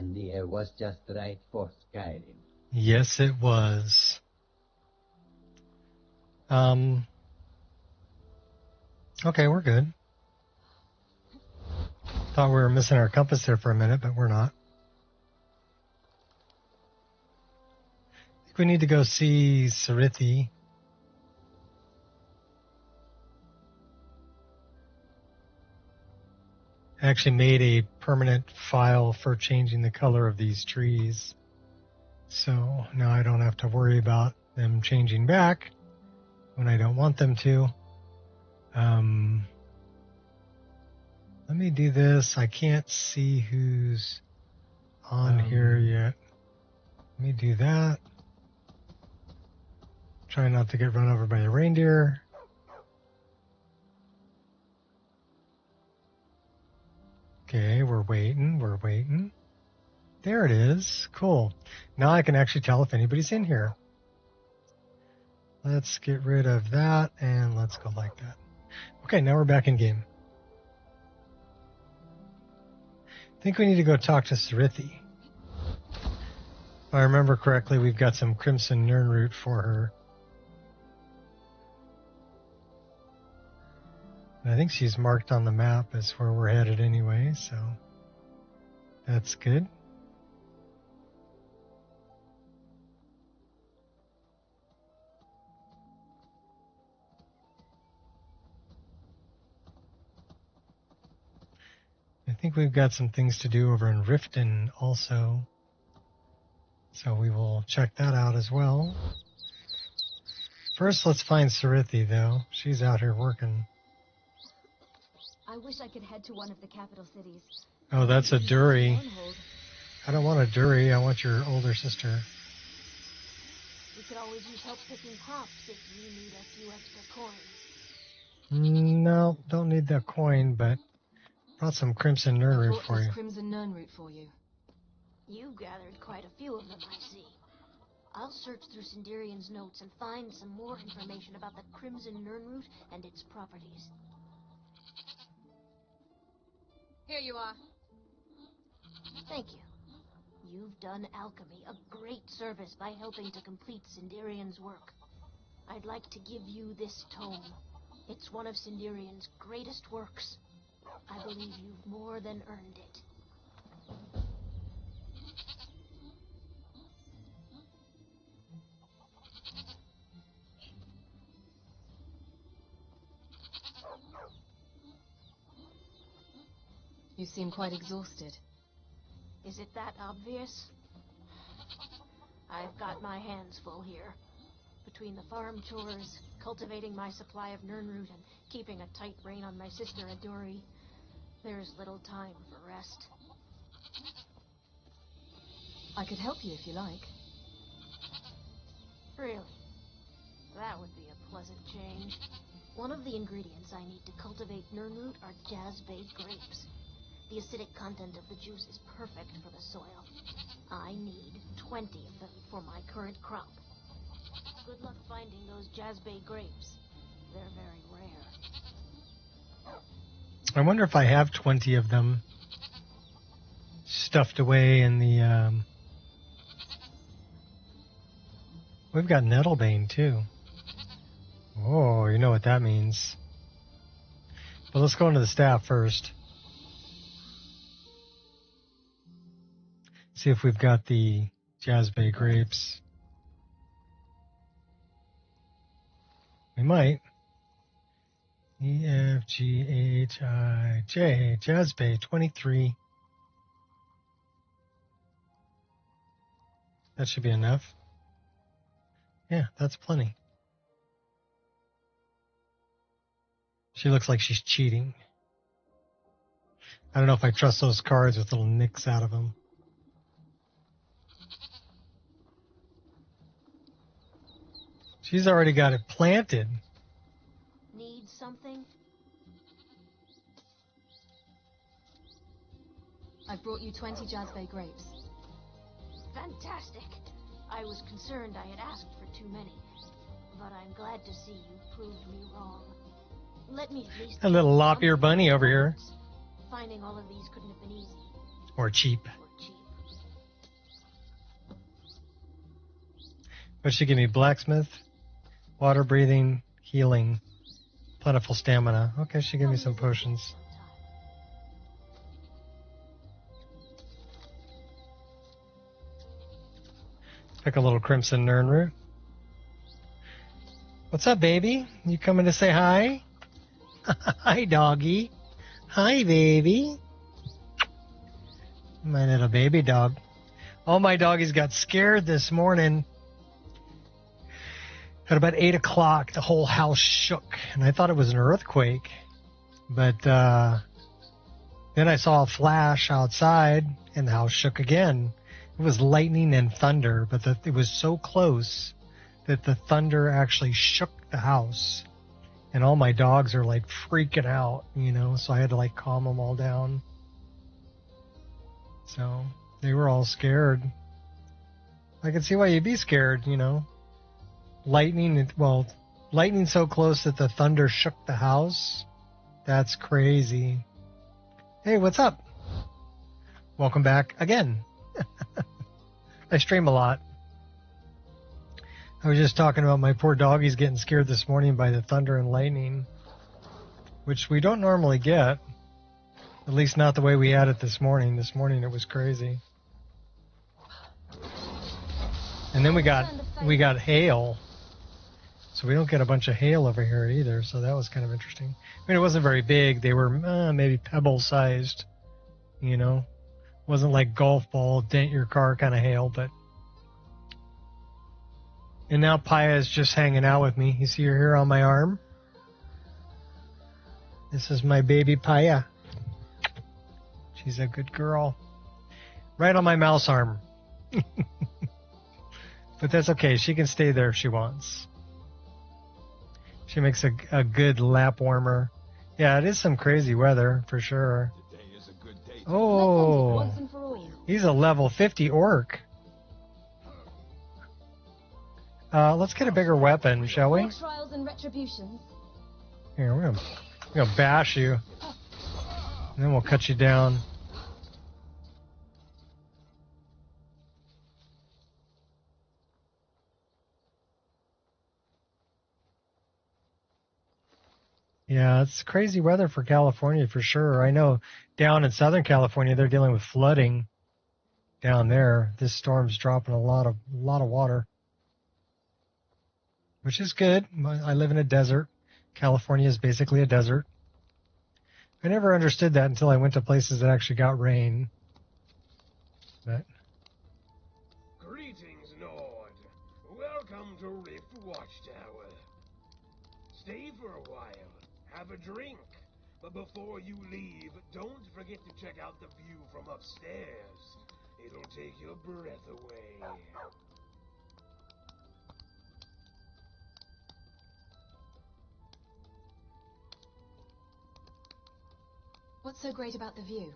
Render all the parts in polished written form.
and the air was just right for Skyrim. Yes, it was. Okay, we're good. Thought we were missing our compass there for a minute, but we're not. I think we need to go see Sarithi. I actually made a permanent file for changing the color of these trees. So now I don't have to worry about them changing back when I don't want them to. Let me do this. I can't see who's on here yet. Let me do that. Try not to get run over by a reindeer. Okay, we're waiting. There it is. Cool. Now I can actually tell if anybody's in here. Let's get rid of that, and let's go like that. Okay, now we're back in game. I think we need to go talk to Sarithi. If I remember correctly, we've got some Crimson Nirnroot for her. I think she's marked on the map as where we're headed anyway, so that's good. I think we've got some things to do over in Riften also, so we will check that out as well. First, let's find Sarithi, though. She's out here working. I wish I could head to one of the capital cities. Oh, that's a Dury. I don't want a Dury. I want your older sister. We could always use help picking crops if you need a few extra coins. No, don't need that coin, but brought some Crimson Nirnroot for you. Crimson Nirnroot for you. You gathered quite a few of them, I see. I'll search through Sindarian's notes and find some more information about the Crimson Nirnroot and its properties. Here you are. Thank you. You've done alchemy a great service by helping to complete Sindarian's work. I'd like to give you this tome. It's one of Sindarian's greatest works. I believe you've more than earned it. You seem quite exhausted. Is it that obvious? I've got my hands full here. Between the farm chores, cultivating my supply of Nirnroot, and keeping a tight rein on my sister Adori, there's little time for rest. I could help you if you like. Really? That would be a pleasant change. One of the ingredients I need to cultivate Nirnroot are Jazbay grapes. The acidic content of the juice is perfect for the soil. I need 20 of them for my current crop. Good luck finding those Jazbay grapes. They're very rare. I wonder if I have 20 of them stuffed away in the... We've got Nettlebane, too. Oh, you know what that means. But let's go into the staff first. See if we've got the Jazbay grapes. We might. E-F-G-H-I-J. Jazbay 23. That should be enough. Yeah, that's plenty. She looks like she's cheating. I don't know if I trust those cards with little nicks out of them. She's already got it planted. Need something? I've brought you 20 Jazbay grapes. Fantastic. I was concerned I had asked for too many, but I'm glad to see you proved me wrong. Let me at least... A little lop-ear bunny over here. Finding all of these couldn't have been easy. Or cheap. Or cheap. What'd she give me? Blacksmith, water breathing, healing, plentiful stamina. Okay, she gave me some potions. Pick a little crimson nern root. What's up, baby? You coming to say hi? Hi, doggy. Hi, baby. My little baby dog. All my doggies got scared this morning. At about 8 o'clock, the whole house shook, and I thought it was an earthquake. But then I saw a flash outside, and the house shook again. It was lightning and thunder, but it was so close that the thunder actually shook the house. And all my dogs are like freaking out, you know, so I had to like calm them all down. So they were all scared. I can see why you'd be scared, you know. Lightning so close that the thunder shook the house. That's crazy. Hey, what's up? Welcome back again. I stream a lot. I was just talking about my poor doggies getting scared this morning by the thunder and lightning, which we don't normally get. At least not the way we had it this morning. This morning it was crazy. And then we got hail. So we don't get a bunch of hail over here either, so that was kind of interesting. I mean, it wasn't very big. They were maybe pebble-sized, you know. Wasn't like golf ball, dent your car kind of hail, but... And now Paya is just hanging out with me. You see her here on my arm? This is my baby Paya. She's a good girl. Right on my mouse arm. But that's okay. She can stay there if she wants. She makes a good lap warmer. Yeah, it is some crazy weather, for sure. Today is a good day. Oh, he's a level 50 orc. Let's get a bigger weapon, shall we? Trials and retributions. Here, we're gonna bash you. And then we'll cut you down. Yeah, it's crazy weather for California for sure. I know down in Southern California they're dealing with flooding down there. This storm's dropping a lot of water, which is good. I live in a desert. California is basically a desert. I never understood that until I went to places that actually got rain. But Greetings, Nord. Welcome to Rift Watchtower. Stay for a while. Have a drink. But before you leave, don't forget to check out the view from upstairs. It'll take your breath away. What's so great about the view?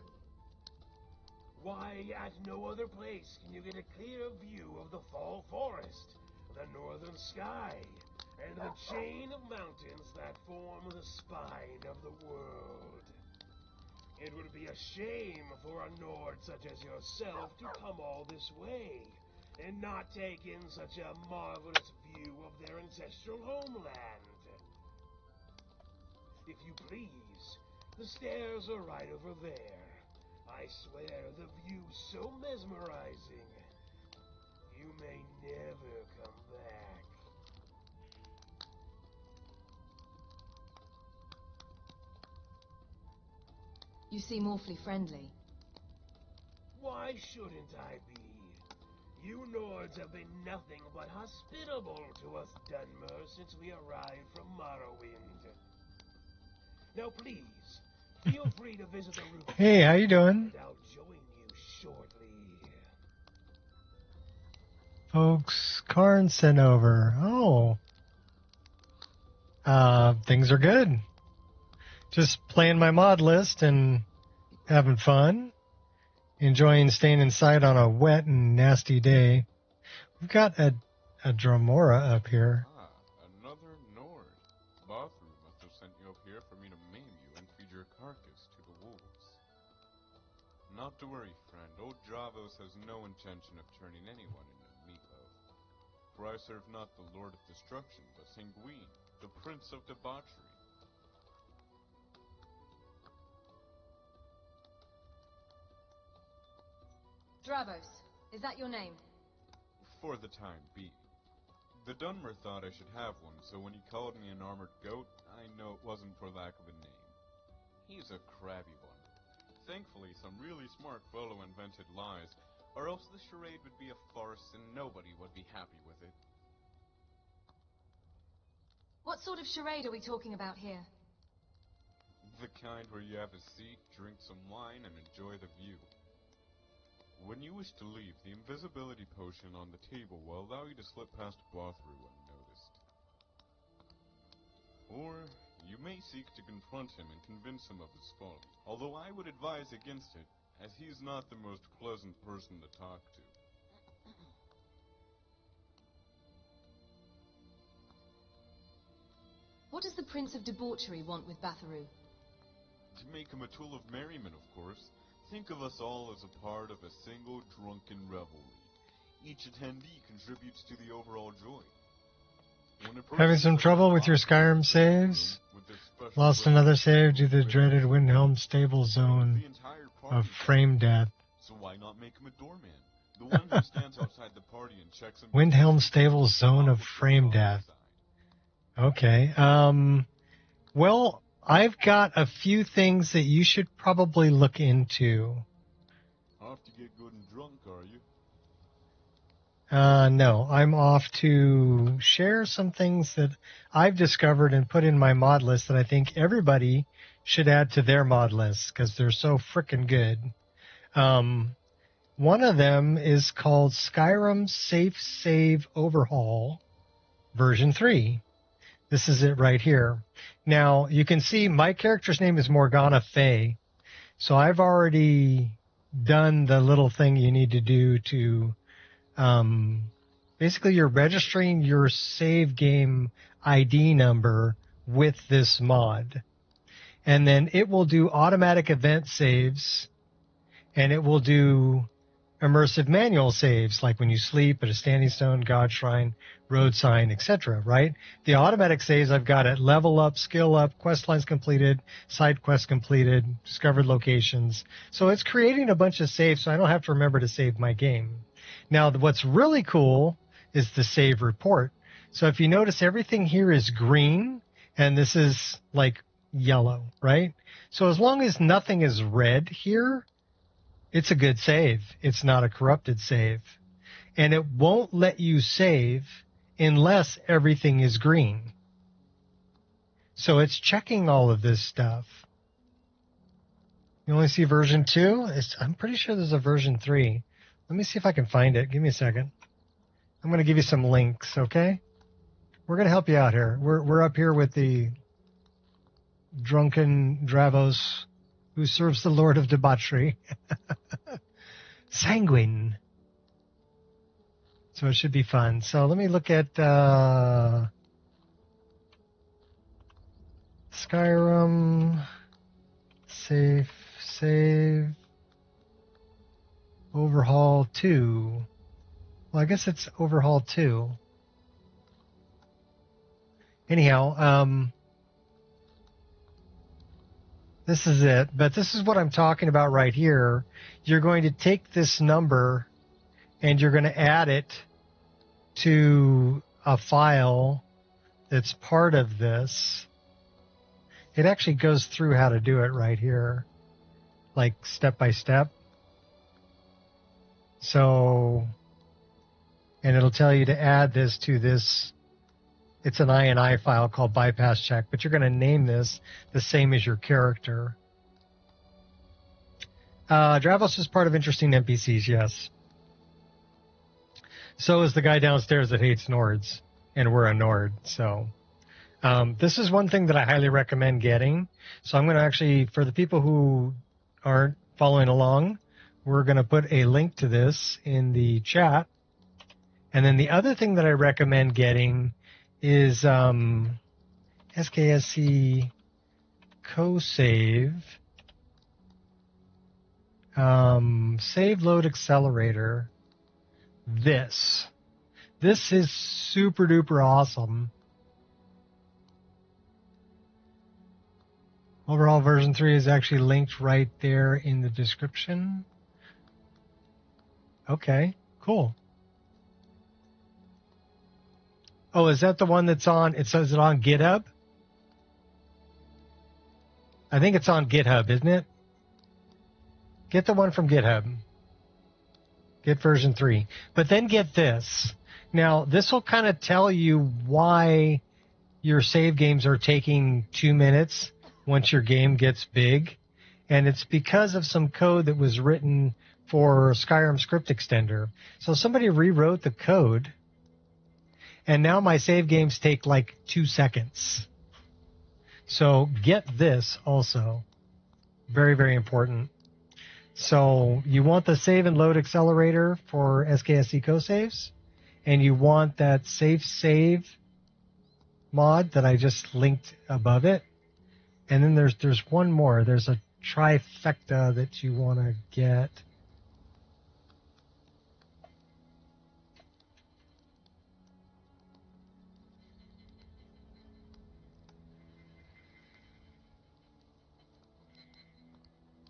Why, at no other place can you get a clear view of the fall forest, the northern sky, and the chain of mountains that form the spine of the world. It would be a shame for a Nord such as yourself to come all this way and not take in such a marvelous view of their ancestral homeland. If you please, the stairs are right over there. I swear the view's so mesmerizing, you may never come back. You seem awfully friendly. Why shouldn't I be? You Nords have been nothing but hospitable to us Dunmer since we arrived from Morrowind. Now please, feel free to visit the roof. hey, how you doing? And I'll join you shortly. Folks, Karn sent over. Oh. Things are good. Just playing my mod list and having fun. Enjoying staying inside on a wet and nasty day. We've got a Dramora up here. Ah, another Nord. Bathroom must have sent you up here for me to maim you and feed your carcass to the wolves. Not to worry, friend. Old Dravos has no intention of turning anyone into meatloaf. for I serve not the Lord of Destruction, but Sanguine, the Prince of Debauchery. Dravos, is that your name? For the time being. The Dunmer thought I should have one, so when he called me an armored goat, I know it wasn't for lack of a name. He's a crabby one. Thankfully, some really smart fellow invented lies, or else the charade would be a farce and nobody would be happy with it. What sort of charade are we talking about here? The kind where you have a seat, drink some wine, and enjoy the view. When you wish to leave, the invisibility potion on the table will allow you to slip past Bothru unnoticed. Or, you may seek to confront him and convince him of his folly, although I would advise against it, as he's not the most pleasant person to talk to. What does the Prince of Debauchery want with Batharu? To make him a tool of merriment, of course. Think of us all as a part of a single drunken revelry. Each attendee contributes to the overall joy. Having some trouble with your Skyrim saves? Lost another save due to the dreaded Windhelm stable zone of frame death. So why not make him a doorman? The one who stands outside the party and checks him. Windhelm stable zone of frame death. Okay. Well, I've got a few things that you should probably look into. Off to get good and drunk, are you? No, I'm off to share some things that I've discovered and put in my mod list that I think everybody should add to their mod list because they're so frickin' good. One of them is called Skyrim Safe Save Overhaul version 3. This is it right here. Now, you can see my character's name is Morgana Fey. So I've already done the little thing you need to do to basically you're registering your save game ID number with this mod. And then it will do automatic event saves, and it will do immersive manual saves, like when you sleep at a standing stone, god shrine, road sign, etc., right? The automatic saves I've got at level up, skill up, quest lines completed, side quests completed, discovered locations. So it's creating a bunch of saves so I don't have to remember to save my game. Now, what's really cool is the save report. So if you notice, everything here is green, and this is like yellow, right? So as long as nothing is red here, it's a good save. It's not a corrupted save. And it won't let you save unless everything is green. So it's checking all of this stuff. You only see version 2? I'm pretty sure there's a version 3. Let me see if I can find it. Give me a second. I'm going to give you some links, okay? We're going to help you out here. We're up here with the drunken Dravos who serves the Lord of Debauchery. Sanguine. So it should be fun. So let me look at Skyrim save overhaul 2. Well, I guess it's overhaul 2. Anyhow, this is it. But this is what I'm talking about right here. You're going to take this number and you're going to add it to a file that's part of this. It actually goes through how to do it right here, like step by step. So, and it'll tell you to add this to this. It's an INI file called bypass check, but you're going to name this the same as your character. Dravos is part of interesting NPCs, yes. So is the guy downstairs that hates Nords, and we're a Nord. So this is one thing that I highly recommend getting. So I'm going to actually, for the people who aren't following along, we're going to put a link to this in the chat. And then the other thing that I recommend getting is SKSC CoSave Save Load Accelerator. This This is super duper awesome. Overall, version 3 is actually linked right there in the description. Okay, cool. Oh, is that the one that's on, it says it on GitHub? I think it's on GitHub, isn't it? Get the one from GitHub. Get version 3. But then get this. Now, this will kind of tell you why your save games are taking 2 minutes once your game gets big. And it's because of some code that was written for Skyrim script extender. So somebody rewrote the code, and now my save games take like 2 seconds. So get this also. Very, very important. So you want the save and load accelerator for SKS EcoSaves, and you want that safe save mod that I just linked above it. And then there's one more. There's a trifecta that you want to get.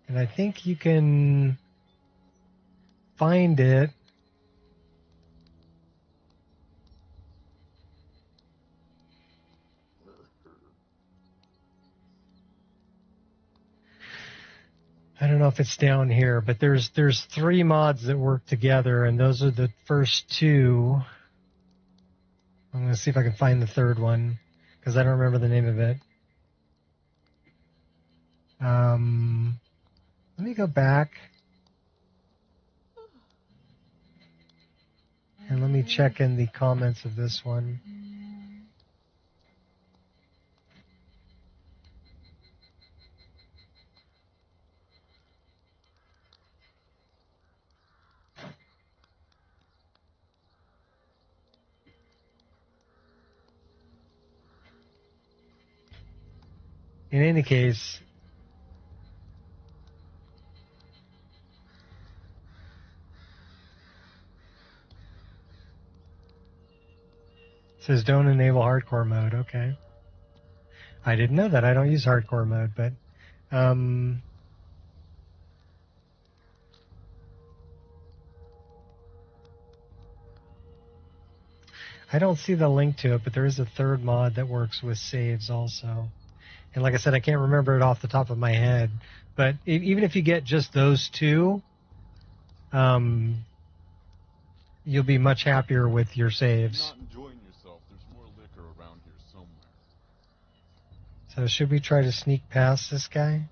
And I think you can find it. I don't know if it's down here, but there's 3 mods that work together, and those are the first 2. I'm going to see if I can find the third one, because I don't remember the name of it. Let me go back. And let me check in the comments of this one. In any case, it says don't enable hardcore mode. Okay. I didn't know that. I don't use hardcore mode, but I don't see the link to it, but there is a third mod that works with saves also. And like I said, I can't remember it off the top of my head. But even if you get just those 2, you'll be much happier with your saves. Not enjoying yourself. There's more liquor around here somewhere. So should we try to sneak past this guy?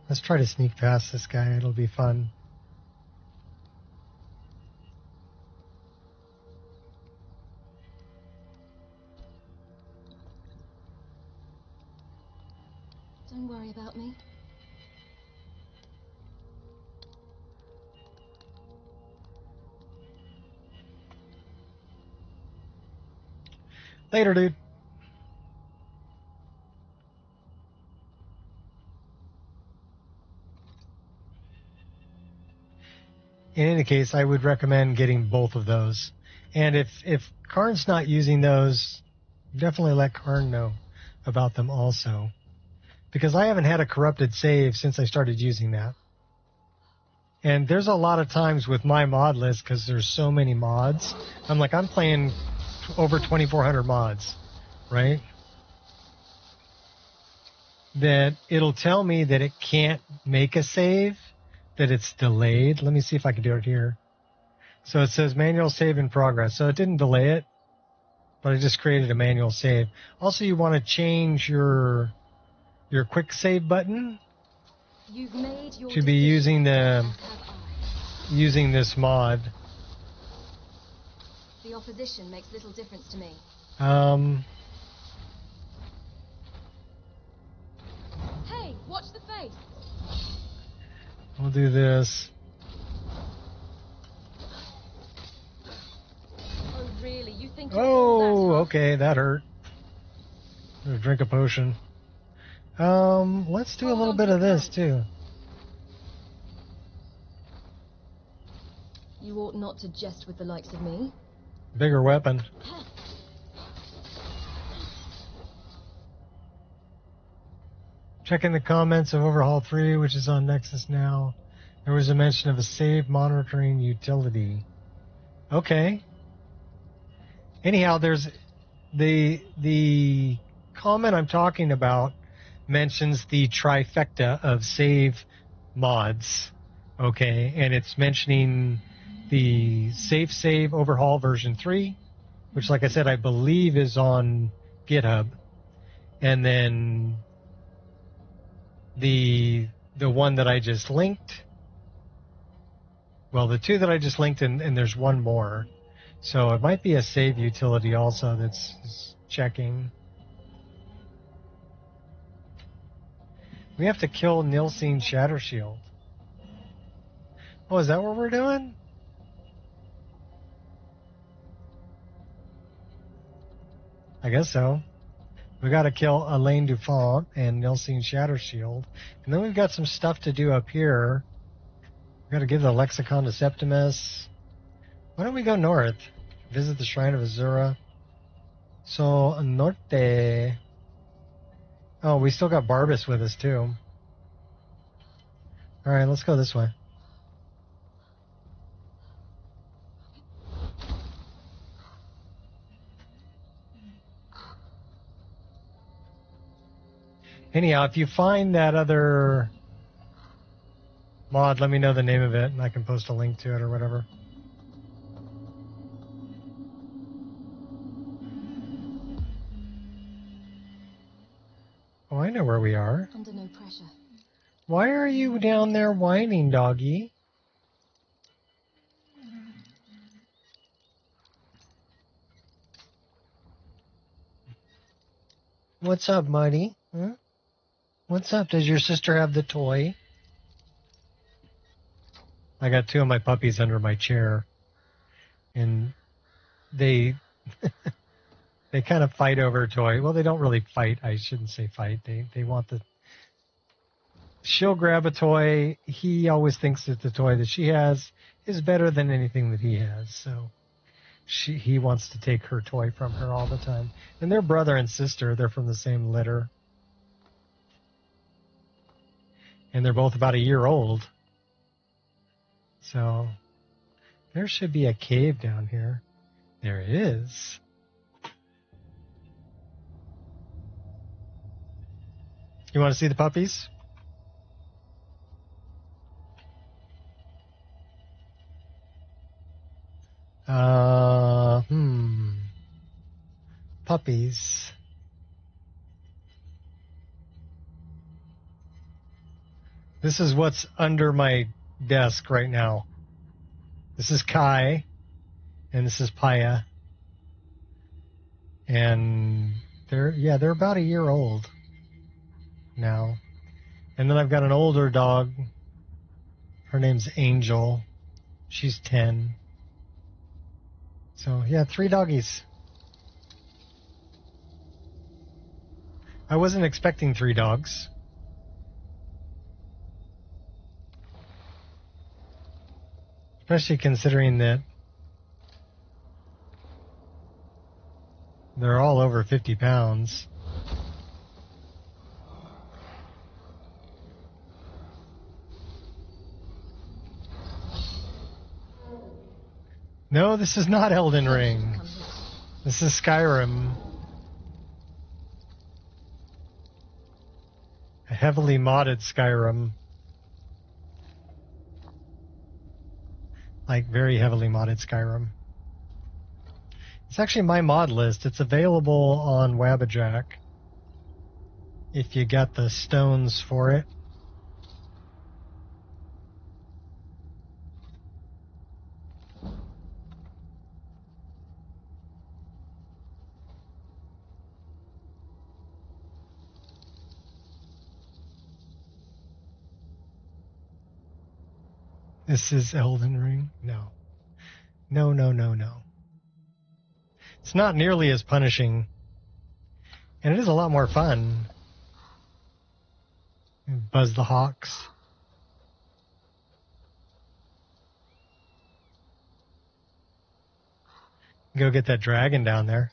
Let's try to sneak past this guy. It'll be fun. Don't worry about me. Later, dude. In any case, I would recommend getting both of those. And if Karn's not using those, definitely let Karn know about them also. Because I haven't had a corrupted save since I started using that. And there's a lot of times with my mod list, because there's so many mods, I'm playing over 2,400 mods, right? That it'll tell me that it can't make a save, that it's delayed. Let me see if I can do it here. So it says manual save in progress. So it didn't delay it, but I just created a manual save. Also, you want to change your quick save button. You've made your to be using this mod. The opposition makes little difference to me. Hey, watch the face. We'll do this. Oh, really? You think you're all Oh, that okay, that hurt. I'm gonna drink a potion. Let's do a little bit of this too. You ought not to jest with the likes of me. Bigger weapon. Checking the comments of Overhaul 3, which is on Nexus now. There was a mention of a save monitoring utility. Okay. Anyhow, there's the comment I'm talking about mentions the trifecta of save mods. Okay, and it's mentioning the save overhaul version 3, which, like I said, I believe is on GitHub, and then the one that I just linked. Well, the two that I just linked, and there's one more. So it might be a save utility also that's checking. We have to kill Nilsine Shattershield. Oh, is that what we're doing? I guess so. We got to kill Elaine Dufont and Nilsine Shattershield. And then we've got some stuff to do up here. We got to give the Lexicon to Septimus. Why don't we go north? Visit the Shrine of Azura. So, norte. Oh, we still got Barbas with us, too. Alright, let's go this way. Anyhow, if you find that other mod, let me know the name of it, and I can post a link to it or whatever. Oh, I know where we are. Under no pressure. Why are you down there whining, doggy? What's up, Muddy? Huh? What's up? Does your sister have the toy? I got two of my puppies under my chair, and they they kind of fight over a toy. Well, they don't really fight. I shouldn't say fight. They want the... She'll grab a toy. He always thinks that the toy that she has is better than anything that he has. So he wants to take her toy from her all the time. And they're brother and sister. They're from the same litter. And they're both about a year old. So there should be a cave down here. There is. You want to see the puppies? Puppies. This is what's under my desk right now. This is Kai, and this is Paya. And they're about a year old now. And then I've got an older dog. Her name's Angel. She's 10. So, yeah, 3 doggies. I wasn't expecting 3 dogs. Especially considering that they're all over 50 pounds. No, this is not Elden Ring. This is Skyrim. A heavily modded Skyrim. Like, very heavily modded Skyrim. It's actually my mod list. It's available on Wabbajack if you got the stones for it. This is Elden Ring? No. No, no, no, no. It's not nearly as punishing. And it is a lot more fun. Buzz the Hawks. Go get that dragon down there.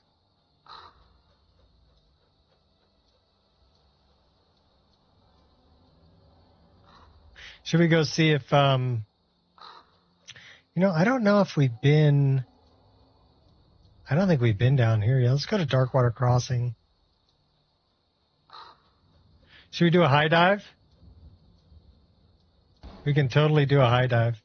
Should we go see if, I don't know if we've been, I don't think we've been down here yet. Let's go to Darkwater Crossing. Should we do a high dive? We can totally do a high dive.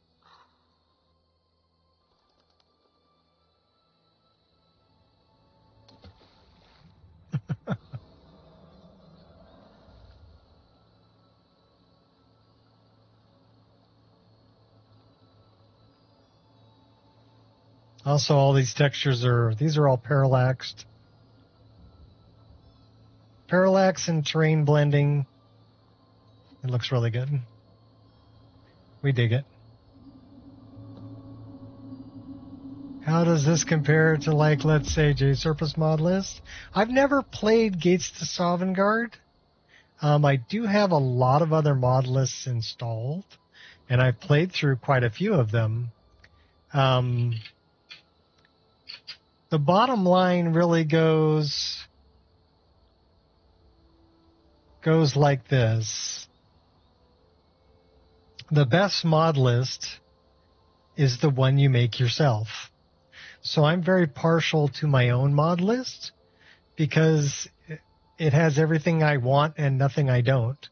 Also, all these textures these are all parallaxed. Parallax and terrain blending. It looks really good. We dig it. How does this compare to, like, let's say, J-Surface mod list? I've never played Gates to Sovngarde. I do have a lot of other mod lists installed, and I've played through quite a few of them. The bottom line really goes like this. The best mod list is the one you make yourself. So I'm very partial to my own mod list because it has everything I want and nothing I don't.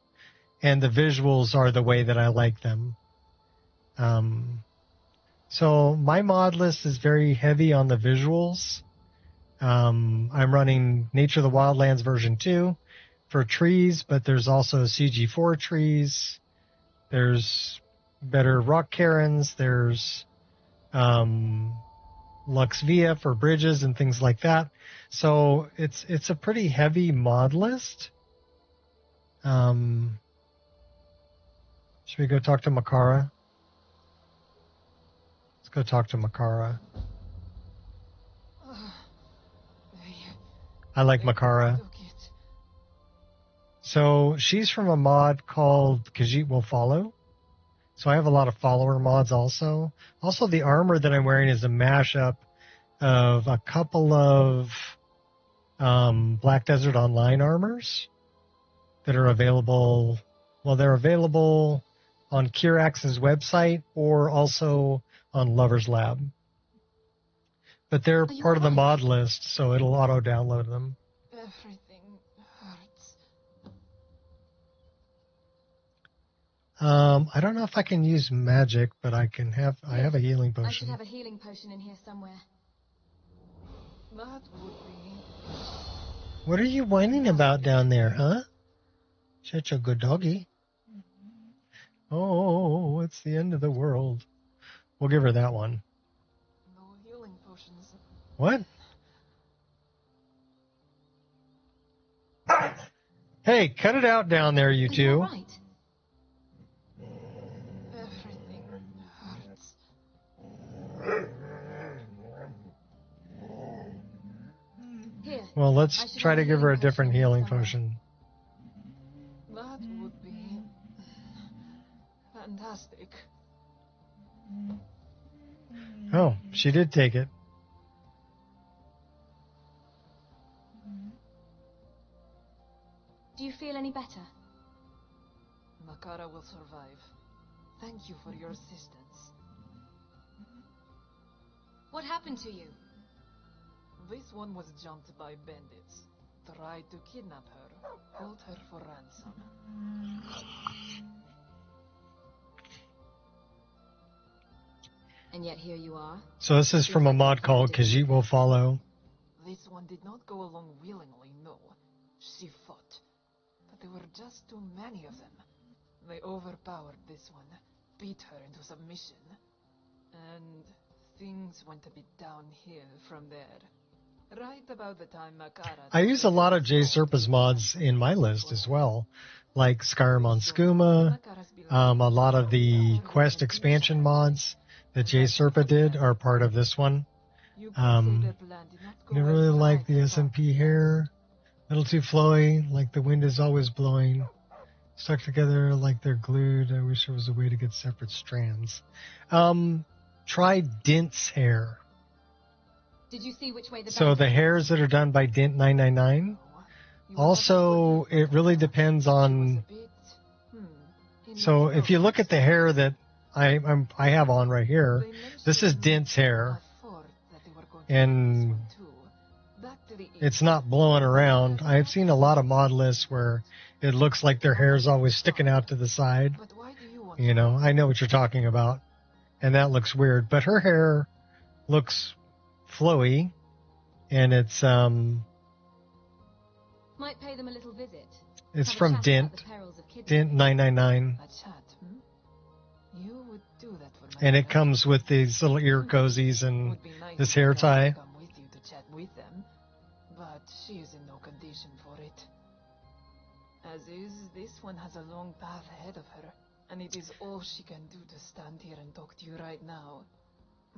And the visuals are the way that I like them. So my mod list is very heavy on the visuals. I'm running Nature of the Wildlands version 2 for trees, but there's also CG4 trees. There's better rock carons. There's Lux Via for bridges and things like that. So it's a pretty heavy mod list. Should we go talk to Makara? Let's go talk to Makara. I like Makara. So she's from a mod called Khajiit Will Follow. So I have a lot of follower mods also. Also, the armor that I'm wearing is a mashup of a couple of Black Desert Online armors that are available. Well, they're available on Kirax's website or also on Lover's Lab. But they're part of the mod list, so it'll auto-download them. Everything hurts. I don't know if I can use magic, but I have a healing I should potion. have a healing potion in here somewhere. That would be... What are you whining about down there, huh? Such a good doggy. Oh, it's the end of the world. We'll give her that one. No healing potions. What? Hey, cut it out down there, you two. Right. Everything hurts. Here. Well, let's try to give her a different healing potion. That would be fantastic. Oh, she did take it. Do you feel any better? Makara will survive. Thank you for your assistance. What happened to you? This one was jumped by bandits. Tried to kidnap her. Hold her for ransom. And yet here you are. So this is from a mod called Khajiit Will Follow. This one did not go along willingly, no. She fought. But there were just too many of them. They overpowered this one, beat her into submission. And things went a bit downhill from there. Right about the time Makara... I use a lot of J-Surface mods in my list as well, like Skyrim on Skooma. A lot of the Quest expansion mods that J-Surfa did are part of this one. Never really like the SMP hair. A little too flowy, like the wind is always blowing. Stuck together like they're glued. I wish there was a way to get separate strands. Try Dint's hair. Did you see which way the So the hairs that are done by Dint 999. Also, it really depends on. So if you look at the hair that I have on right here, this is Dint's hair, and it's not blowing around. I've seen a lot of mod lists where it looks like their hair is always sticking out to the side. You know, I know what you're talking about, and that looks weird. But her hair looks flowy, and it's Might pay them a little visit. It's Have a from chat Dint. about the perils of kidnapping. Dint 999. A chat, You would do that for my And it mother. comes with these little ear cozies and Would be nice this if hair I could tie. come with you to chat with them, but she is in no condition for it. As is, this one has a long path ahead of her, and it is all she can do to stand here and talk to you right now.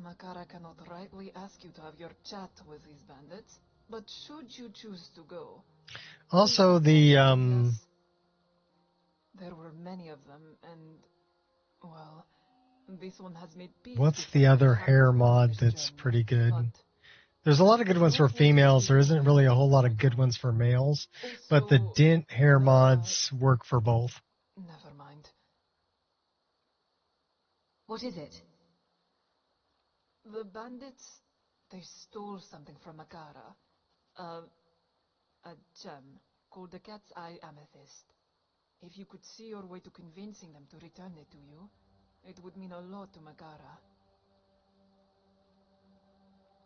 Makara cannot rightly ask you to have your chat with these bandits, but should you choose to go... Also, the Yes. There were many of them, and, well, this one has made peace what's with the them other for hair having mod this that's journey, pretty good? but There's a lot of good ones for females. There isn't really a whole lot of good ones for males, but the also, Dint hair mods work for both. never mind. What is it? The bandits, they stole something from Makara. A gem called the Cat's Eye Amethyst. If you could see your way to convincing them to return it to you, it would mean a lot to Makara.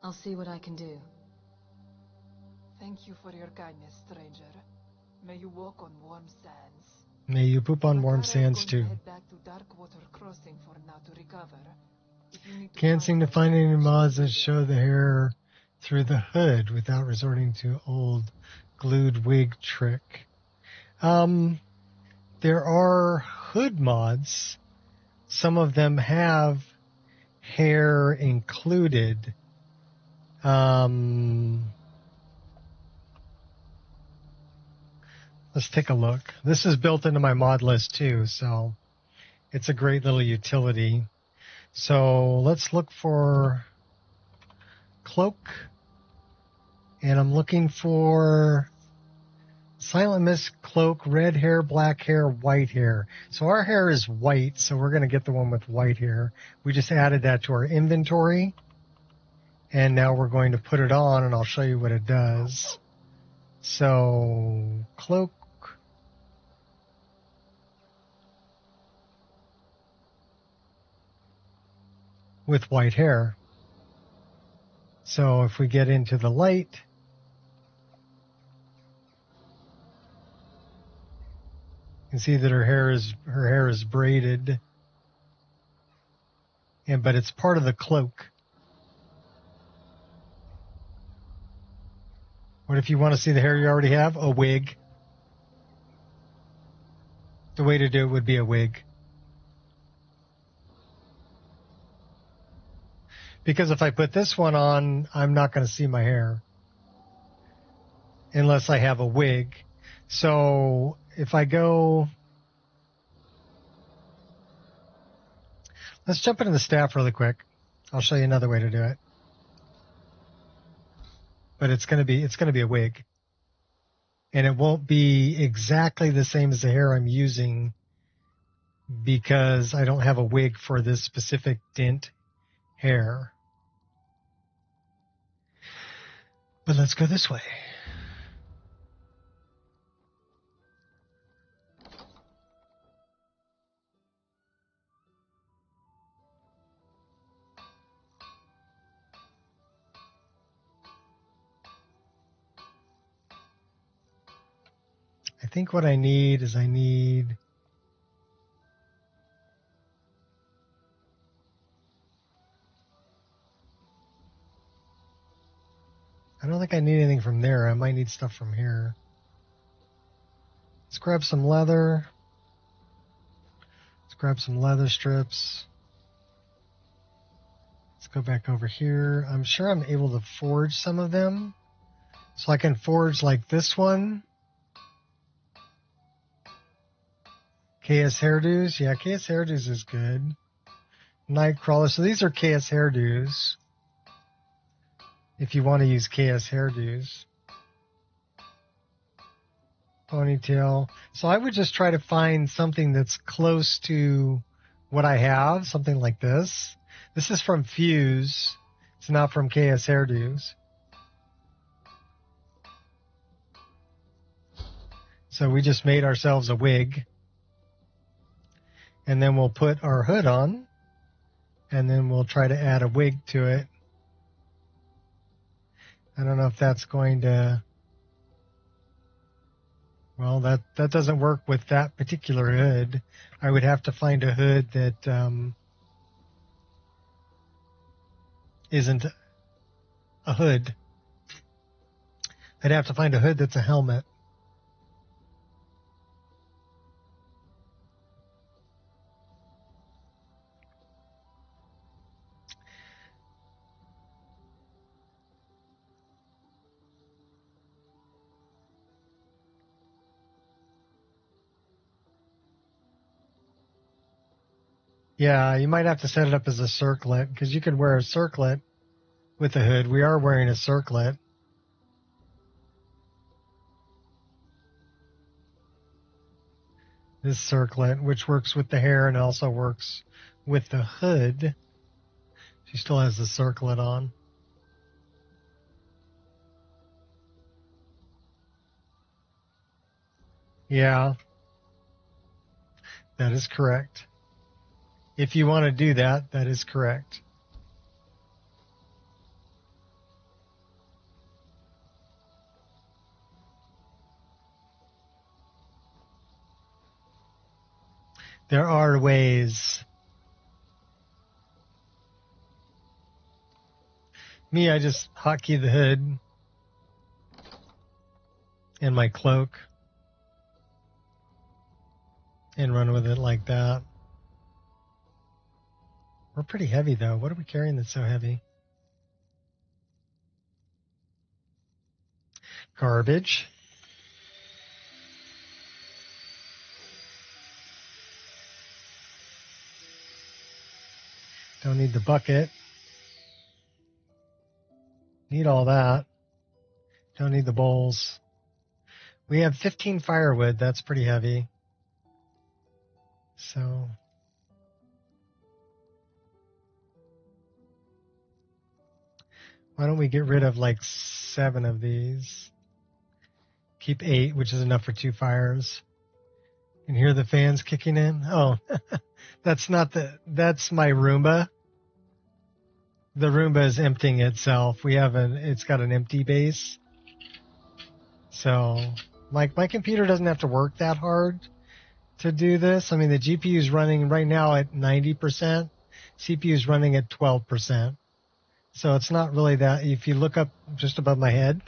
I'll see what I can do. Thank you for your kindness, stranger. May you walk on warm sands. May you poop on warm Makara is sands going too. to head back to Darkwater Crossing for now to recover. If you need to Can't find seem to her, find any she'll mods be that there. show the hair through the hood without resorting to old glued wig trick. There are hood mods. Some of them have hair included. Let's take a look. This is built into my mod list too, so it's a great little utility. So let's look for cloak. And I'm looking for Silent Mist cloak, red hair, black hair, white hair. So our hair is white, so we're going to get the one with white hair. We just added that to our inventory. And now we're going to put it on, and I'll show you what it does. So, cloak. With white hair. So if we get into the light, you can see that her hair is braided, but it's part of the cloak. What if you want to see the hair you already have? A wig. The way to do it would be a wig. Because if I put this one on, I'm not going to see my hair. Unless I have a wig. So if I go... Let's jump into the staff really quick. I'll show you another way to do it. But it's going to be a wig. And it won't be exactly the same as the hair I'm using because I don't have a wig for this specific Dint hair. But let's go this way. I think what I need is I don't think I need anything from there. I might need stuff from here. Let's grab some leather. Let's grab some leather strips. Let's go back over here. I'm sure I'm able to forge some of them. So I can forge like this one. KS hairdos. Yeah, KS hairdos is good. Nightcrawler. So these are KS hairdos. if you want to use KS hairdos. Ponytail. So I would just try to find something that's close to what I have, something like this. This is from Fuse. It's not from KS hairdos. So we just made ourselves a wig. And then we'll put our hood on. And then we'll try to add a wig to it. I don't know if that's going to... Well, that doesn't work with that particular hood. I would have to find a hood that isn't a hood. I'd have to find a hood that's a helmet. Yeah, you might have to set it up as a circlet, because you could wear a circlet with a hood. We are wearing a circlet. This circlet, which works with the hair and also works with the hood. She still has the circlet on. Yeah, that is correct. If you want to do that, that is correct. There are ways. Me, I just hotkey the hood and my cloak and run with it like that. We're pretty heavy, though. What are we carrying that's so heavy? Garbage. Don't need the bucket. Need all that. Don't need the bowls. We have 15 firewood. That's pretty heavy. So... why don't we get rid of like 7 of these? Keep 8, which is enough for 2 fires. You can hear the fans kicking in. Oh, that's my Roomba. The Roomba is emptying itself. It's got an empty base. So, my computer doesn't have to work that hard to do this. I mean, the GPU is running right now at 90%. CPU is running at 12%. So it's not really that. If you look up just above my head,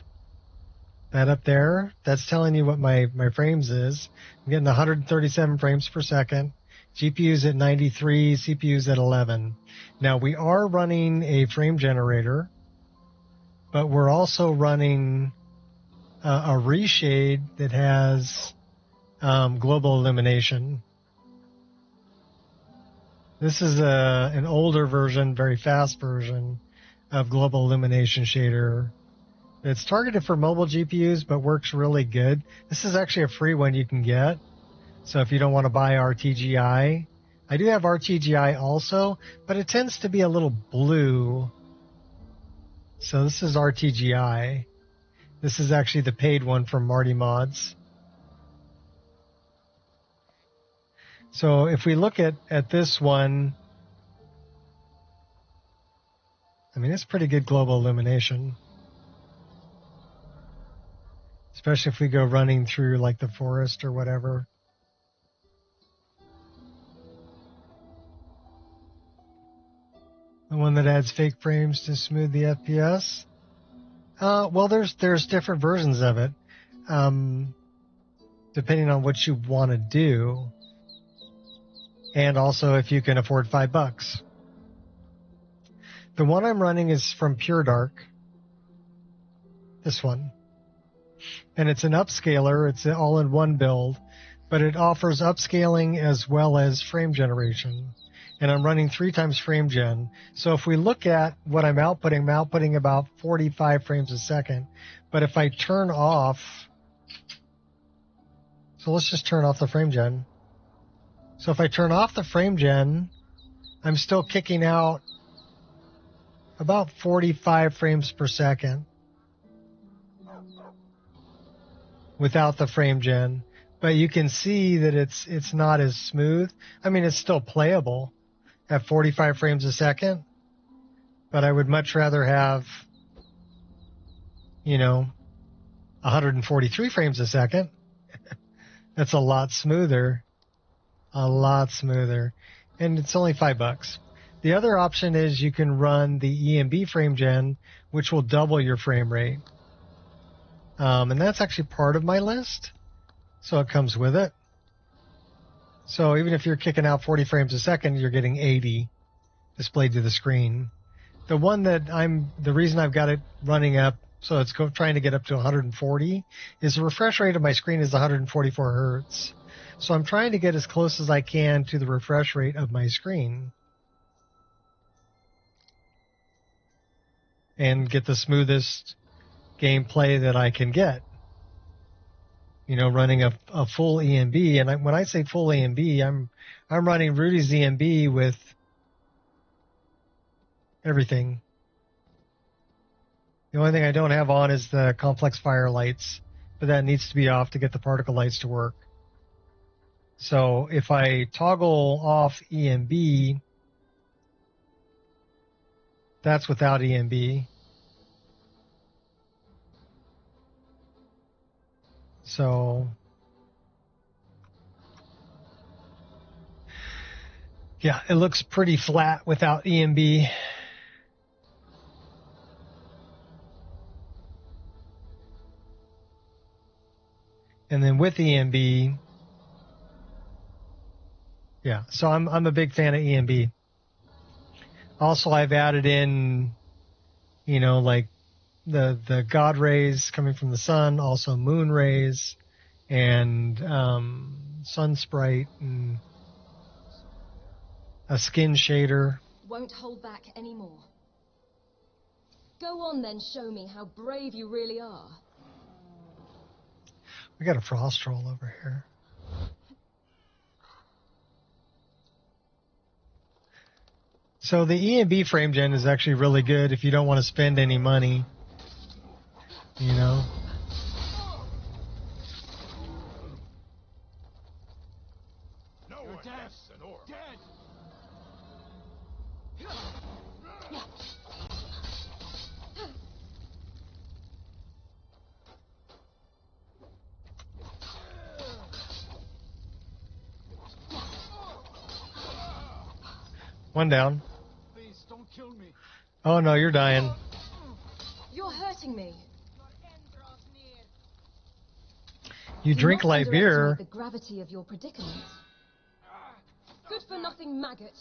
that up there, that's telling you what my frames is. I'm getting 137 frames per second. GPU's at 93, CPU's at 11. Now, we are running a frame generator, but we're also running a reshade that has global illumination. This is an older version, very fast version of global illumination shader. It's targeted for mobile GPUs, but works really good. This is actually a free one you can get. So if you don't want to buy RTGI, I do have RTGI also, but it tends to be a little blue. So this is RTGI. This is actually the paid one from Marty Mods. So if we look at this one, I mean, it's pretty good global illumination. Especially if we go running through like the forest or whatever. The one that adds fake frames to smooth the FPS. Well, there's different versions of it, depending on what you want to do, and also if you can afford $5. The one I'm running is from Pure Dark. This one. And it's an upscaler. It's an all-in-one build, but it offers upscaling as well as frame generation. and I'm running 3 times frame gen. So if we look at what I'm outputting about 45 frames a second. But if I turn off, so let's just turn off the frame gen. So if I turn off the frame gen, I'm still kicking out about 45 frames per second without the frame gen. But you can see that it's not as smooth. I mean, it's still playable at 45 frames a second, but I would much rather have, 143 frames a second. That's a lot smoother. A lot smoother. And it's only $5. The other option is you can run the EMB frame gen, which will double your frame rate. And that's actually part of my list. So it comes with it. So even if you're kicking out 40 frames a second, you're getting 80 displayed to the screen. The one that the reason I've got it running up, so it's trying to get up to 140, is the refresh rate of my screen is 144 hertz. So I'm trying to get as close as I can to the refresh rate of my screen and get the smoothest gameplay that I can get. Running a full EMB, and when I say full EMB, I'm running Rudy's EMB with everything. The only thing I don't have on is the complex fire lights, but that needs to be off to get the particle lights to work. So if I toggle off EMB, that's without EMB. So, yeah, it looks pretty flat without EMB. And then with EMB, yeah, so I'm a big fan of EMB. Also, I've added in, like the God rays coming from the sun, also moon rays, and sun sprite, and a skin shader. Won't hold back anymore. Go on then, show me how brave you really are. We got a frost troll over here. So the EMB frame gen is actually really good if you don't want to spend any money. No one dead. Dead. One down. Please don't kill me. Oh no, you're dying. You're hurting me. You drink Do not light beer. underestimate the gravity of your predicament. Good for nothing maggot.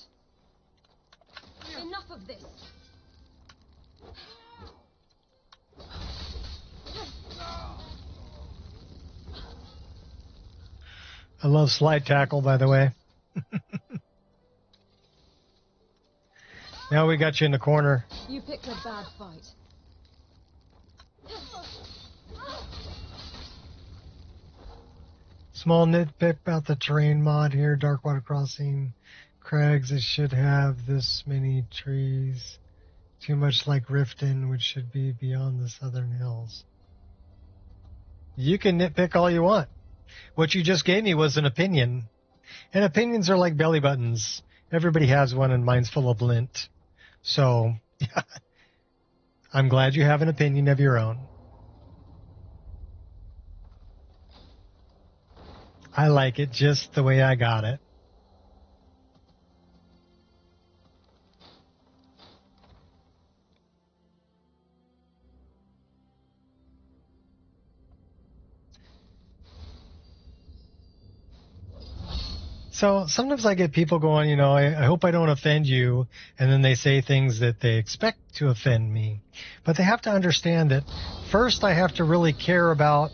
Enough of this. I love slide tackle, by the way. Now we got you in the corner. You picked a bad fight. Small nitpick about the terrain mod here, Dark Water Crossing. Crags, it should have this many trees. Too much like Riften, which should be beyond the southern hills. You can nitpick all you want. What you just gave me was an opinion. And opinions are like belly buttons. Everybody has one, and mine's full of lint. So, I'm glad you have an opinion of your own. I like it just the way I got it. So sometimes I get people going, I hope I don't offend you, and then they say things that they expect to offend me. But they have to understand that first I have to really care about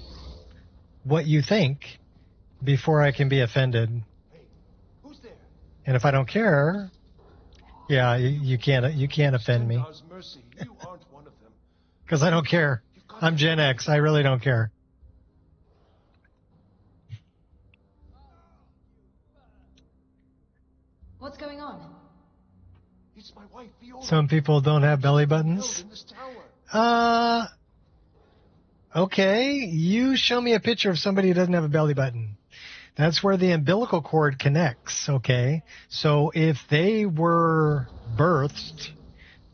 what you think before I can be offended. Hey, who's there? And if I don't care, Yeah, you can't offend me. Stendar's mercy, you aren't one of them. Because I don't care. I'm Gen X. I really don't care. What's going on? It's my wife, Viola. Some people don't have belly buttons. In this tower. Okay. You show me a picture of somebody who doesn't have a belly button. That's where the umbilical cord connects, okay? So if they were birthed,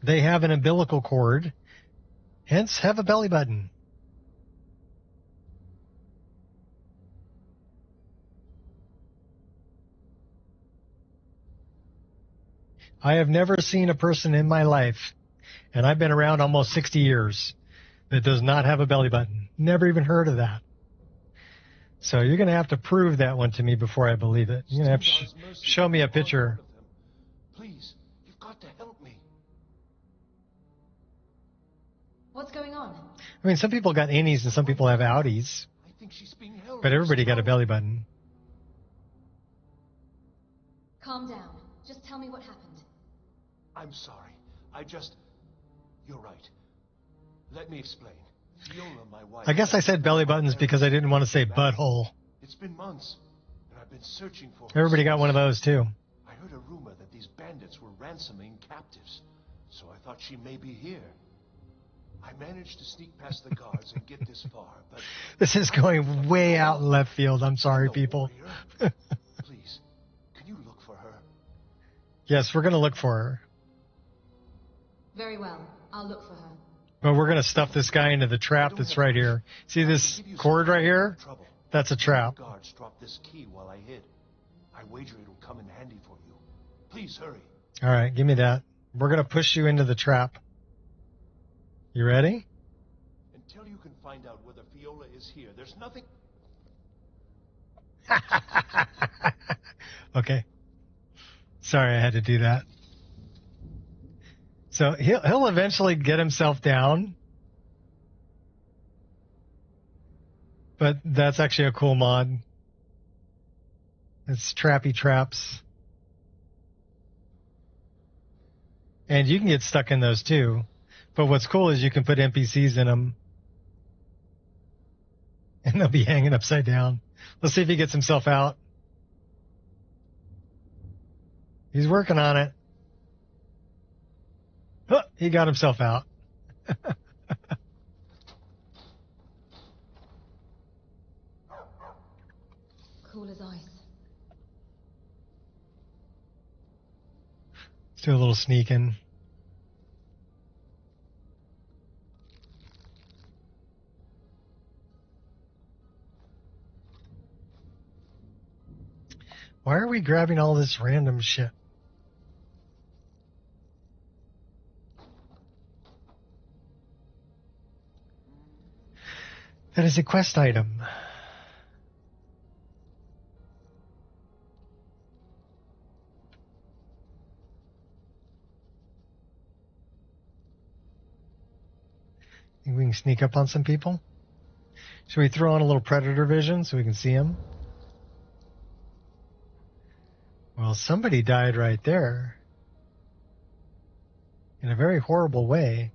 they have an umbilical cord, hence have a belly button. I have never seen a person in my life, and I've been around almost 60 years, that does not have a belly button. Never even heard of that. So you're going to have to prove that one to me before I believe it. You're going to have to show me a picture. Please, you've got to help me. What's going on? I mean, some people got innies and some people have outies, I think she's being held. but everybody got a belly button. Calm down. Just tell me what happened. I'm sorry. You're right. Let me explain. Viola, my wife. I guess I said belly buttons because I didn't want to say butthole. It's been months, and I've been searching for her. Everybody got one of those too. I heard a rumor that these bandits were ransoming captives, so I thought she may be here. I managed to sneak past the guards and get this far, but... This is going way out in left field. I'm sorry, people. Please, can you look for her? Yes, we're going to look for her. Very well. I'll look for her. But we're going to stuff this guy into the trap that's right here. See this cord right here? That's a trap. The guards dropped this key while I hid. I wager it'll come in handy for you. Please hurry. All right, give me that. We're going to push you into the trap. You ready? Until you can find out whether Viola is here, there's nothing... Okay. Sorry I had to do that. So he'll eventually get himself down. But that's actually a cool mod. It's trappy traps. And you can get stuck in those too. But what's cool is you can put NPCs in them. And they'll be hanging upside down. Let's see if he gets himself out. He's working on it. Oh, he got himself out. Cool as ice. Let's do a little sneaking. Why are we grabbing all this random shit? That is a quest item. Think we can sneak up on some people? Should we throw on a little predator vision so we can see them? Well, somebody died right there. In a very horrible way.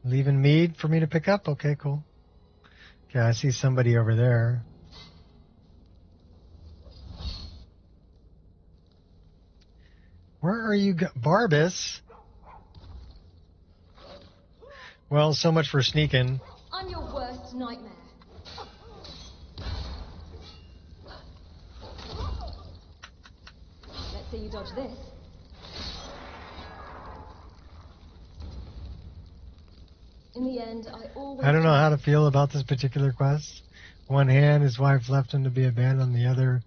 Leaving mead for me to pick up? Okay, cool. Okay, I see somebody over there. Where are you Barbas? Well, so much for sneaking. I'm your worst nightmare. Let's see you dodge this. In the end, I don't know how to feel about this particular quest. One hand, his wife left him to be abandoned. The other,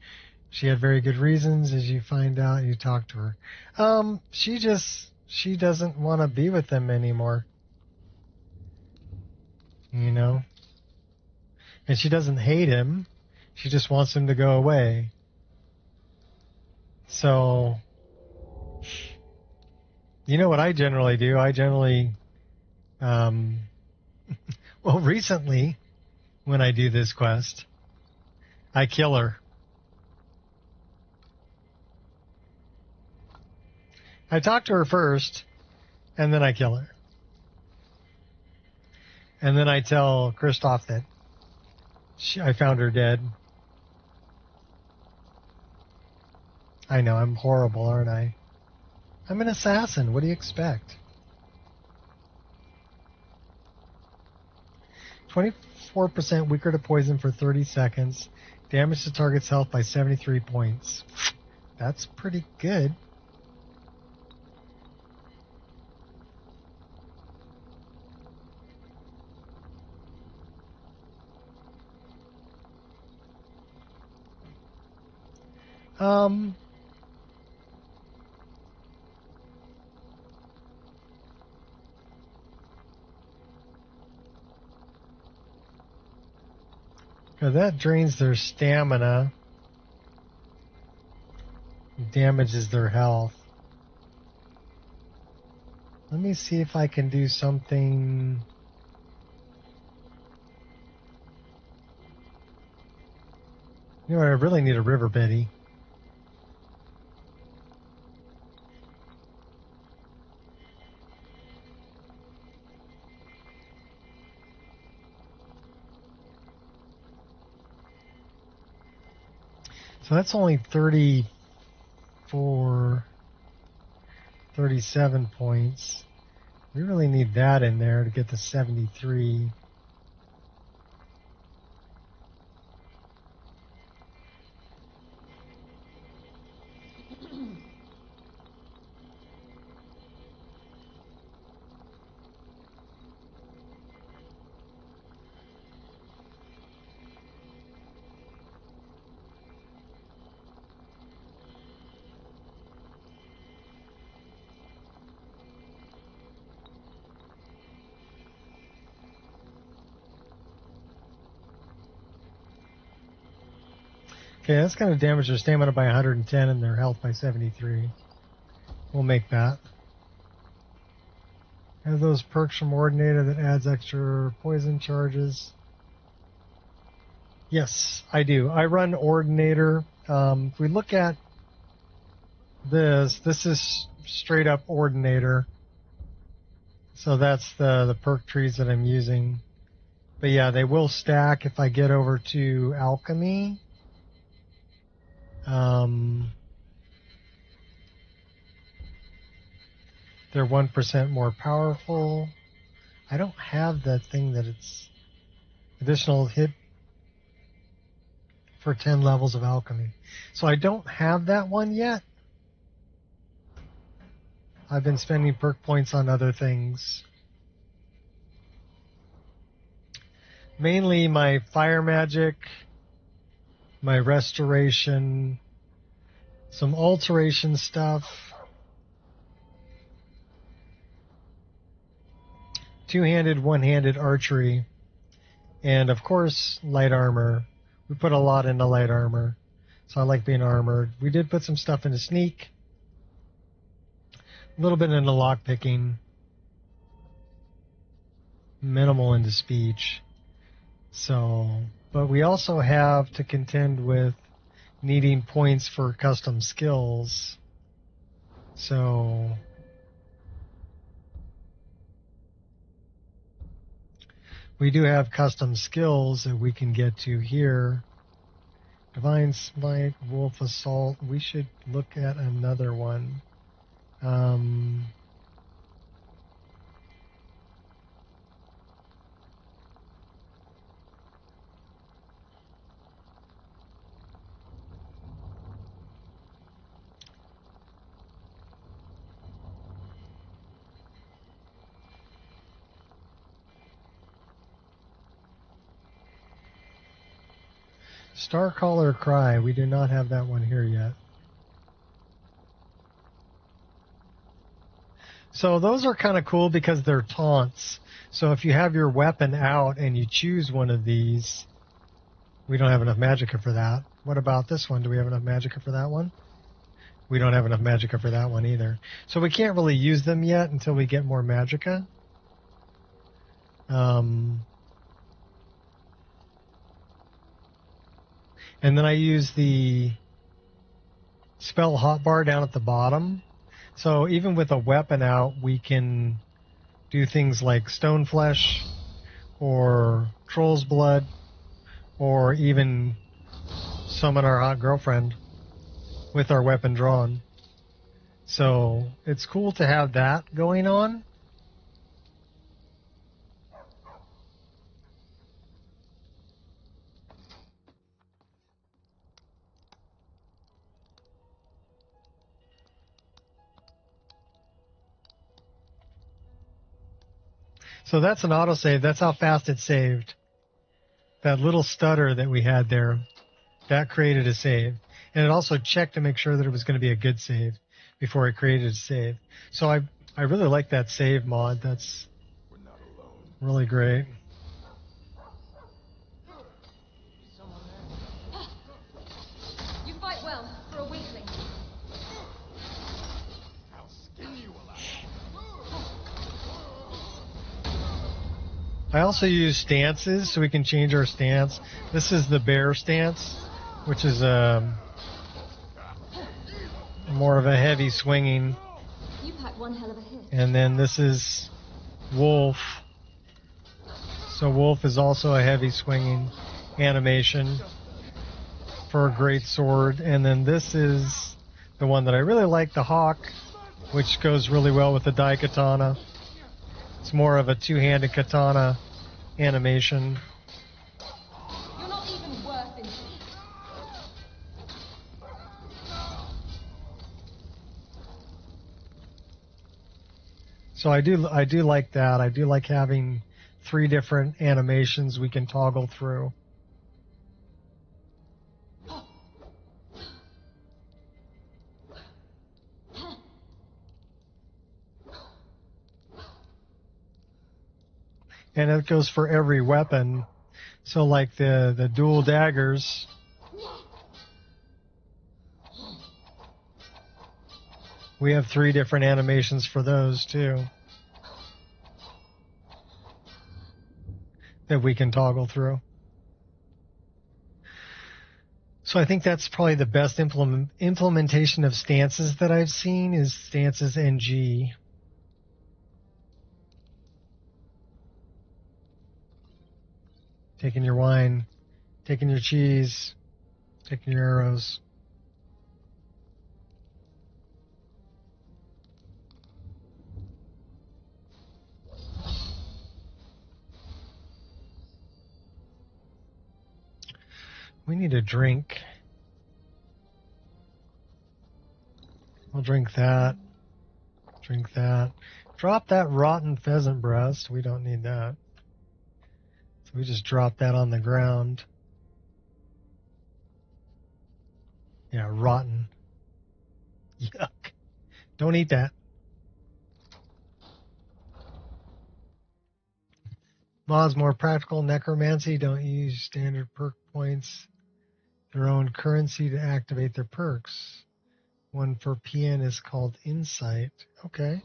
she had very good reasons. As you find out, you talk to her. She doesn't want to be with them anymore. You know? And she doesn't hate him. She just wants him to go away. So, you know what I generally do? I generally... well, recently, when I do this quest, I kill her. I talk to her first, and then I kill her. And then I tell Kristoff that I found her dead. I know, I'm horrible, aren't I? I'm an assassin. What do you expect? 24% weaker to poison for 30 seconds. Damage to target's health by 73 points. That's pretty good. That drains their stamina, damages their health. Let me see if I can do something. You know what, I really need a river Betty. So that's only 34, 37 points. We really need that in there to get to 73. Okay, that's going to damage their stamina by 110 and their health by 73. We'll make that. Have those perks from Ordinator that adds extra poison charges. Yes, I do. I run Ordinator. If we look at this is straight up Ordinator. So that's the perk trees that I'm using. But yeah, they will stack if I get over to Alchemy. They're 1% more powerful. I don't have that thing that it's additional hit for 10 levels of alchemy. So I don't have that one yet. I've been spending perk points on other things. Mainly my fire magic, my restoration, some alteration stuff, two-handed, one-handed archery, and of course light armor. We put a lot into light armor, so I like being armored. We did put some stuff into sneak, a little bit into lockpicking, minimal into speech. So, but we also have to contend with needing points for custom skills. So we do have custom skills that we can get to here. Divine Smite, Wolf Assault. We should look at another one. Starcaller Cry. We do not have that one here yet. So those are kind of cool because they're taunts. So if you have your weapon out and you choose one of these, we don't have enough magicka for that. What about this one? Do we have enough magicka for that one? We don't have enough magicka for that one either. So we can't really use them yet until we get more magicka. And then I use the spell hotbar down at the bottom. So even with a weapon out, we can do things like stone flesh or troll's blood or even summon our hot girlfriend with our weapon drawn. So it's cool to have that going on. So that's an autosave. That's how fast it saved. That little stutter that we had there, that created a save. And it also checked to make sure that it was going to be a good save before it created a save. So I really like that save mod. That's really great. You fight well for a weakling. I also use stances so we can change our stance. This is the bear stance, which is more of a heavy swinging. You pack one hell of a hit. And then this is wolf. So wolf is also a heavy swinging animation for a great sword. And then this is the one that I really like, the hawk, which goes really well with the daikatana. It's more of a two-handed katana animation. You're not even worth it. So I do like that. I do like having 3 different animations we can toggle through. And it goes for every weapon. So like the dual daggers, we have 3 different animations for those too that we can toggle through. So I think that's probably the best implementation of stances that I've seen is stances NG. Taking your wine, taking your cheese, taking your arrows. We need a drink. I'll drink that. Drink that. Drop that rotten pheasant breast. We don't need that. So we just drop that on the ground. Yeah, rotten. Yuck. Don't eat that. Mod's more practical. Necromancy. Don't use standard perk points. Their own currency to activate their perks. One for PN is called Insight. Okay.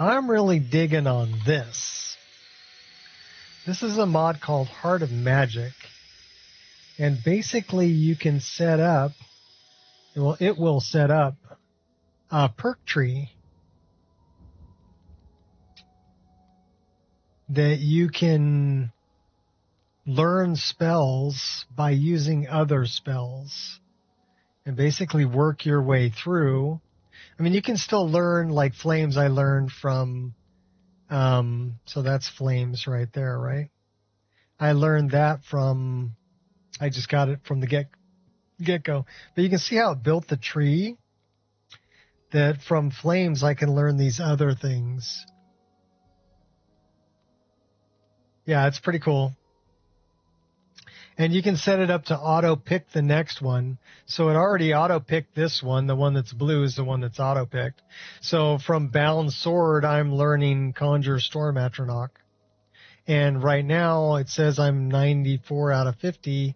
I'm really digging on this. This is a mod called Heart of Magic. And basically you can set up, well, it will set up a perk tree that you can learn spells by using other spells and basically work your way through. I mean, you can still learn like flames I learned from, so that's flames right there, right? I learned that from, I just got it from the get-go. But you can see how it built the tree, that from flames I can learn these other things. Yeah, it's pretty cool. And you can set it up to auto-pick the next one. So it already auto-picked this one. The one that's blue is the one that's auto-picked. So from Bound Sword, I'm learning Conjure Storm Atronach. And right now it says I'm 94 out of 50.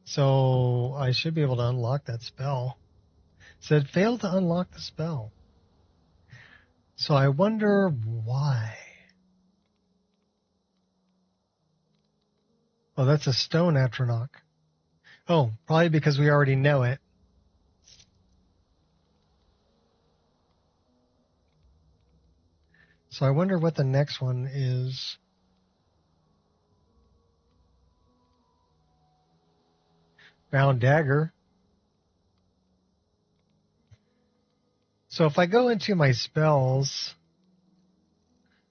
So I should be able to unlock that spell. It said failed to unlock the spell. So I wonder why. Oh, that's a stone Atronach. Oh, probably because we already know it. So I wonder what the next one is. Bound dagger. So if I go into my spells,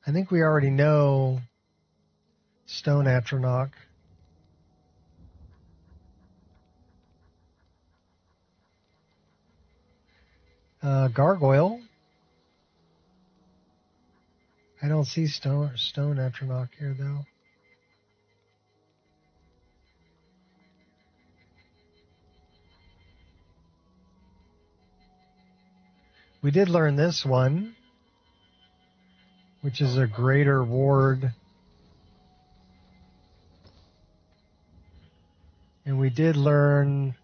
I think we already know Stone Atronach. Gargoyle. I don't see Stone Atronach here, though. We did learn this one, which is a greater ward. And we did learn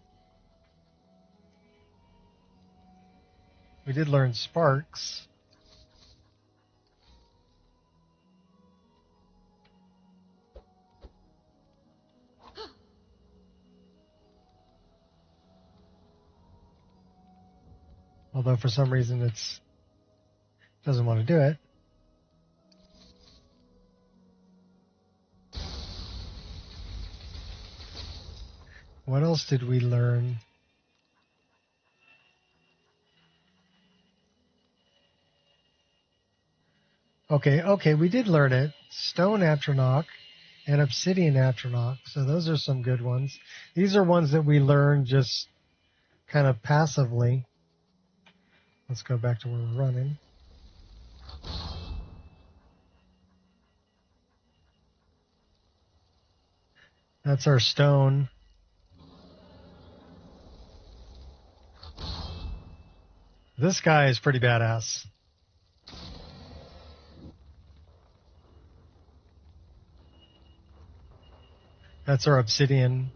sparks. Although for some reason it doesn't want to do it. What else did we learn? Okay, we did learn it. Stone Atronach and Obsidian Atronach. So those are some good ones. These are ones that we learned just kind of passively. Let's go back to where we're running. That's our stone. This guy is pretty badass. That's our obsidian.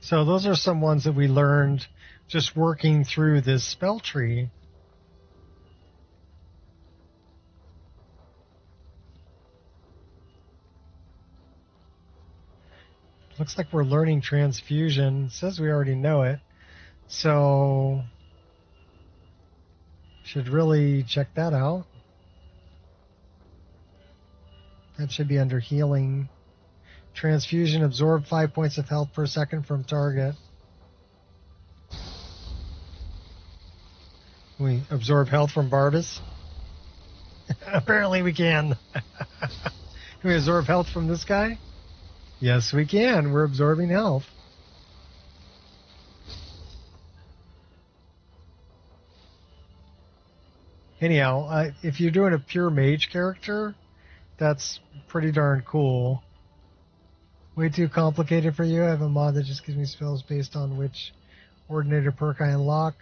So those are some ones that we learned just working through this spell tree. Looks like we're learning transfusion. It says we already know it. So should really check that out. That should be under healing. Transfusion, absorb 5 points of health per second from target. Can we absorb health from Barbas? Apparently we can. Can we absorb health from this guy? Yes, we can. We're absorbing health. Anyhow, if you're doing a pure mage character, that's pretty darn cool. Way too complicated for you. I have a mod that just gives me spells based on which ordinator perk I unlock.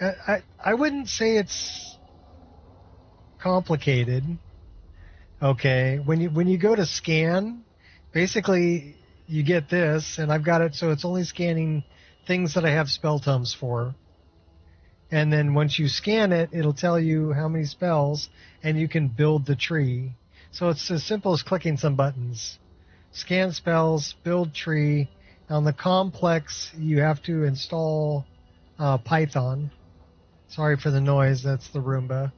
I wouldn't say it's complicated. Okay, when you go to scan, basically you get this, and I've got it so it's only scanning things that I have spell tomes for. And then once you scan it, it'll tell you how many spells, and you can build the tree. So it's as simple as clicking some buttons. Scan spells, build tree. On the complex, you have to install Python. Sorry for the noise, that's the Roomba.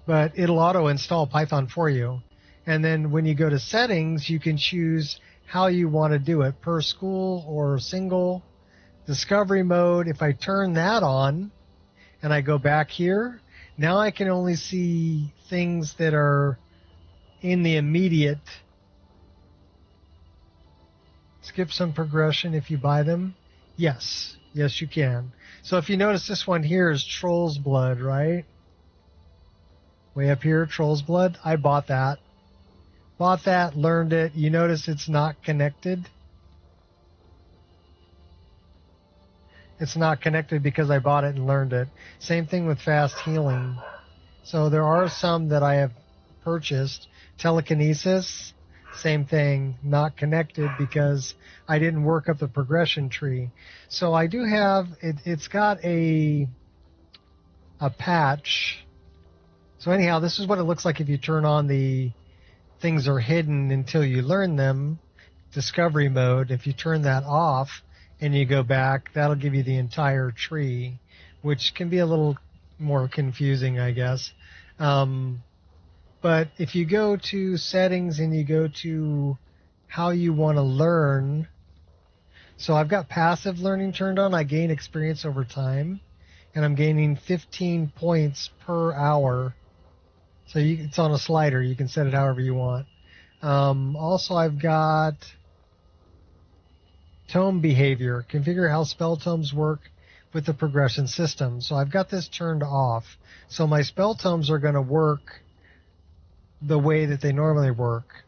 But it'll auto-install Python for you. And then when you go to settings, you can choose how you want to do it, per school or single. Discovery mode, if I turn that on and I go back here, now I can only see things that are in the immediate. Skip some progression if you buy them. Yes, you can. So if you notice, this one here is Troll's Blood, right? Way up here, Troll's Blood. I bought that. Learned it. You notice it's not connected. It's not connected because I bought it and learned it. Same thing with fast healing. So there are some that I have purchased. Telekinesis, same thing, not connected because I didn't work up the progression tree. So I do have, it's got a patch. So anyhow, this is what it looks like if you turn on the things are hidden until you learn them. discovery mode. If you turn that off and you go back, that'll give you the entire tree, which can be a little more confusing, I guess. But if you go to settings and you go to how you want to learn, so I've got passive learning turned on. I gain experience over time, and I'm gaining 15 points per hour. So it's on a slider. You can set it however you want. Also, I've got tome behavior. Configure how spell tomes work with the progression system. So I've got this turned off. So my spell tomes are going to work the way that they normally work.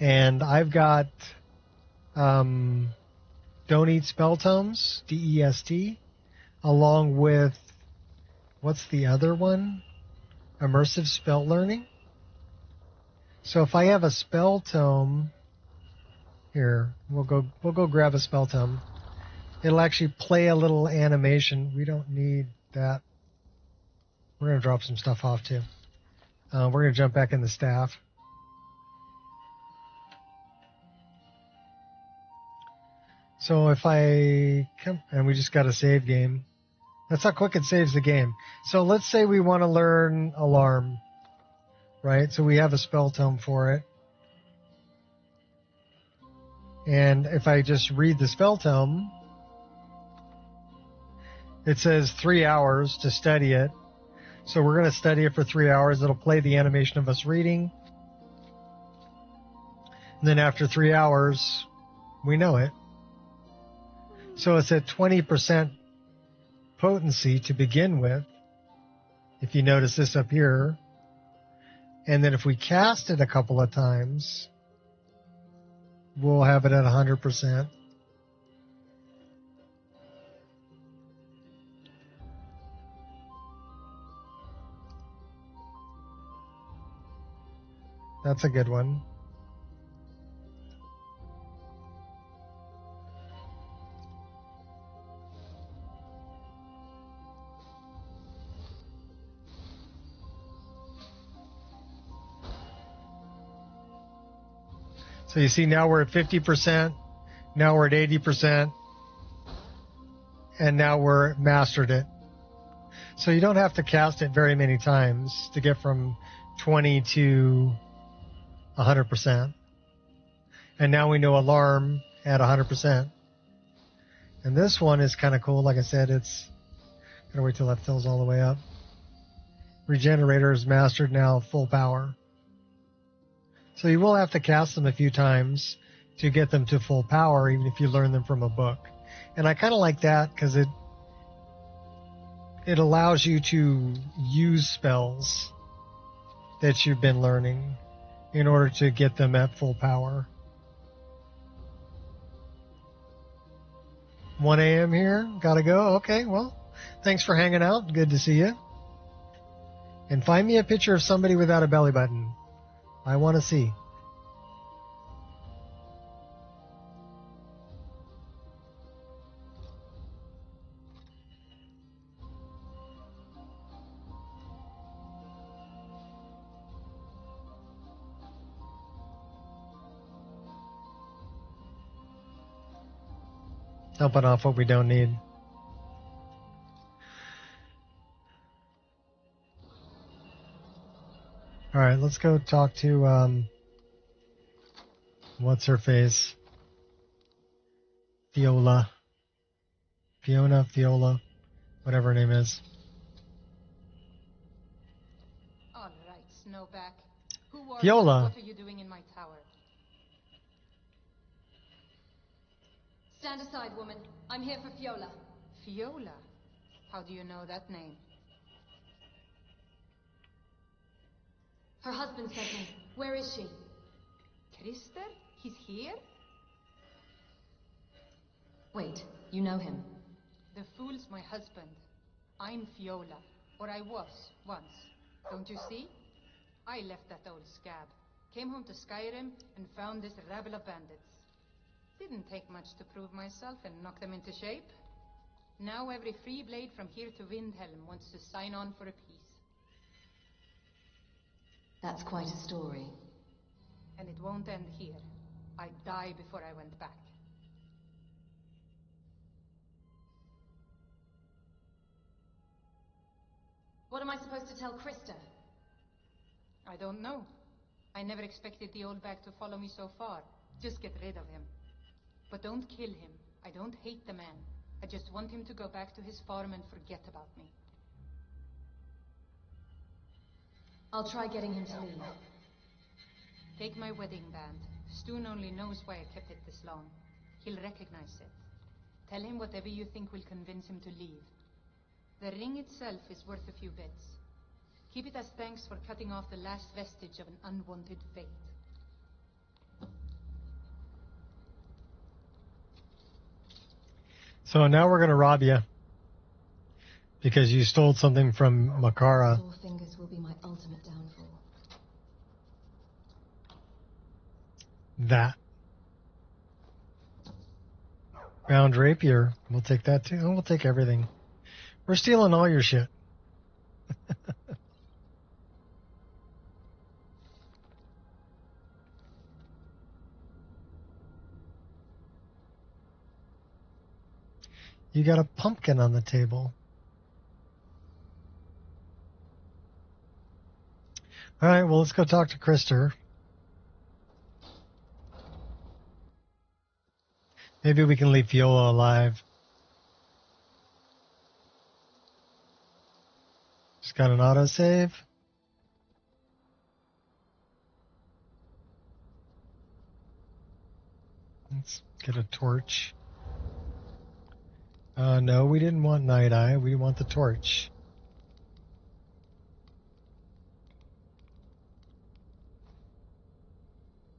And I've got Don't Eat Spell Tomes, DEST, along with, what's the other one? Immersive Spell Learning. So if I have a spell tome, here, we'll go grab a spell tome. It'll actually play a little animation. We don't need that. We're going to drop some stuff off too. We're going to jump back in the staff. So if I come, and we just got a save game. That's how quick it saves the game. So let's say we want to learn Alarm, right? So we have a spell tome for it. And if I just read the spell tome, it says 3 hours to study it. So we're going to study it for 3 hours. It'll play the animation of us reading. And then after 3 hours, we know it. So it's at 20% potency to begin with, if you notice this up here. And then if we cast it a couple of times, we'll have it at 100%. That's a good one. So you see now we're at 50%, now we're at 80%, and now we're mastered it. So you don't have to cast it very many times to get from 20 to 100%. And now we know Alarm at 100%. And this one is kind of cool. Like I said, it's gonna wait till that fills all the way up. Regenerator is mastered now, full power. So you will have to cast them a few times to get them to full power, even if you learn them from a book. And I kind of like that because it allows you to use spells that you've been learning in order to get them at full power. 1 a.m. here. Gotta go. Okay, well, thanks for hanging out. Good to see you. And find me a picture of somebody without a belly button. I want to see. Dumping off what we don't need. All right, let's go talk to, what's her face? Fiona, whatever her name is. All right, Snowback. Who are Fiola. you? What are you doing in my tower? Stand aside, woman. I'm here for Fiola. Fiola? How do you know that name? Her husband sent me. Where is she? Krister? He's here? Wait, you know him. The fool's my husband. I'm Fiola. Or I was, once. Don't you see? I left that old scab. Came home to Skyrim and found this rabble of bandits. Didn't take much to prove myself and knock them into shape. Now every free blade from here to Windhelm wants to sign on for a peace. That's quite a story. And it won't end here. I'd die before I went back. What am I supposed to tell Krista? I don't know. I never expected the old bag to follow me so far. Just get rid of him. But don't kill him. I don't hate the man. I just want him to go back to his farm and forget about me. I'll try getting him to leave. Take my wedding band. Stoon only knows why I kept it this long. He'll recognize it. Tell him whatever you think will convince him to leave. The ring itself is worth a few bits. Keep it as thanks for cutting off the last vestige of an unwanted fate. So now we're going to rob you. Because you stole something from Makara. Four fingers will be my ultimate downfall. That. Bound rapier. We'll take that too. Oh, we'll take everything. We're stealing all your shit. You got a pumpkin on the table. All right, well, let's go talk to Krister. Maybe we can leave Viola alive. She's got an autosave. Let's get a torch. No, we didn't want Night Eye. We want the torch.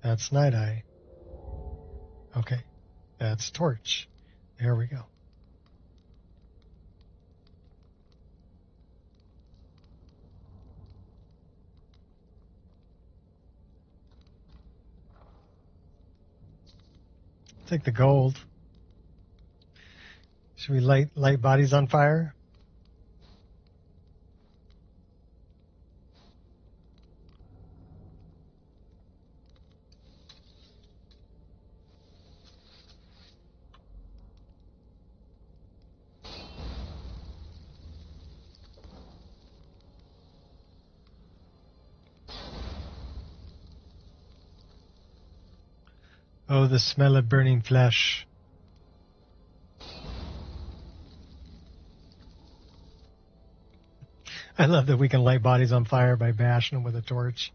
That's Night Eye. Okay, that's torch. There we go. Take the gold. Should we light bodies on fire? Oh, the smell of burning flesh. I love that we can light bodies on fire by bashing them with a torch.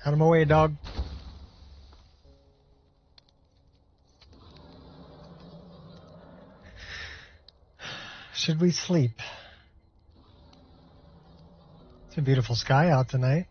Out of my way, dog. Should we sleep? It's a beautiful sky out tonight.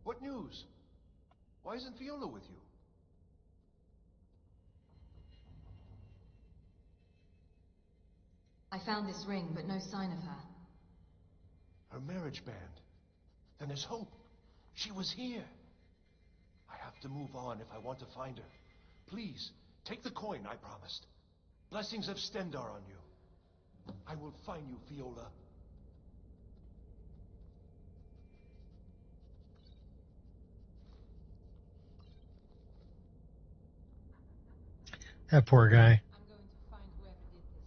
What news? Why isn't Viola with you? I found this ring, but no sign of her. Her marriage band. Then there's hope. She was here. I have to move on if I want to find her. Please, take the coin I promised. Blessings of Stendar on you. I will find you, Viola. That poor guy. I'm going to find whoever did this.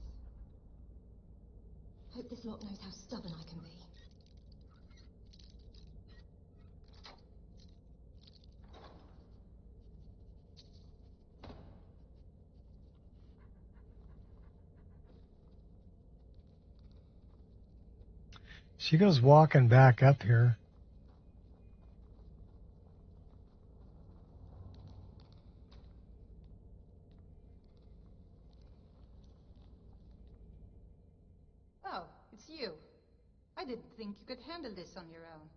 Hope this lot knows how stubborn I can be. She goes walking back up here. it's you. I didn't think you could handle this on your own.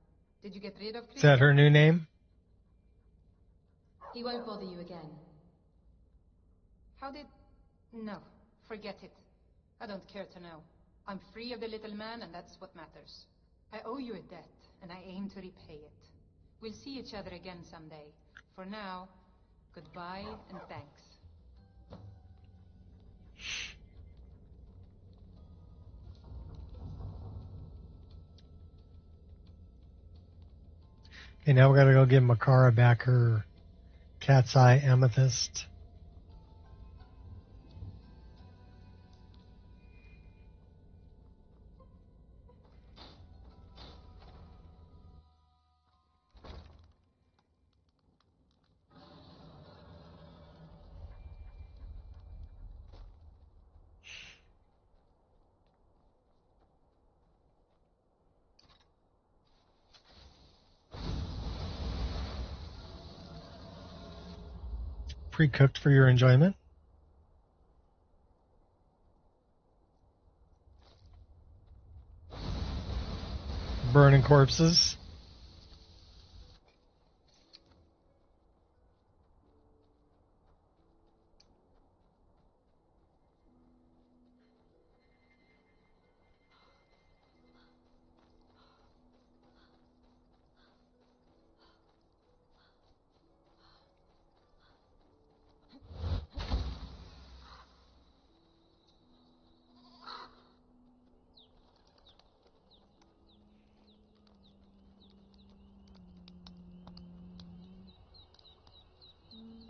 Did you get rid of Is that her new name? He won't bother you again. How did... No, forget it. I don't care to know. I'm free of the little man, and that's what matters. I owe you a debt, and I aim to repay it. We'll see each other again someday. For now, goodbye and thanks. Okay, now we gotta go give Makara back her cat's eye amethyst. Pre-cooked for your enjoyment. Burning corpses.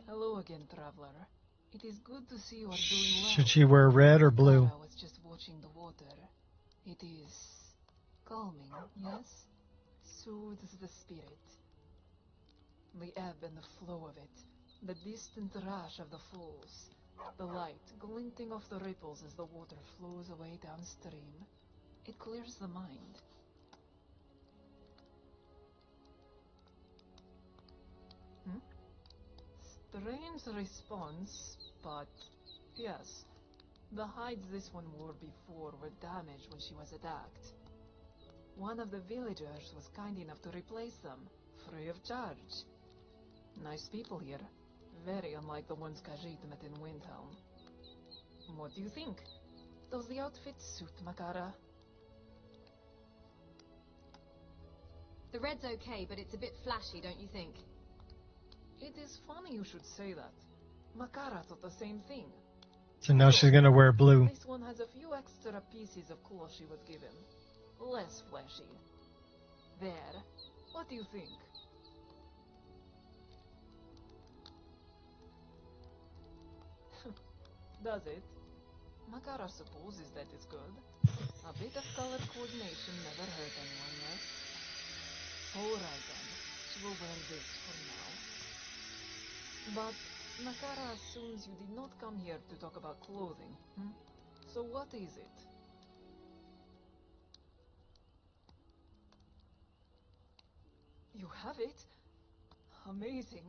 Hello again, traveler. It is good to see you are doing well. Should she wear red or blue? I was just watching the water. It is calming, yes? Soothes the spirit. The ebb and the flow of it. The distant rush of the falls. The light glinting off the ripples as the water flows away downstream. It clears the mind. Strange response, but yes. The hides this one wore before were damaged when she was attacked. One of the villagers was kind enough to replace them, free of charge. Nice people here. Very unlike the ones Khajiit met in Windhelm. What do you think? Does the outfit suit Makara? The red's okay, but it's a bit flashy, don't you think? It is funny you should say that. Makara thought the same thing. So now she's gonna wear blue. This one has a few extra pieces of cloth she was given. Less flashy. There. What do you think? Does it? Makara supposes that it's good. A bit of color coordination never hurt anyone, yes? Alright then. She will wear this for now. But Makara assumes you did not come here to talk about clothing, So what is it? You have it? Amazing.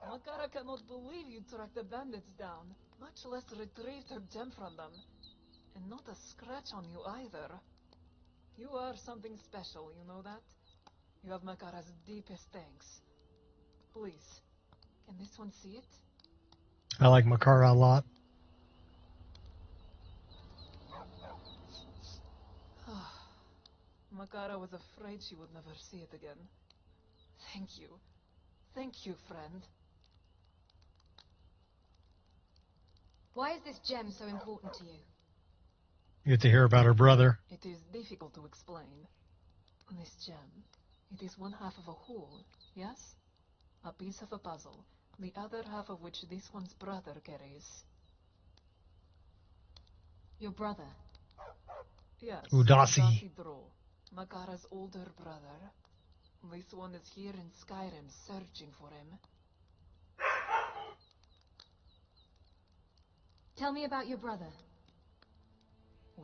Makara cannot believe you tracked the bandits down, much less retrieved her gem from them. And not a scratch on you either. You are something special, you know that? You have Makara's deepest thanks. Please, can this one see it? I like Makara a lot. Makara was afraid she would never see it again. Thank you. Thank you, friend. Why is this gem so important to you? You get to hear about her brother. It is difficult to explain. This gem, it is one half of a whole, yes? A piece of a puzzle, the other half of which this one's brother carries. Your brother? Yes, Udasi. Dro, Makara's older brother. This one is here in Skyrim searching for him. Tell me about your brother.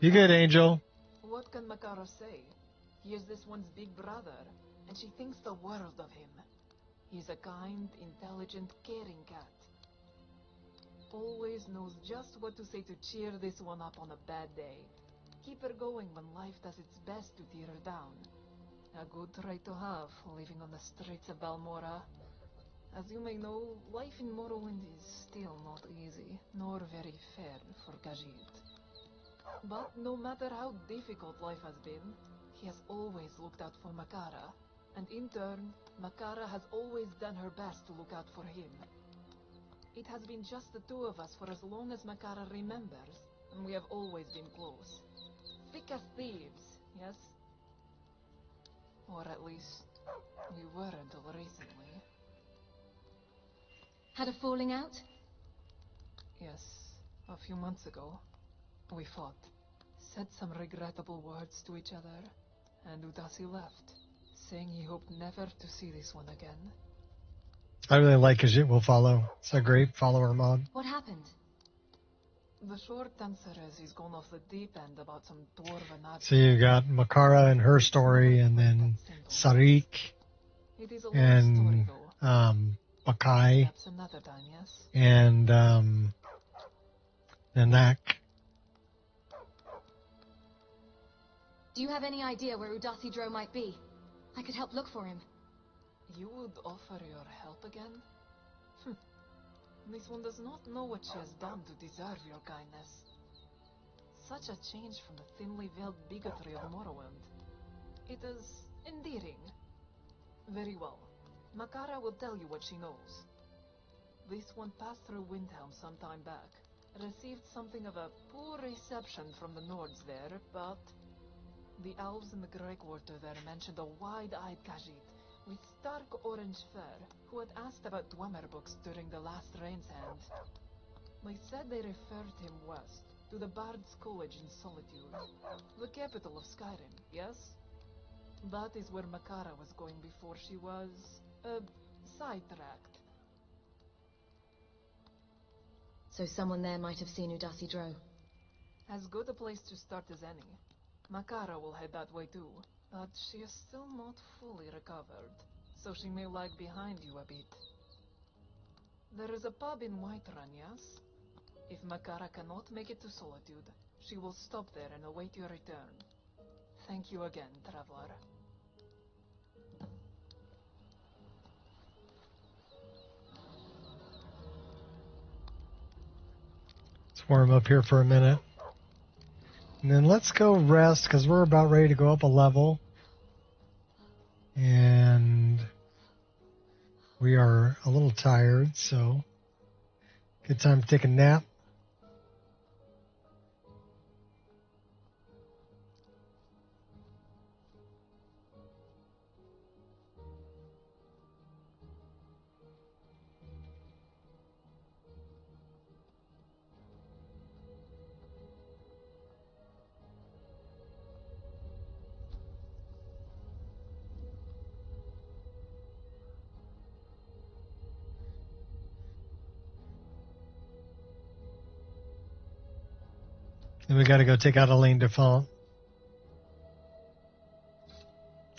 You good, Angel? What can Makara say? He is this one's big brother, and she thinks the world of him. He's a kind, intelligent, caring cat. Always knows just what to say to cheer this one up on a bad day. keep her going when life does its best to tear her down. A good trait to have, living on the streets of Balmora. As you may know, life in Morrowind is still not easy, nor very fair for Khajiit. But no matter how difficult life has been, he has always looked out for Makara, and in turn, Makara has always done her best to look out for him. It has been just the two of us for as long as Makara remembers, and we have always been close. Thick as thieves, yes? Or at least, we were until recently. Had a falling out? Yes, a few months ago. We fought, said some regrettable words to each other, and Udasi left, saying he hoped never to see this one again. I really like Khajiit Will Follow. It's a great follower mod. What happened? The short answer is he's gone off the deep end about some dwarven So you got Makara and her story, and then Sarik It is a long and story, though. Bakai Perhaps another time, yes? and Nanak. Do you have any idea where Udasi Dro might be? I could help look for him. You would offer your help again? This one does not know what she has done to deserve your kindness. Such a change from the thinly veiled bigotry of Morrowind. It is endearing. Very well. Makara will tell you what she knows. This one passed through Windhelm some time back. Received something of a poor reception from the Nords there, but the elves in the Grey Quarter there mentioned a wide-eyed Khajiit with stark orange fur who had asked about Dwemer books during the last Rain's Hand. They said they referred him west, to the Bard's College in Solitude, the capital of Skyrim, yes? That is where Makara was going before she was, sidetracked. So someone there might have seen Udasi Dro. As good a place to start as any. Makara will head that way too, but she is still not fully recovered, so she may lag behind you a bit. There is a pub in Whiterun, yes? If Makara cannot make it to Solitude, she will stop there and await your return. Thank you again, traveler. Let's warm up here for a minute. And then let's go rest, because we're about ready to go up a level. And we are a little tired, so good time to take a nap. Then we got to go take out Elaine Default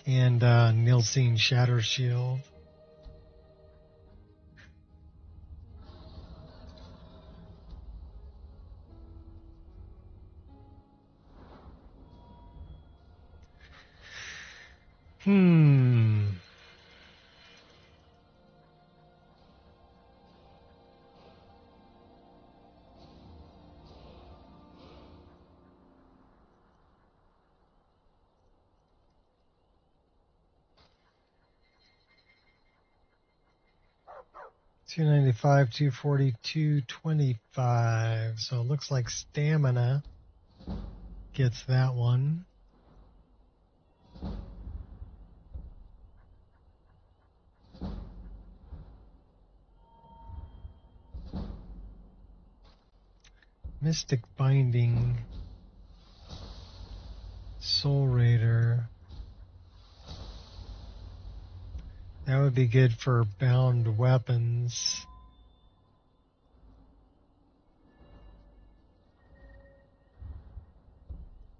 and Nilsine Shatter Shield. Hmm. $295, $240, $225. So it looks like stamina gets that one. Mystic Binding, Soul Raider. That would be good for bound weapons.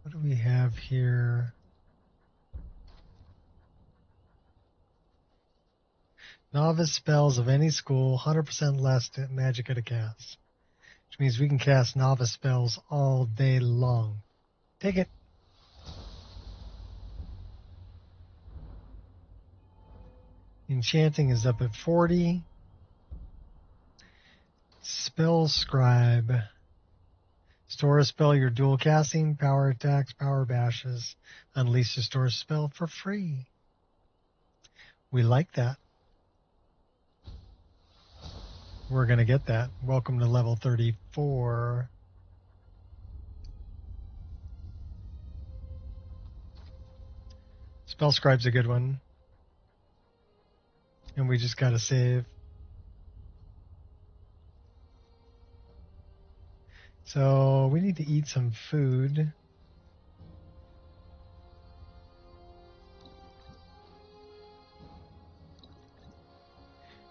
What do we have here? Novice spells of any school, 100% less magic at a cast. Which means we can cast novice spells all day long. Take it. Enchanting is up at 40. Spell Scribe. Store a spell you're dual casting, power attacks, power bashes. Unleash the store spell for free. We like that. We're going to get that. Welcome to level 34. Spell Scribe's a good one. And we just got to save. So we need to eat some food.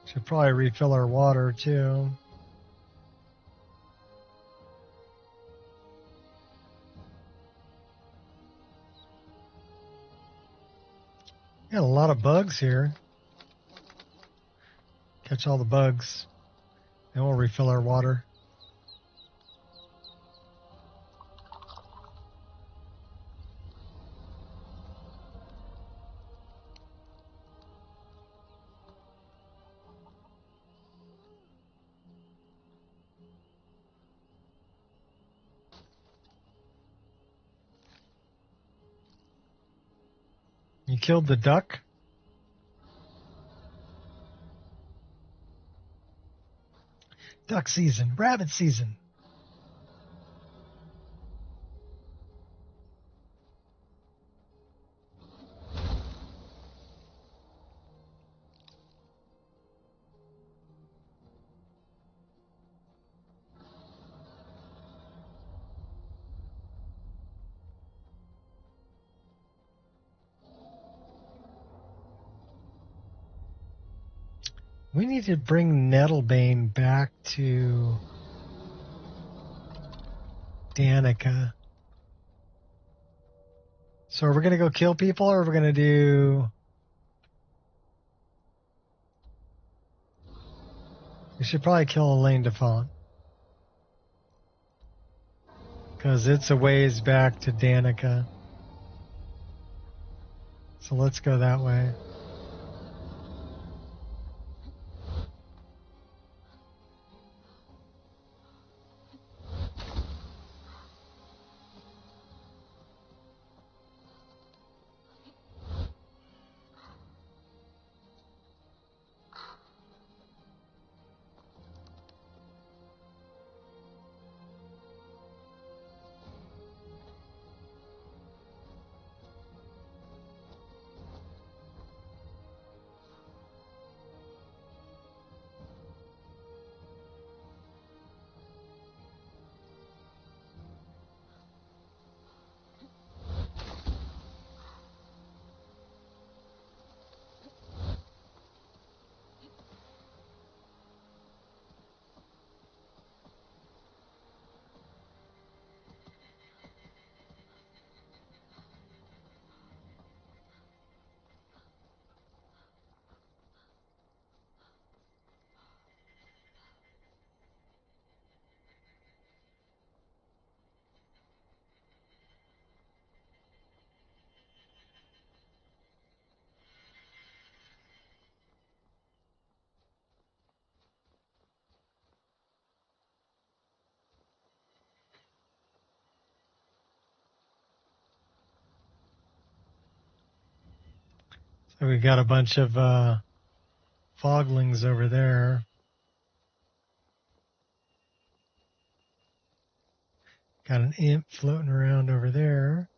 Should probably refill our water too. Got a lot of bugs here. Catch all the bugs. Then we'll refill our water. You killed the duck? Duck season, rabbit season. We need to bring Nettlebane back to Danica. So are we going to go kill people, or are we going to do... We should probably kill Elaine DeFont. Because it's a ways back to Danica. So let's go that way. So we got a bunch of foglings over there. Got an imp floating around over there.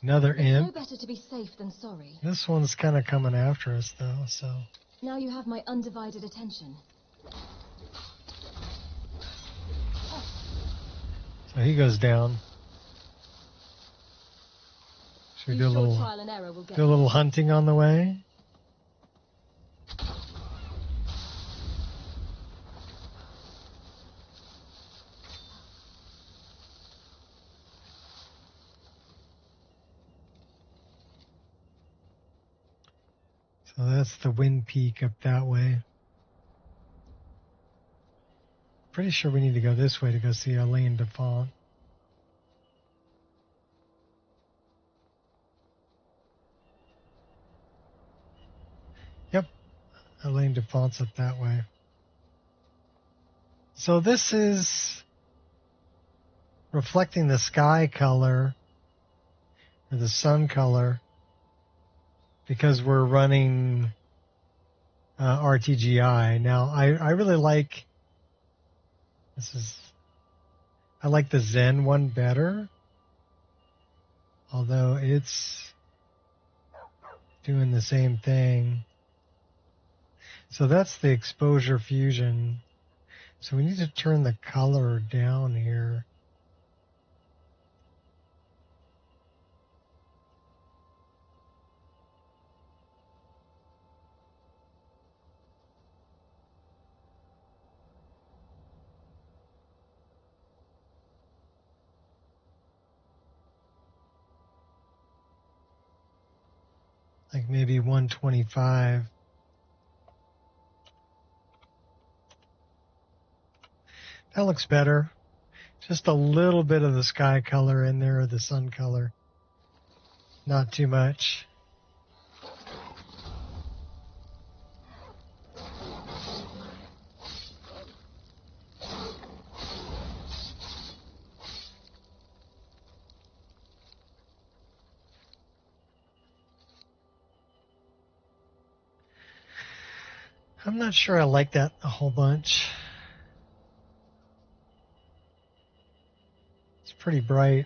Another imp. No better to be safe than sorry. This one's kind of coming after us, though, so... Now you have my undivided attention. So he goes down. Should we do a little, trial and error will get do a little hunting on the way? So that's the wind peak up that way. Pretty sure we need to go this way to go see Elaine DeFont. Yep. Elaine defaults it that way. So this is reflecting the sky color, or the sun color, because we're running RTGI. Now, I really like, I like the Zen one better, although it's doing the same thing. So that's the exposure fusion. So we need to turn the color down here. Like maybe 125. That looks better. Just a little bit of the sky color in there, or the sun color. Not too much. I'm not sure I like that a whole bunch. It's pretty bright,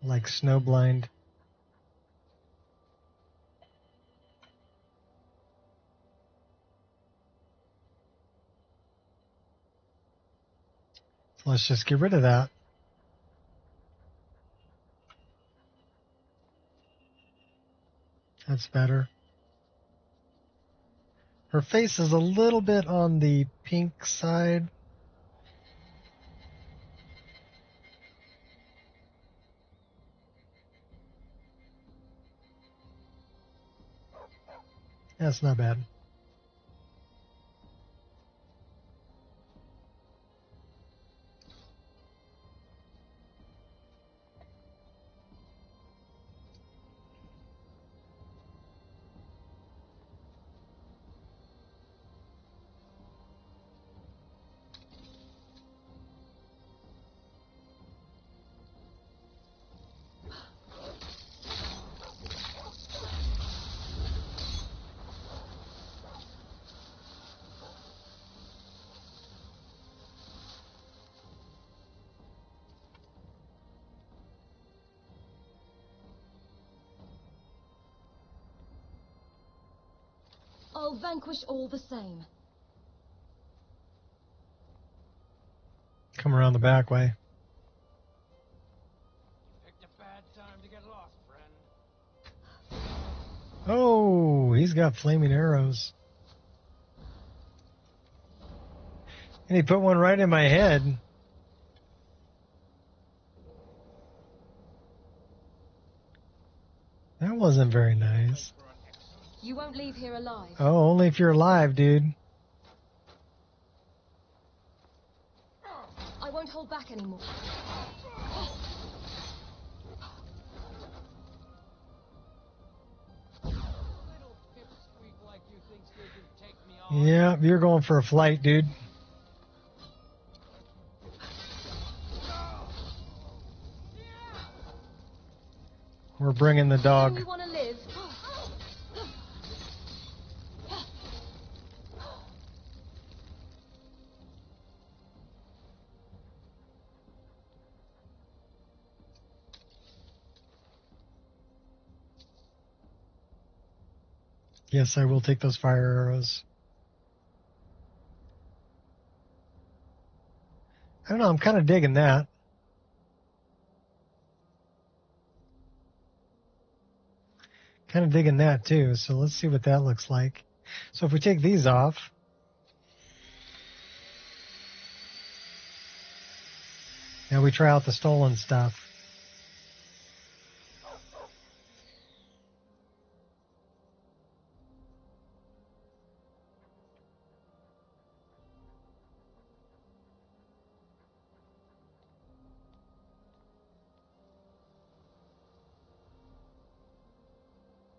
like snowblind. So let's just get rid of that. That's better. Her face is a little bit on the pink side. That's not bad. I'll vanquish all the same. Come around the back way. Picked a bad time to get lost, friend. Oh, he's got flaming arrows. And he put one right in my head. That wasn't very nice. You won't leave here alive. Oh, only if you're alive, dude. I won't hold back anymore. Yeah, you're going for a flight, dude. We're bringing the dog. You want to live? Yes, I will take those fire arrows. I don't know, I'm kind of digging that. Kind of digging that too, so let's see what that looks like. So if we take these off, now we try out the stolen stuff.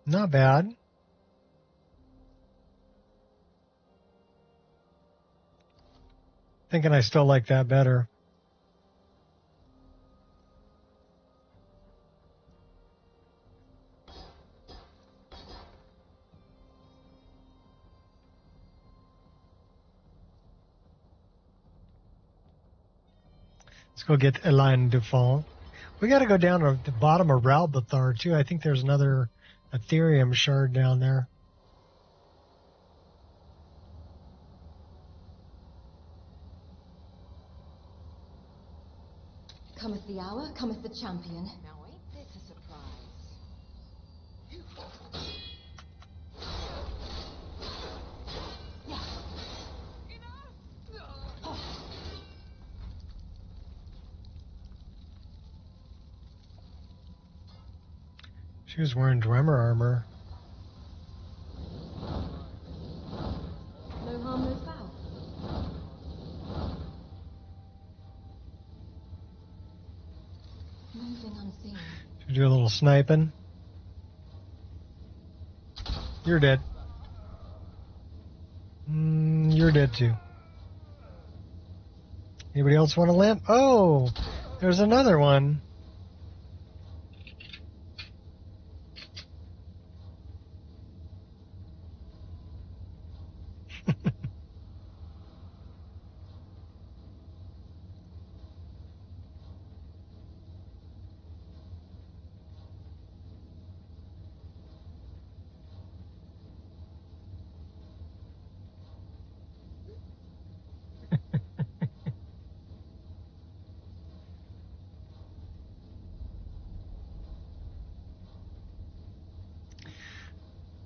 Not bad. Thinking I still like that better. Let's go get Elaine Dufont. We got to go down to the bottom of Ralbathar, too. I think there's another Ethereum shard down there. Cometh the hour, cometh the champion. Now ain't this a surprise? She was wearing Dwemer armor. No harm, no foul. Moving unseen. Should we do a little sniping? You're dead. You're dead too. Anybody else want a lamp? Oh, there's another one.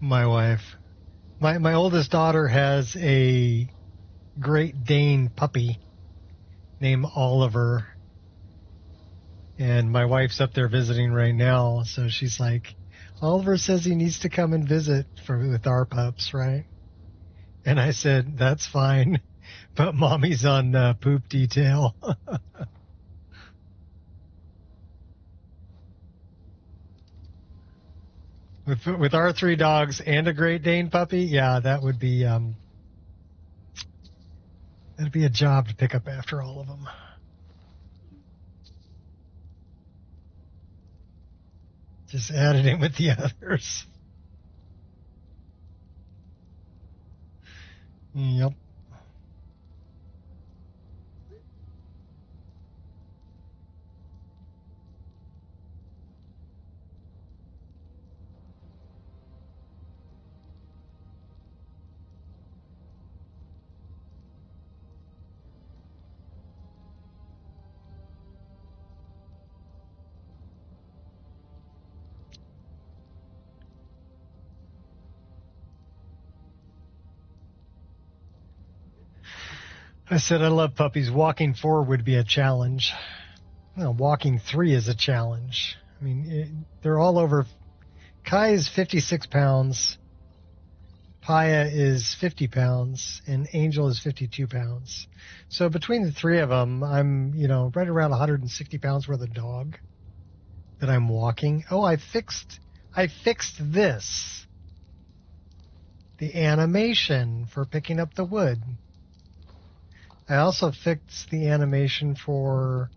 My wife. My oldest daughter has a Great Dane puppy named Oliver. And my wife's up there visiting right now, so she's like, Oliver says he needs to come and visit with our pups, right? And I said, that's fine, but mommy's on poop detail. With our 3 dogs and a Great Dane puppy, yeah, that would be that'd be a job to pick up after all of them. Just add it in with the others. Yep. I said I love puppies. Walking 4 would be a challenge. Walking 3 is a challenge. I mean, they're all over. Kai is 56 pounds. Paya is 50 pounds. And Angel is 52 pounds. So between the 3 of them, I'm, right around 160 pounds worth of dog that I'm walking. Oh, I fixed this. The animation for picking up the wood. I also fixed the animation for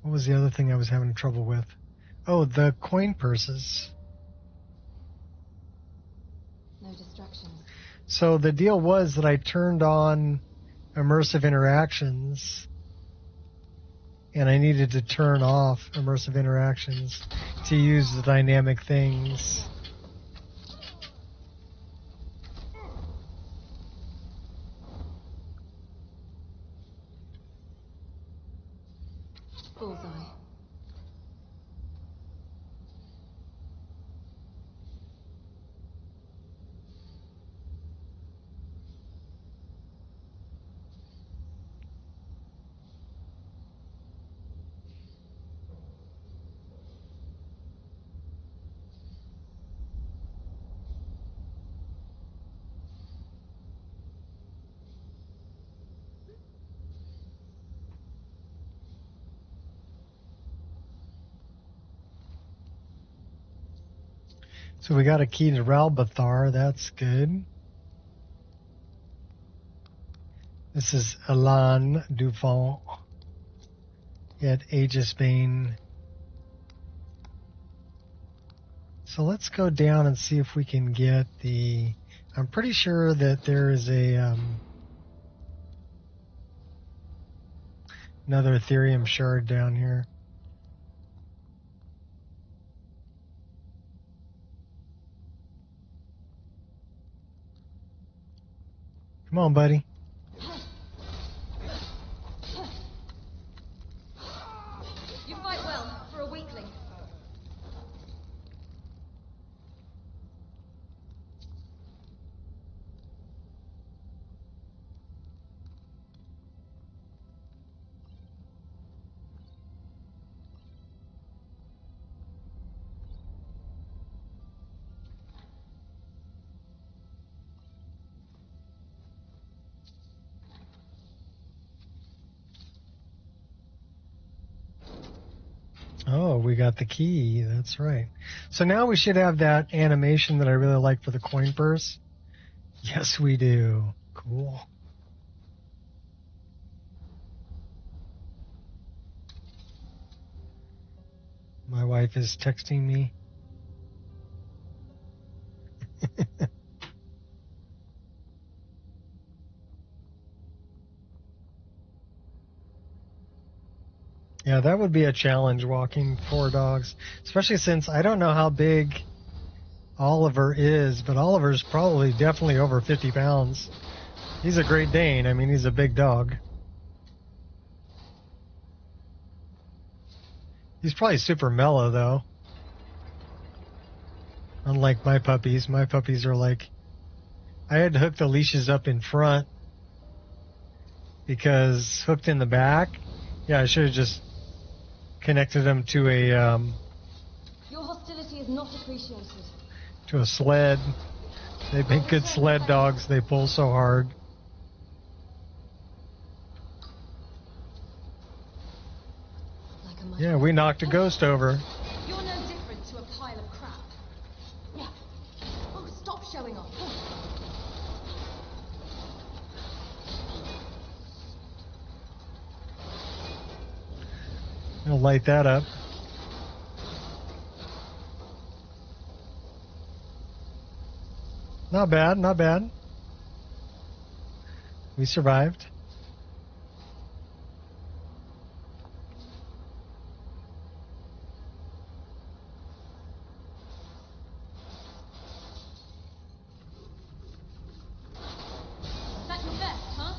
what was the other thing I was having trouble with? Oh, the coin purses. No distractions. So the deal was that I turned on immersive interactions, and I needed to turn off immersive interactions to use the dynamic things. Bullseye. So we got a key to Ralbathar. That's good. This is Alain Dufont at Aegis Bane. So let's go down and see if we can get the... I'm pretty sure that there is a another Ethereum shard down here. Come on, buddy. You fight well for a weakling. Oh, we got the key. That's right. So now we should have that animation that I really like for the coin purse. Yes, we do. Cool. My wife is texting me. Yeah, that would be a challenge, walking 4 dogs. Especially since I don't know how big Oliver is, but Oliver's probably definitely over 50 pounds. He's a Great Dane. I mean, he's a big dog. He's probably super mellow, though. Unlike my puppies. My puppies are like... I had to hook the leashes up in front because hooked in the back, yeah, I should have just connected them to a Your hostility is not appreciated. to a sled. They make good sled dogs. They pull so hard. Like a Yeah, we knocked a ghost over. You're no different to a pile of crap. Yeah. Oh, stop showing off. I'll light that up. Not bad, not bad. We survived. Is that your best, huh?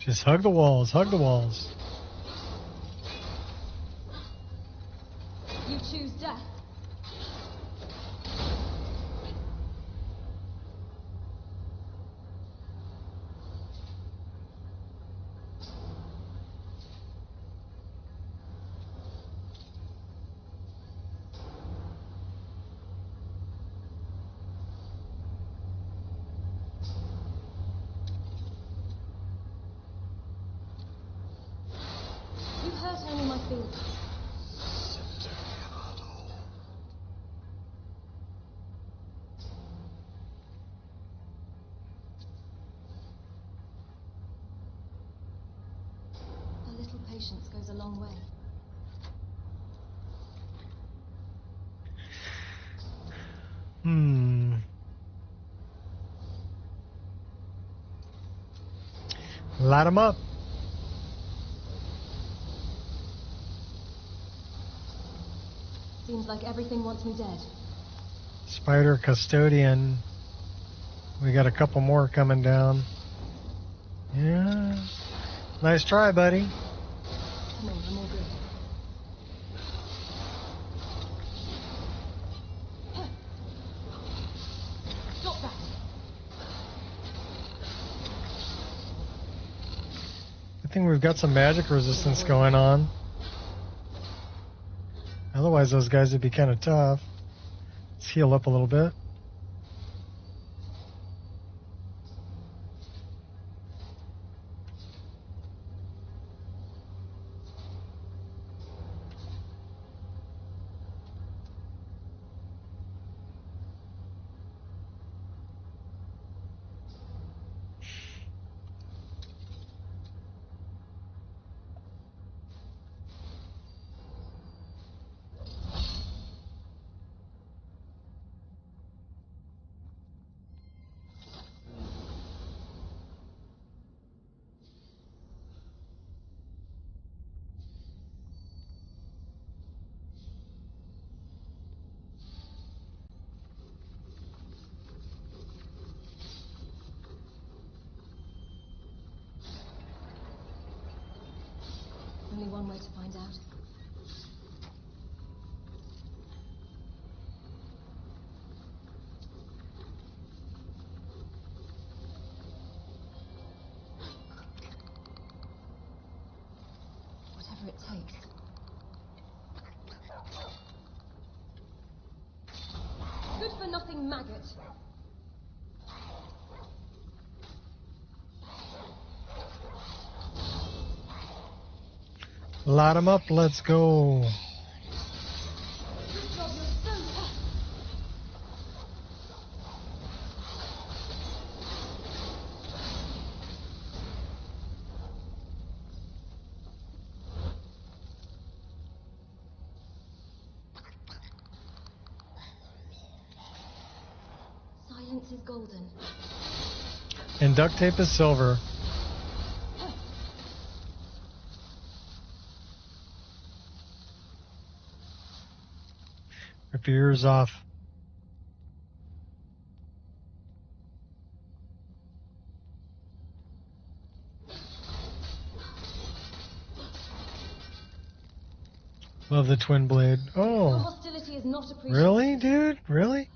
Just hug the walls, hug the walls. You choose death. You hurt only my feelings. A little patience goes a long way. Light 'em up. Seems like everything wants me dead. Spider Custodian. We got a couple more coming down. Yeah. Nice try, buddy. Come on, I'm all good. Stop that! I think we've got some magic resistance going on. Otherwise, those guys would be kind of tough. Let's heal up a little bit. Only one way to find out. Whatever it takes. Good for nothing maggot. Light them up, let's go. Good job, you're so tough. Silence is golden. And duct tape is silver. Rip your ears off. Love the twin blade. Your Oh, hostility is not appreciated. really, dude? Really?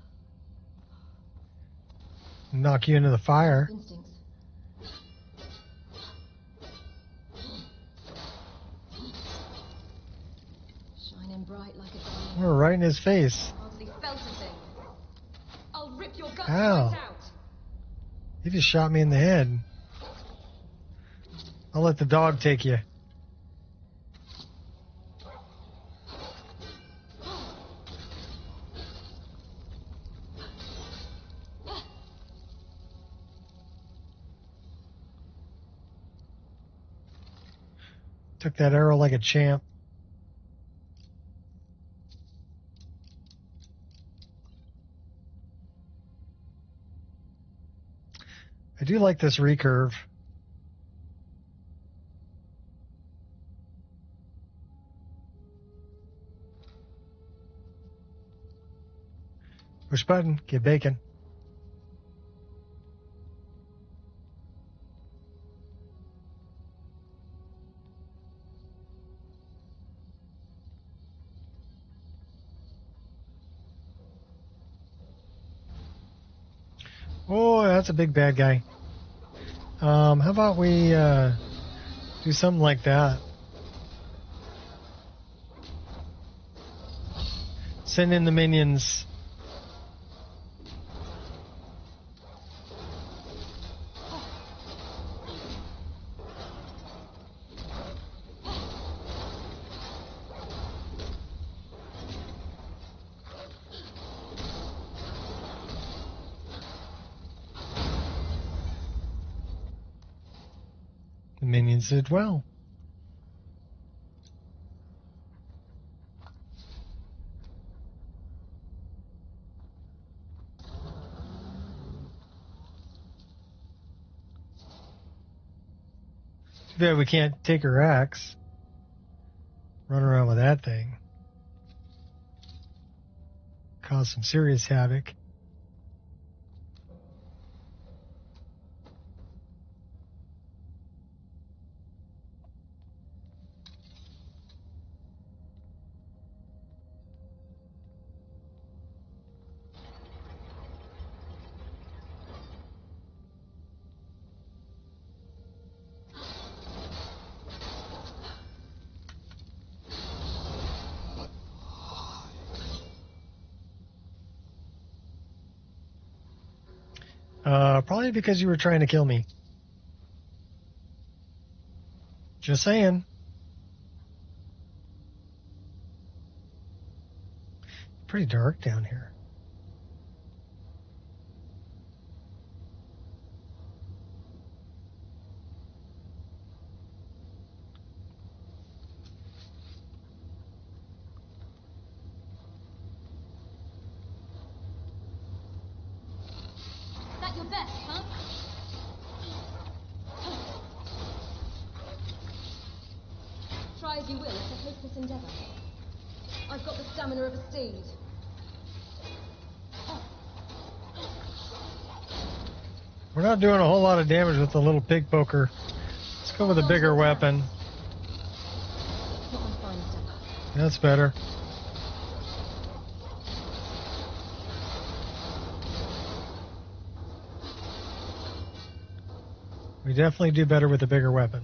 Knock you into the fire. Instincts. Shining bright like a diamond. We're right in his face. Hardly felt a thing. I'll rip your guts Ow. right out. He just shot me in the head. I'll let the dog take you. Took that arrow like a champ. I do like this recurve. Push button, get bacon. Oh, that's a big bad guy. How about we do something like that? Send in the minions. The minions did well. Too bad we can't take her axe. Run around with that thing. Cause some serious havoc. Probably because you were trying to kill me. Just saying. Pretty dark down here. That your best, huh? Try as you will, it's a hopeless endeavor. I've got the stamina of a steed. We're not doing a whole lot of damage with the little pig poker. Let's go with a bigger weapon. Not my finest ever. That's better. We definitely do better with a bigger weapon.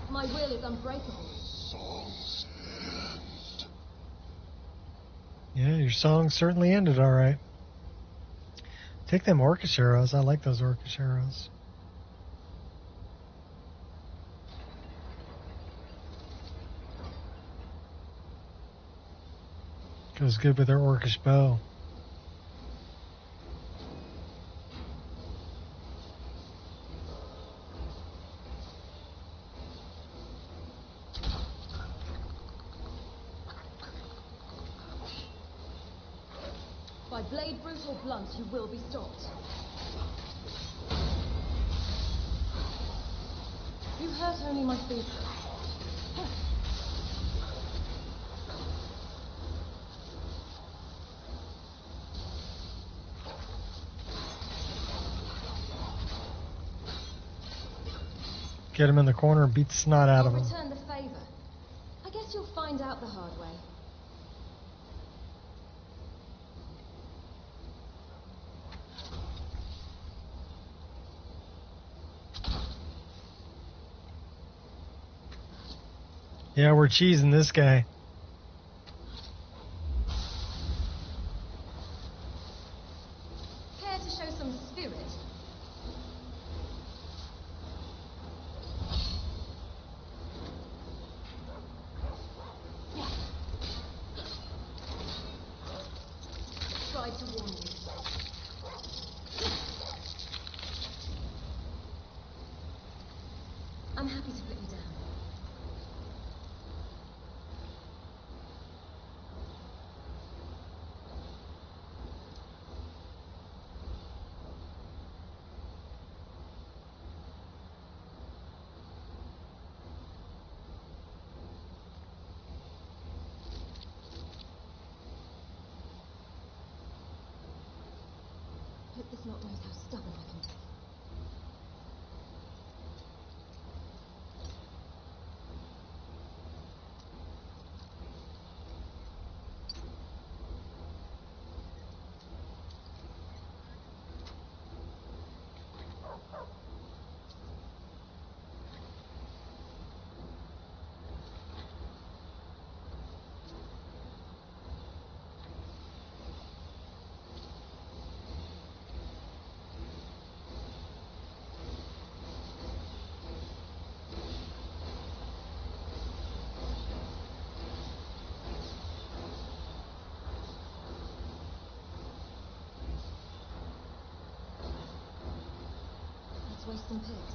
My will is unbreakable. Yeah, your song certainly ended all right. Take them orcish arrows. I like those orcish arrows. Goes good with their orcish bow. By blade, brute, or blunt, you will be stopped. You hurt only my feet. Get him in the corner and beat the snot out of I'll him. return the favor. I guess you'll find out the hard way. Yeah, we're cheesing this guy. Care to show some spirit? Tried to warn you. I'm happy to put you down. Hope this knot knows how stubborn I can be. Let's waste some pigs.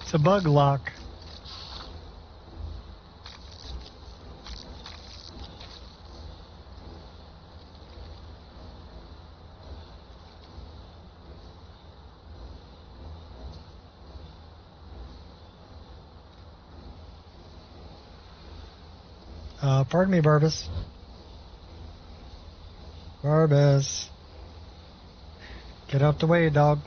It's a bug lock. Pardon me, Barbas. Barbas. Get out the way, dog.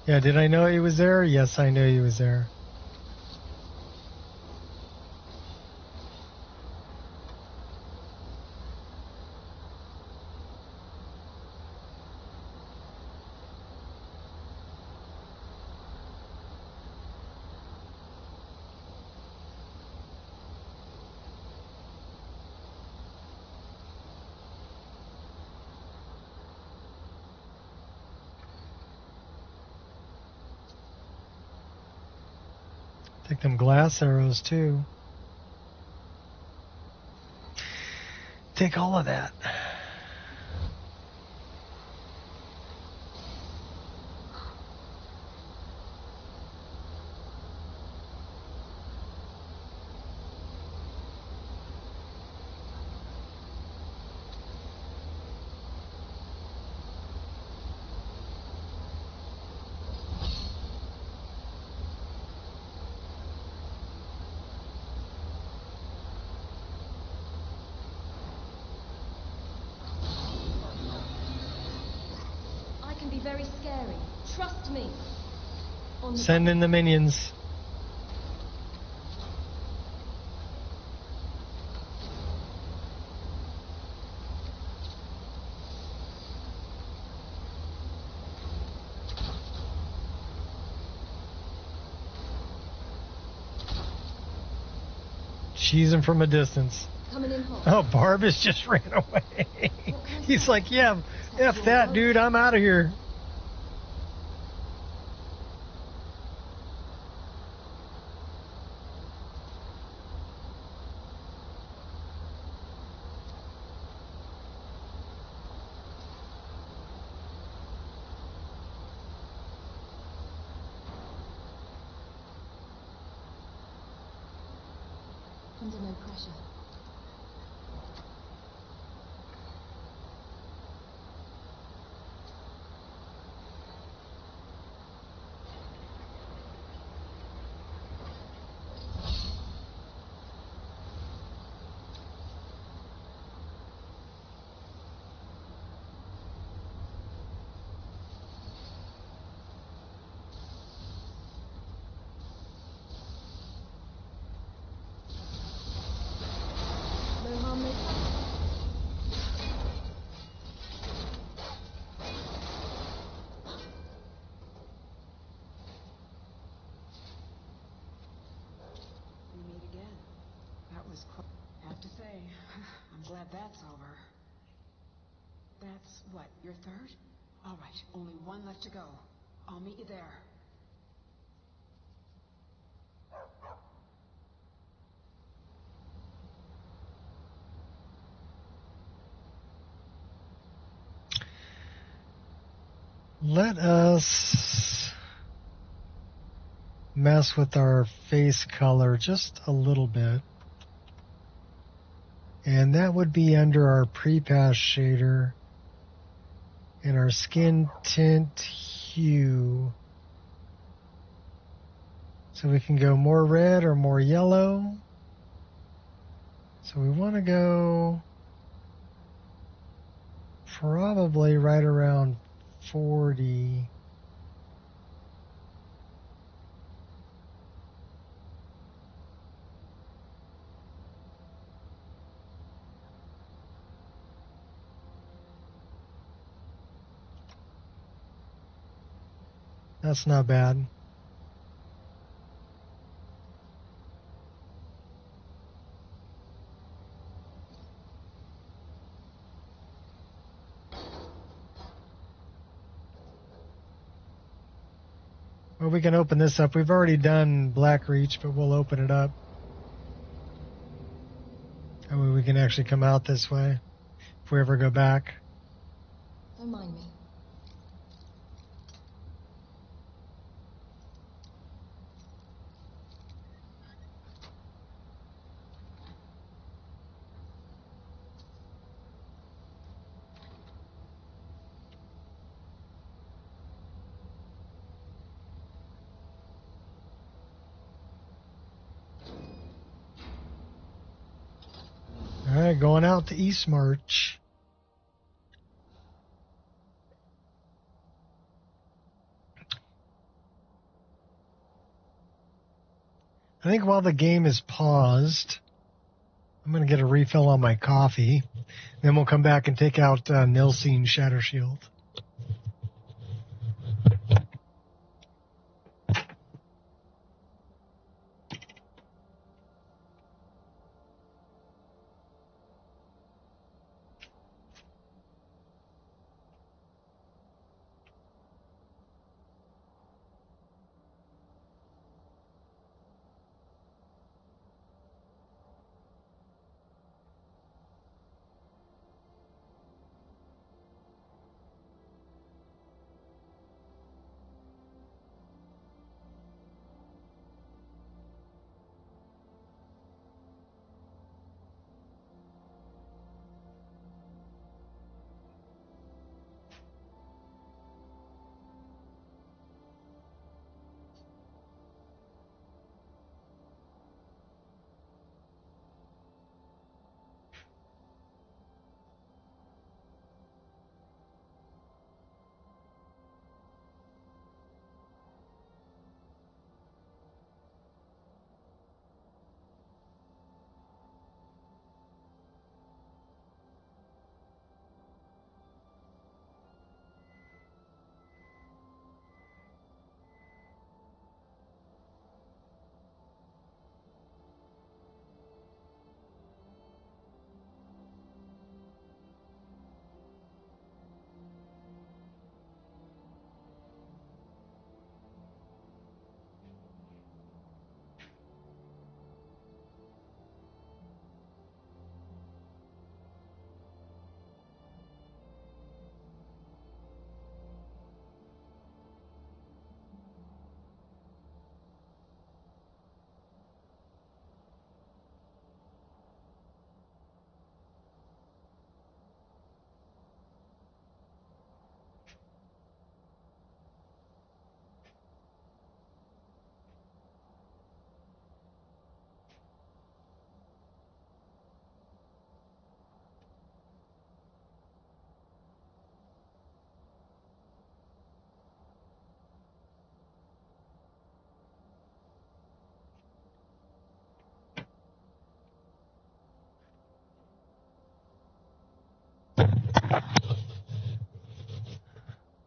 Yeah, did I know he was there? Yes, I knew he was there. Take them glass arrows too. Take all of that. Very scary. Trust me. Send in the minions. Cheesing from a distance. Coming in hot. Oh, Barbas just ran away. He's like, yeah, F that, dude. I'm out of here. Under no pressure. Have to say, I'm glad that's over. That's what, your third? All right, only one left to go. I'll meet you there. Let us mess with our face color just a little bit. And that would be under our pre-pass shader and our skin tint hue. So we can go more red or more yellow. So we want to go probably right around 40. That's not bad. Well, we can open this up. We've already done Black Reach, but we'll open it up. That way we can actually come out this way if we ever go back. Don't mind me. All right, going out to East March. I think while the game is paused, I'm going to get a refill on my coffee. Then we'll come back and take out Nilsine Shatter Shield.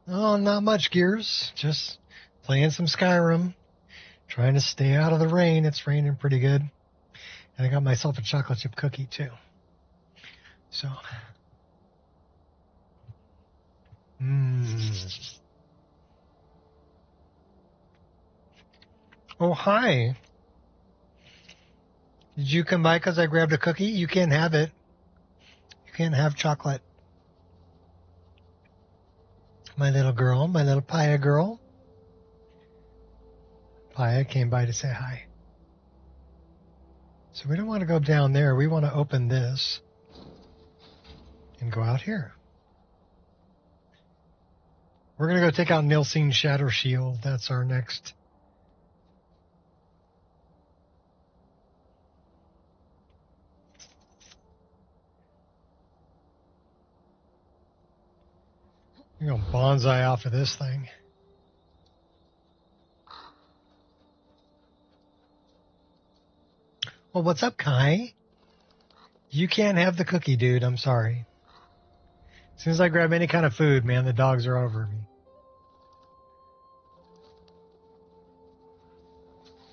Oh, not much, Gears. Just playing some Skyrim. Trying to stay out of the rain. It's raining pretty good. And I got myself a chocolate chip cookie, too. So. Oh, hi. Did you come by because I grabbed a cookie? You can't have it. You can't have chocolate. My little girl, my little Paya girl. Paya came by to say hi. So we don't want to go down there. We want to open this and go out here. We're going to go take out Nilsine Shatter Shield. That's our next. We're going to bonsai off of this thing. Well, what's up, Kai? You can't have the cookie, dude. I'm sorry. As soon as I grab any kind of food, man, the dogs are over me.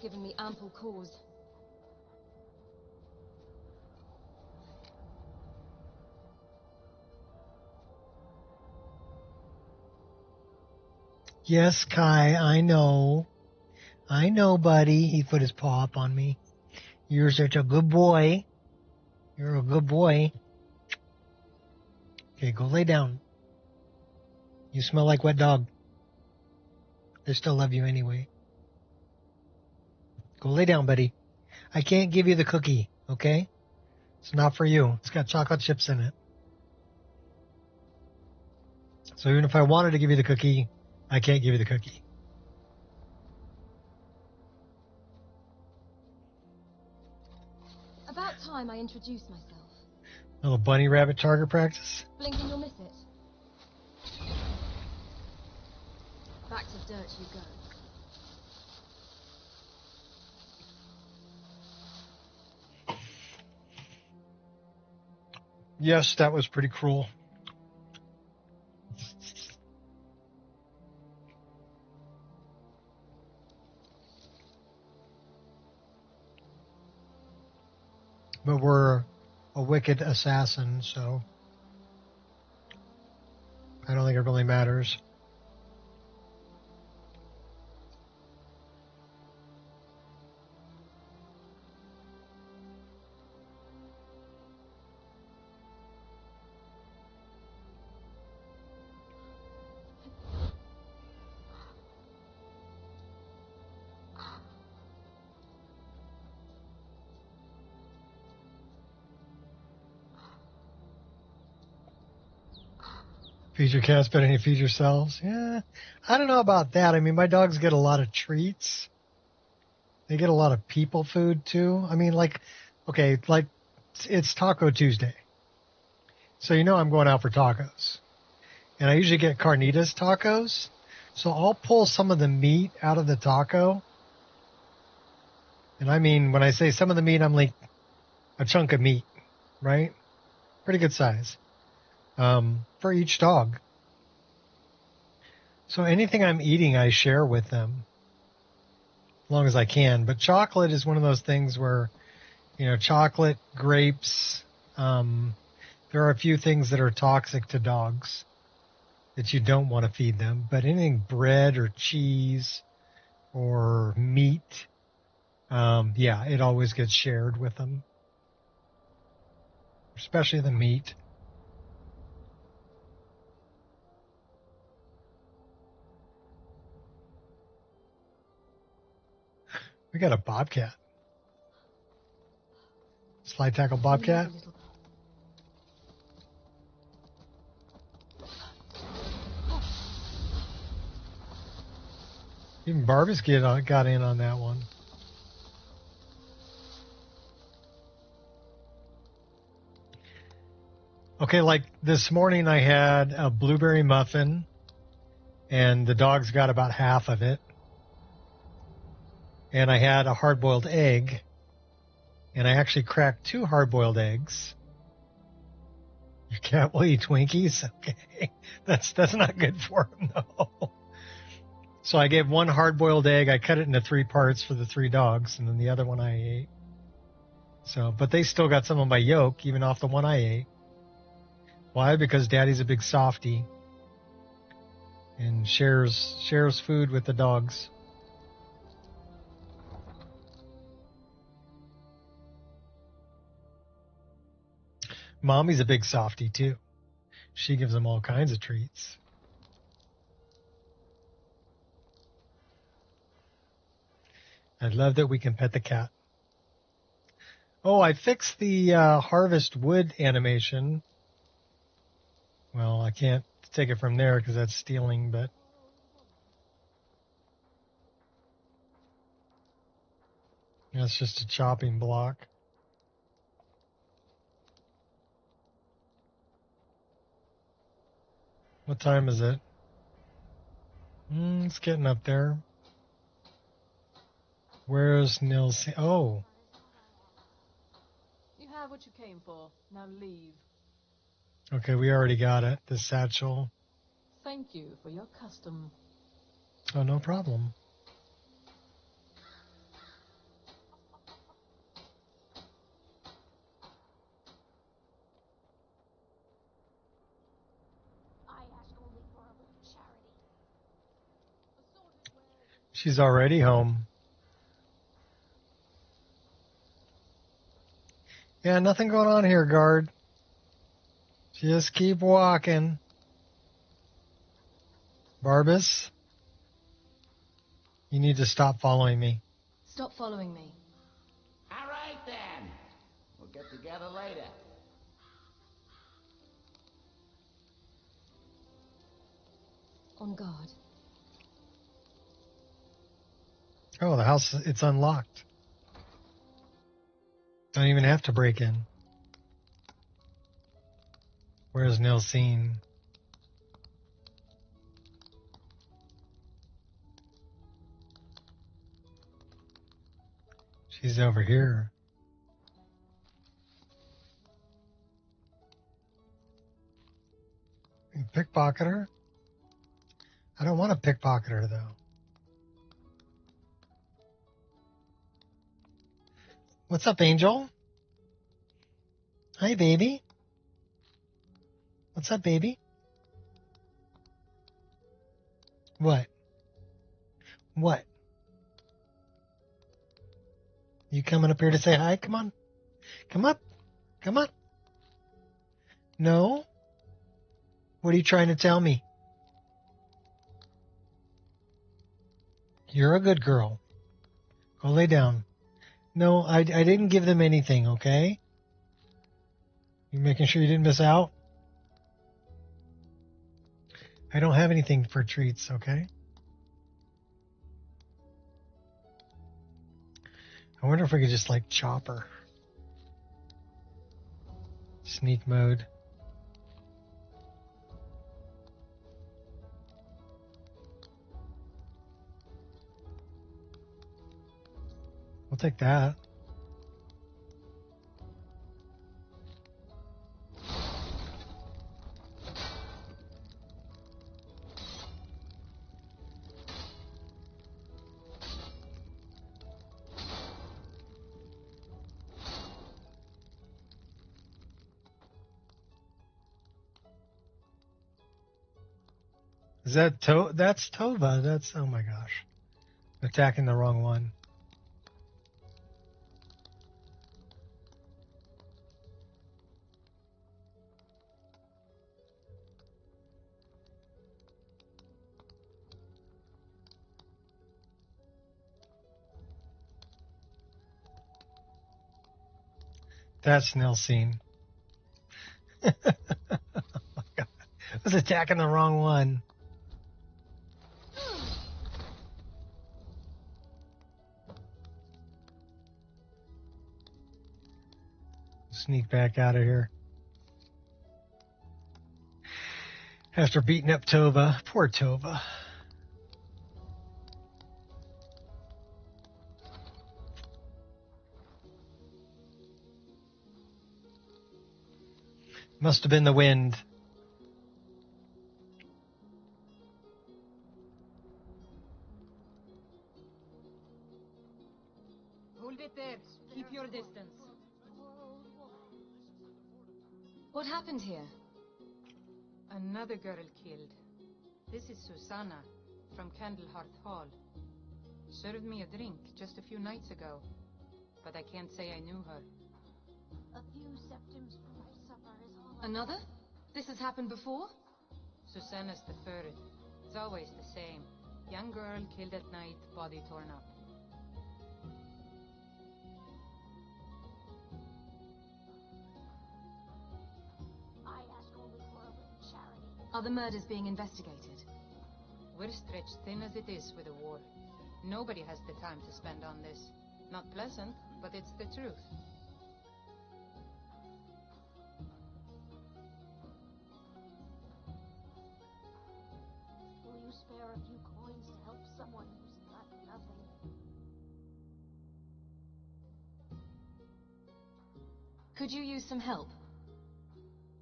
Giving me ample cause. Yes, Kai, I know. I know, buddy. He put his paw up on me. You're such a good boy. You're a good boy. Okay, go lay down. You smell like wet dog. They still love you anyway. Go lay down, buddy. I can't give you the cookie, okay? It's not for you. It's got chocolate chips in it. So even if I wanted to give you the cookie, I can't give you the cookie. About time I introduced myself. Little bunny rabbit target practice. Blink and you'll miss it. Back to dirt you go. Yes, that was pretty cruel. But we're a wicked assassin, so I don't think it really matters. Feed your cats better than you feed yourselves. Yeah, I don't know about that. I mean, my dogs get a lot of treats. They get a lot of people food, too. I mean, like, okay, like, it's Taco Tuesday. So you know I'm going out for tacos. And I usually get carnitas tacos. So I'll pull some of the meat out of the taco. And I mean, when I say some of the meat, I'm like a chunk of meat, right? Pretty good size. For each dog. So anything I'm eating, I share with them. As long as I can. But chocolate is one of those things where, you know, chocolate, grapes, there are a few things that are toxic to dogs that you don't want to feed them. But anything bread or cheese or meat, yeah, it always gets shared with them. Especially the meat. We got a bobcat. Slide tackle bobcat. Even Barbie's got in on that one. Okay, like this morning I had a blueberry muffin, and the dogs got about half of it. And I had a hard-boiled egg, and I actually cracked 2 hard-boiled eggs. Your cat will eat Twinkies? Okay, that's not good for him, though. So I gave 1 hard-boiled egg. I cut it into 3 parts for the 3 dogs, and then the other one I ate. So, but they still got some of my yolk, even off the one I ate. Why? Because Daddy's a big softie and shares food with the dogs. Mommy's a big softie, too. She gives them all kinds of treats. I love that we can pet the cat. Oh, I fixed the harvest wood animation. Well, I can't take it from there because that's stealing, but... That's just a chopping block. What time is it? It's getting up there. Where's Nilsi? Oh. You have what you came for. Now leave. Okay, we already got it. The satchel. Thank you for your custom. Oh, no problem. She's already home. Yeah, nothing going on here, guard. Just keep walking. Barbas, you need to stop following me. Stop following me. All right, then. We'll get together later. On guard. Oh, the house, it's unlocked. Don't even have to break in. Where's Nelsine? She's over here. You pickpocket her? I don't want to pickpocket her, though. What's up, Angel? Hi, baby. What's up, baby? What? What? You coming up here to say hi? Come on. Come up. Come on. No? What are you trying to tell me? You're a good girl. Go lay down. No, I didn't give them anything, okay? You making sure you didn't miss out? I don't have anything for treats, okay? I wonder if we could just, like, chop her. Sneak mode. We'll take that. Is that that's Tova? That's, oh my gosh. Attacking the wrong one. That's Nelsine. Oh my God. I was attacking the wrong one. Sneak back out of here. After beating up Tova. Poor Tova. Must have been the wind. Hold it there. Keep your distance. What happened here? Another girl killed. This is Susanna from Candlehearth Hall. Served me a drink just a few nights ago, but I can't say I knew her. A few septims for my supper is all. Another? This has happened before? Susanna's the third. It's always the same. Young girl killed at night, body torn up. I ask only for a little charity. Are the murders being investigated? We're stretched thin as it is with the war. Nobody has the time to spend on this. Not pleasant, but it's the truth. Will you spare a few coins to help someone who's got nothing? Could you use some help?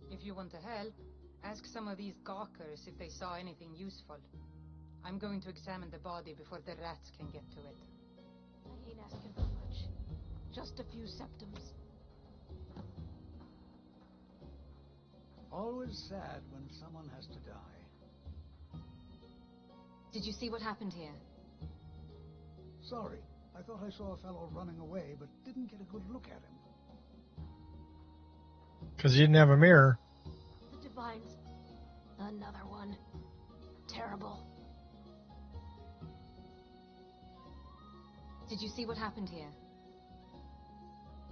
If you want to help, ask some of these gawkers if they saw anything useful. I'm going to examine the body before the rats can get to it. I ain't asking for much. Just a few septims. Always sad when someone has to die. Did you see what happened here? Sorry, I thought I saw a fellow running away, but didn't get a good look at him. Because you didn't have a mirror. The Divines. Another one. Terrible. Did you see what happened here?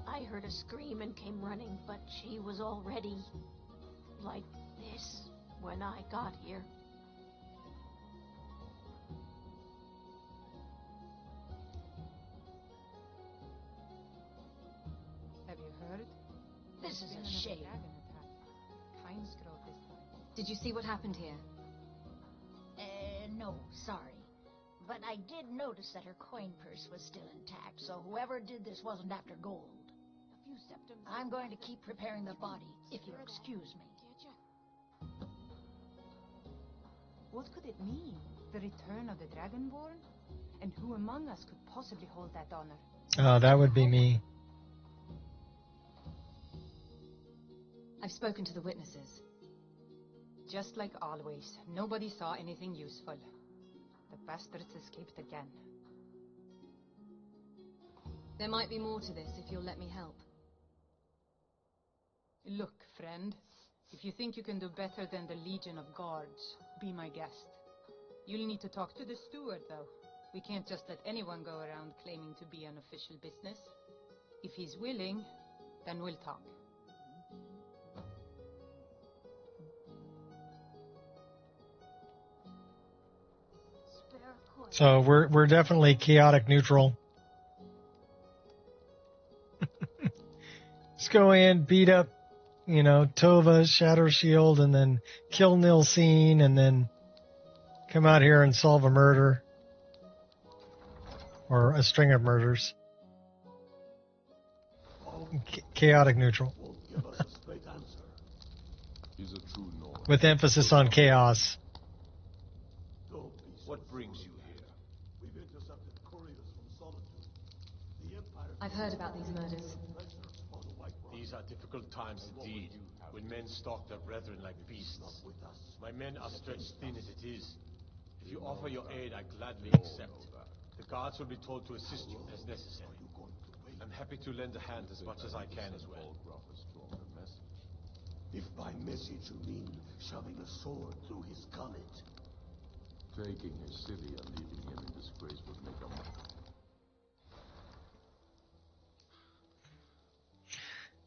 I heard a scream and came running, but she was already like this when I got here. Have you heard? This is Been a another shame. dragon attack. Kind scroll this time. Did you see what happened here? No, sorry. But I did notice that her coin purse was still intact, so whoever did this wasn't after gold. I'm going to keep preparing the body, if you'll excuse me. What could it mean? The return of the Dragonborn? And who among us could possibly hold that honor? That would be me. I've spoken to the witnesses. Just like always, nobody saw anything useful. The bastards escaped again. There might be more to this if you'll let me help. Look, friend. If you think you can do better than the Legion of Guards, be my guest. You'll need to talk to the steward, though. We can't just let anyone go around claiming to be an official business. If he's willing, then we'll talk. So we're definitely chaotic neutral. Let's go in, beat up, Tova, Shadow Shield, and then kill Nilsine, and then come out here and solve a murder. Or a string of murders. Chaotic neutral. With emphasis on chaos. What brings you here? I've heard about these murders. These are difficult times indeed, when men stalk their brethren like beasts. My men are stretched thin as it is. If you offer your aid, I gladly accept. The guards will be told to assist you as necessary. I'm happy to lend a hand as much as I can as well. If by message you mean shoving a sword through his gullet. Taking a city and leaving him in disgrace would make a mark.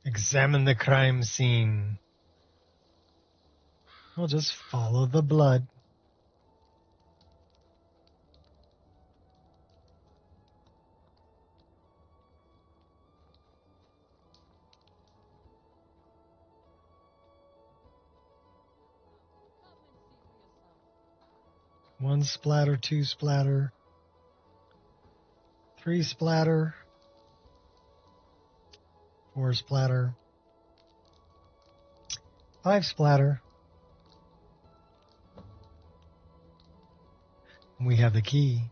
Examine the crime scene. We'll just follow the blood. One splatter, two splatter, three splatter, four splatter, five splatter. And we have the key.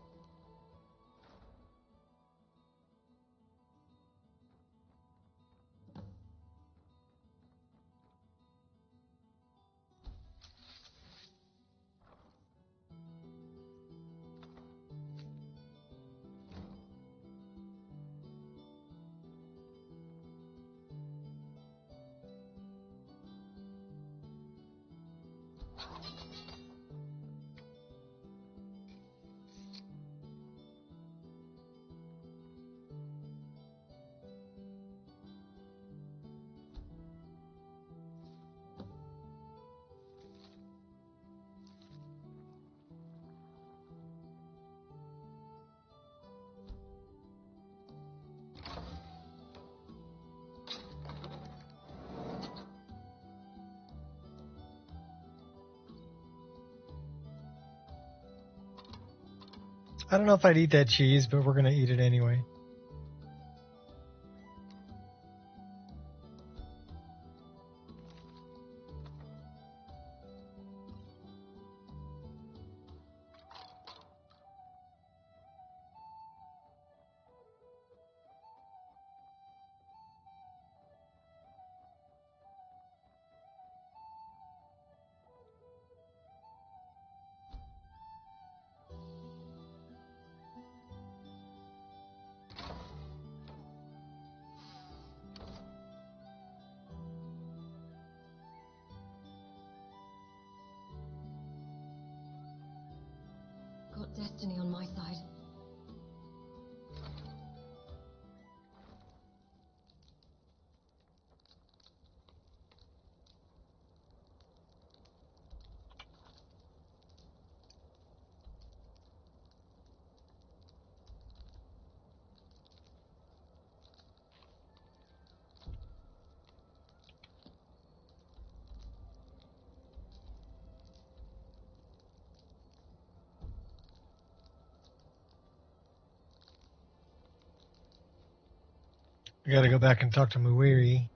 I don't know if I'd eat that cheese, but we're going to eat it anyway. Got destiny on my side. We gotta go back and talk to Muiri.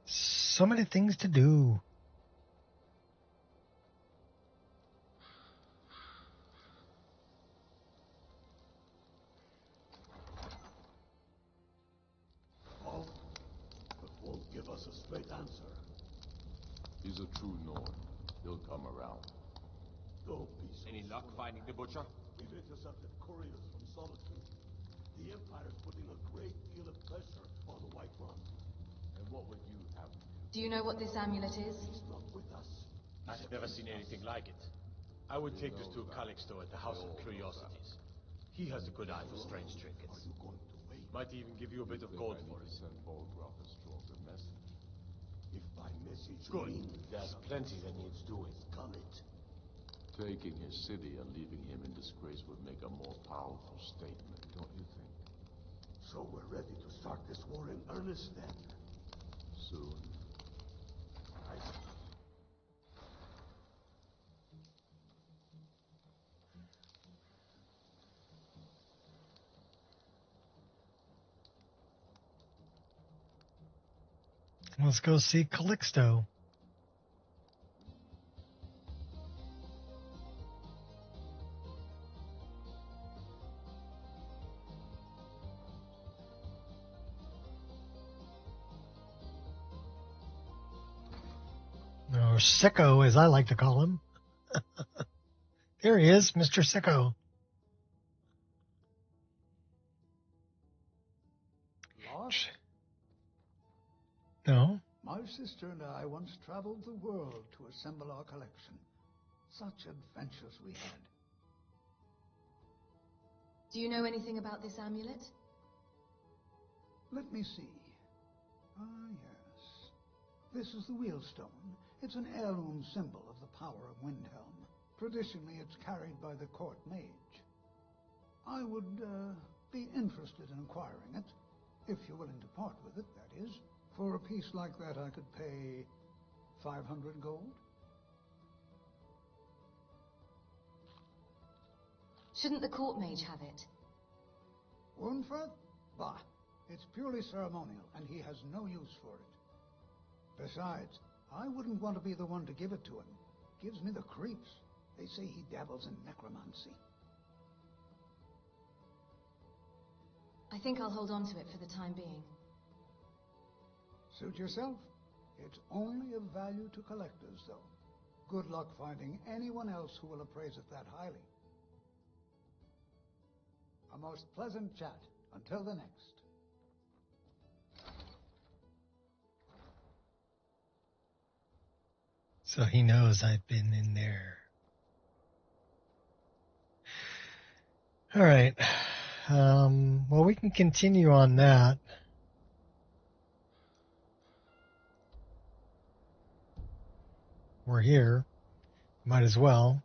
So many things to do. Oh, but won't give us a straight answer. He's a true Nord. He'll come around. Don't be so Any luck finding the butcher? We've intercepted couriers from Solitude. The Empire's putting a great deal of pressure on the White Run. And what would you have? Do you know what this amulet is? He's not with us. I've never seen anything like it. I would take this to Calixto at the House of Curiosities. He has a good eye for strange trinkets. Might even give you a bit of gold for it. Send Bolgroth a stronger message. If by message you Good. mean There's plenty that needs doing. Call it. Taking his city and leaving him in disgrace would make a more powerful statement, don't you think? So we're ready to start this war in earnest then. Soon. I see. Let's go see Calixto. Or Sicko, as I like to call him. There he is, Mr. Sicko. Lost? No. My sister and I once traveled the world to assemble our collection. Such adventures we had. Do you know anything about this amulet? Let me see. Ah, yes. This is the Wheelstone. It's an heirloom symbol of the power of Windhelm. Traditionally, it's carried by the court mage. I would be interested in acquiring it, if you're willing to part with it, that is. For a piece like that, I could pay 500 gold. Shouldn't the court mage have it? Wurnfirth? Bah, it's purely ceremonial, and he has no use for it. Besides, I wouldn't want to be the one to give it to him. Gives me the creeps. They say he dabbles in necromancy. I think I'll hold on to it for the time being. Suit yourself. It's only of value to collectors, though. Good luck finding anyone else who will appraise it that highly. A most pleasant chat. Until the next. So he knows I've been in there. All right. Well, we can continue on that. We're here. Might as well.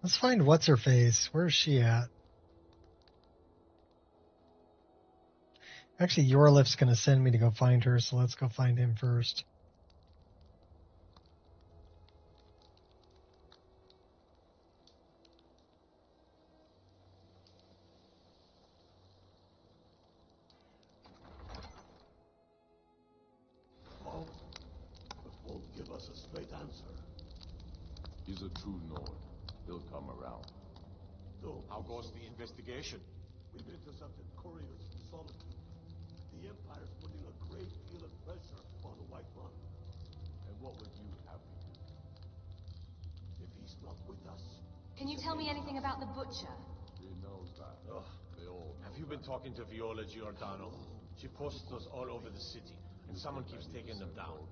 Let's find what's-her-face. Where's she at? Actually, Yorlift's going to send me to go find her, so let's go find him first. Oh, but won't give us a straight answer. He's a true Nord. He'll come around. No. How goes the investigation? We've intercepted couriers from Solitude. The Empire's putting a great deal of pressure on the White Run. And what would you have me do? If he's not with us... Can you tell me anything about the butcher? He knows that. Ugh. They all know Have you been talking to Viola Giordano? She posts us all over the city, and someone keeps taking them down.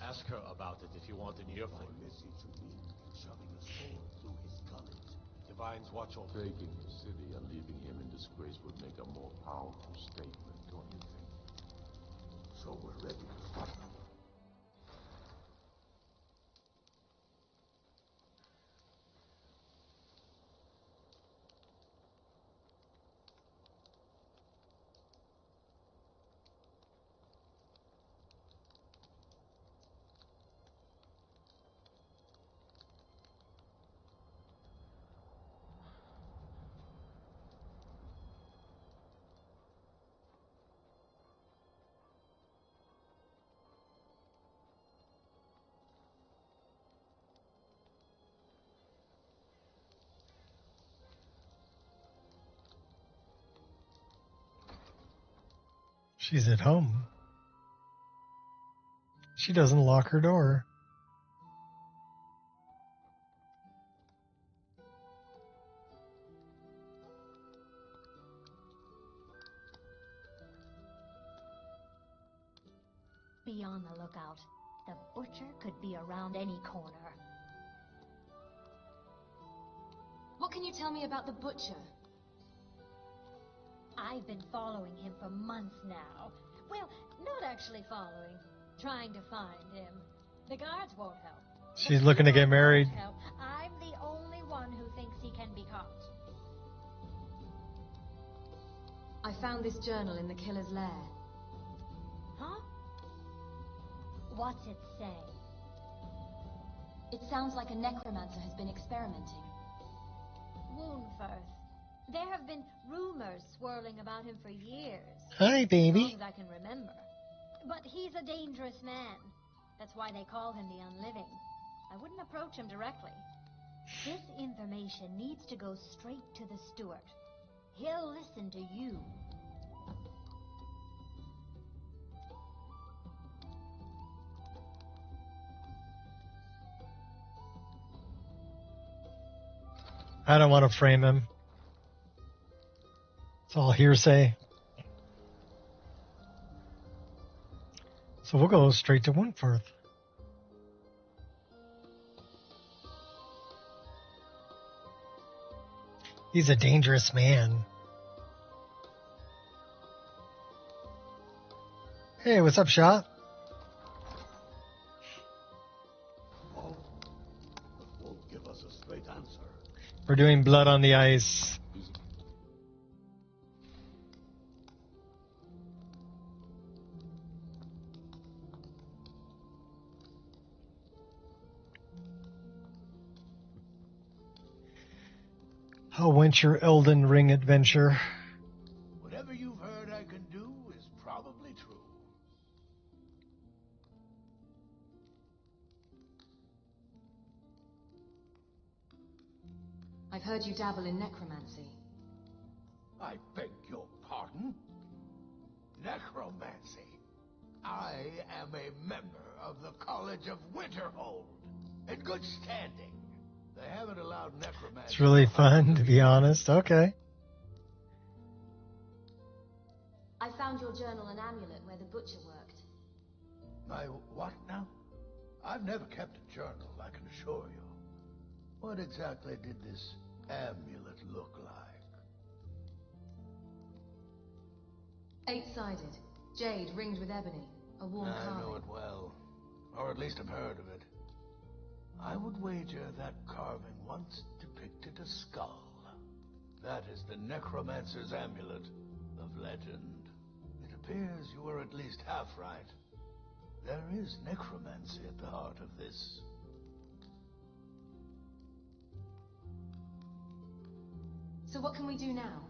Ask her about it if you want an earful. Message you mean shoving a sword through his gullet. Divines watch over. Taking his city and leaving him in disgrace would make a more powerful statement, don't you think? So we're ready to start. She's at home. She doesn't lock her door. Be on the lookout. The butcher could be around any corner. What can you tell me about the butcher? I've been following him for months now. Well, not actually following. Trying to find him. The guards won't help. She's looking to get married. Help. I'm the only one who thinks he can be caught. I found this journal in the killer's lair. Huh? What's it say? It sounds like a necromancer has been experimenting. Woundfirth. There have been rumors swirling about him for years. Hi, baby. As long as I can remember. But he's a dangerous man. That's why they call him the Unliving. I wouldn't approach him directly. This information needs to go straight to the steward. He'll listen to you. I don't want to frame him. It's all hearsay. So we'll go straight to Windforth. He's a dangerous man. Hey, what's up, Shot? Won't give us a straight answer. We're doing Blood on the Ice. A Winter Elden Ring adventure. Whatever you've heard I can do is probably true. I've heard you dabble in necromancy. I beg your pardon? Necromancy. I am a member of the College of Winterhold, in good standing. They haven't allowed necromancy. It's really fun, to be honest. Okay. I found your journal and amulet where the butcher worked. My what now? I've never kept a journal, I can assure you. What exactly did this amulet look like? 8-sided. Jade ringed with ebony. A warm I carving. know it well. Or at least I've heard of it. I would wager that carving once depicted a skull. That is the necromancer's amulet of legend. It appears you were at least half right. There is necromancy at the heart of this. So what can we do now?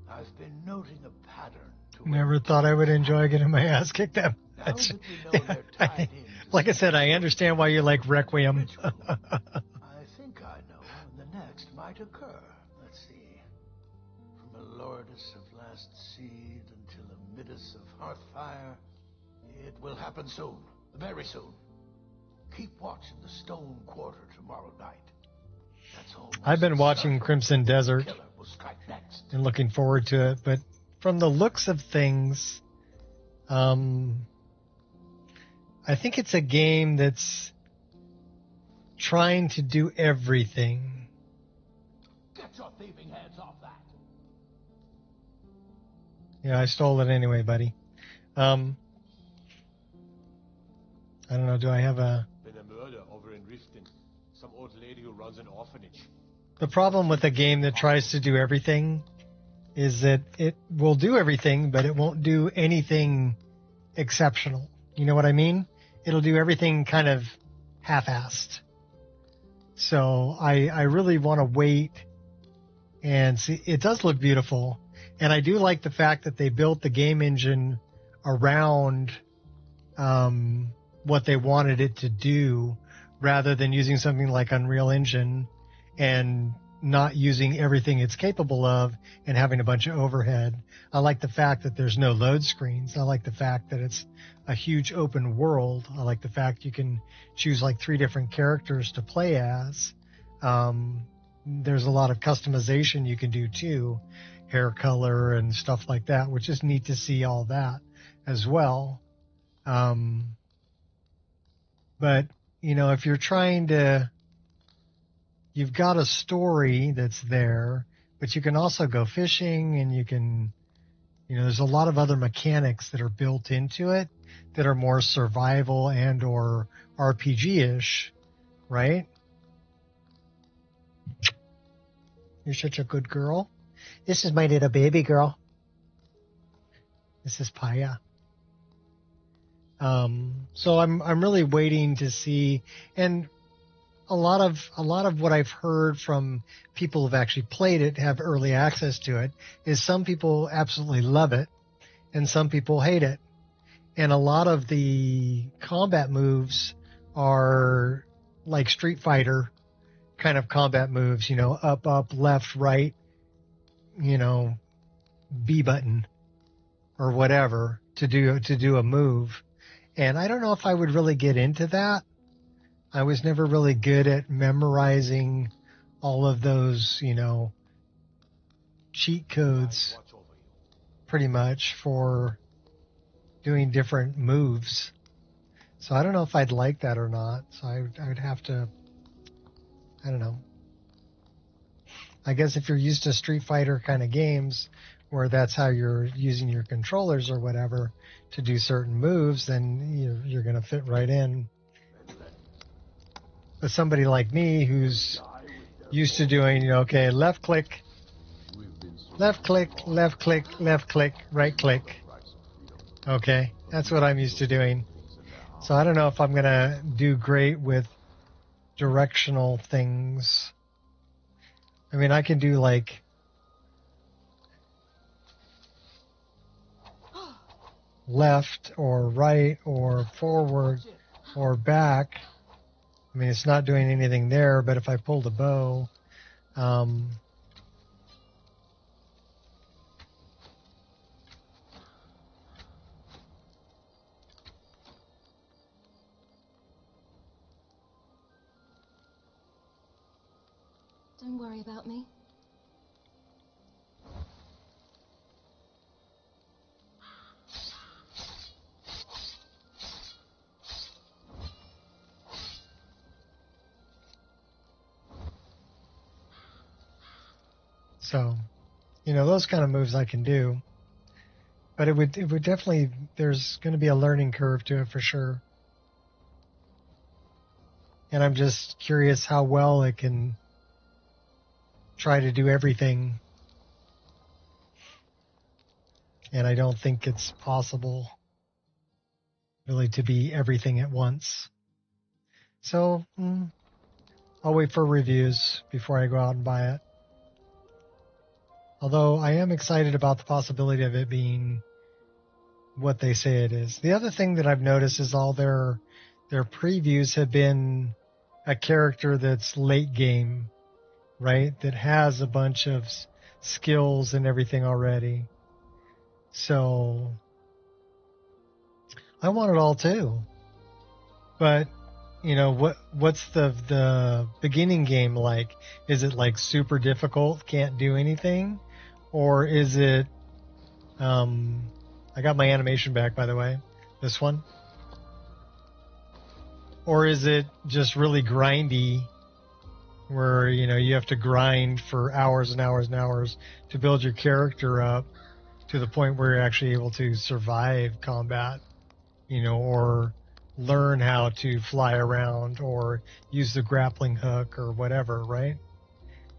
I've been noting a pattern to Never thought I would enjoy getting my ass kicked that much. Like I said, I understand why you like Requiem. I think I know when the next might occur. Let's see. From a Lordess of Last Seed until a Midas of Hearthfire. It will happen soon. Very soon. Keep watching the Stone Quarter tomorrow night. That's all. I've been watching Crimson Desert Killer will strike next. and looking forward to it, but from the looks of things, I think it's a game that's trying to do everything. Get your thieving hands off that. Yeah, I stole it anyway, buddy. I don't know, do I have a... Been a murder over in Riften. Some old lady who runs an orphanage. The problem with a game that tries to do everything is that it will do everything, but it won't do anything exceptional. You know what I mean? It'll do everything kind of half-assed. So I really want to wait and see. It does look beautiful. And I do like the fact that they built the game engine around what they wanted it to do rather than using something like Unreal Engine and not using everything it's capable of and having a bunch of overhead. I like the fact that there's no load screens. I like the fact that it's a huge open world. I like the fact you can choose like 3 different characters to play as. There's a lot of customization you can do too, hair color and stuff like that, which is neat to see all that as well. But, you know, if you're trying to, you've got a story that's there, but you can also go fishing and you can, you know, there's a lot of other mechanics that are built into it that are more survival and or RPG-ish, right? You're such a good girl. This is my little baby girl. This is Paya. So I'm really waiting to see, and a lot of what I've heard from people who've actually played it, have early access to it, is some people absolutely love it and some people hate it. And a lot of the combat moves are like Street Fighter kind of combat moves, you know, up, left, right, you know, B button or whatever to do a move. And I don't know if I would really get into that. I was never really good at memorizing all of those, you know, cheat codes pretty much for doing different moves. So I don't know if I'd like that or not. So I would have to, I don't know. I guess if you're used to Street Fighter kind of games where that's how you're using your controllers or whatever to do certain moves, then you're going to fit right in. But somebody like me who's used to doing, you know, okay, left click, left click, left click, left click, right click. Okay, that's what I'm used to doing. So I don't know if I'm going to do great with directional things. I mean, I can do like left or right or forward or back. I mean, it's not doing anything there, but if I pull the bow, Don't worry about me. So, you know, those kind of moves I can do. But it would definitely, there's going to be a learning curve to it for sure. And I'm just curious how well it can try to do everything. And I don't think it's possible really to be everything at once. So I'll wait for reviews before I go out and buy it. Although I am excited about the possibility of it being what they say it is. The other thing that I've noticed is all their previews have been a character that's late game, right? That has a bunch of skills and everything already. So I want it all too. But you know, what's the beginning game like? Is it like super difficult, can't do anything? Or is it I got my animation back, by the way. This one. Or is it just really grindy where, you know, you have to grind for hours and hours and hours to build your character up to the point where you're actually able to survive combat, you know, or learn how to fly around or use the grappling hook or whatever, right?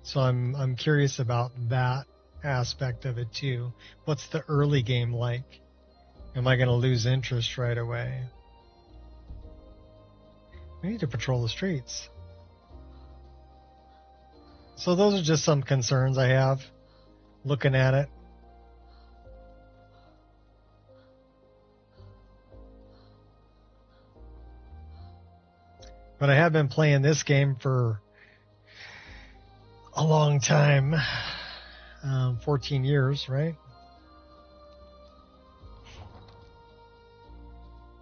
So I'm curious about that aspect of it too. What's the early game like? Am I going to lose interest right away? We need to patrol the streets. So those are just some concerns I have looking at it. But I have been playing this game for a long time. 14 years, right?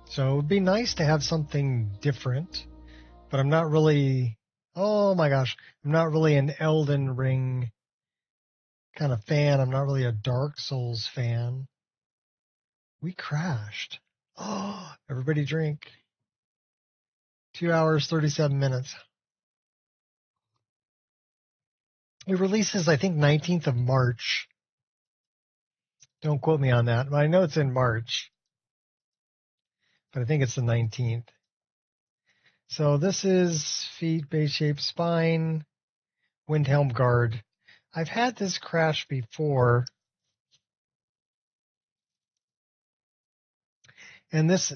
So it would be nice to have something different, but I'm not really, oh my gosh, I'm not really an Elden Ring kind of fan. I'm not really a Dark Souls fan. We crashed. Oh, everybody drink. 2 hours, 37 minutes. It releases, I think, 19th of March. Don't quote me on that, but I know it's in March. But I think it's the 19th. So this is feet, base shape, spine, Windhelm guard. I've had this crash before. And this,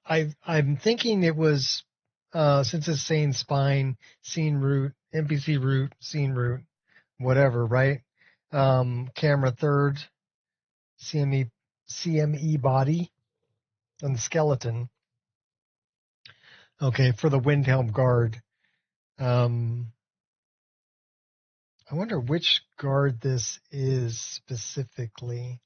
I'm thinking it was, since it's saying spine, scene root, NPC root, scene root, whatever, right? Camera third, CME body, and skeleton. Okay, for the Windhelm guard. I wonder which guard this is specifically.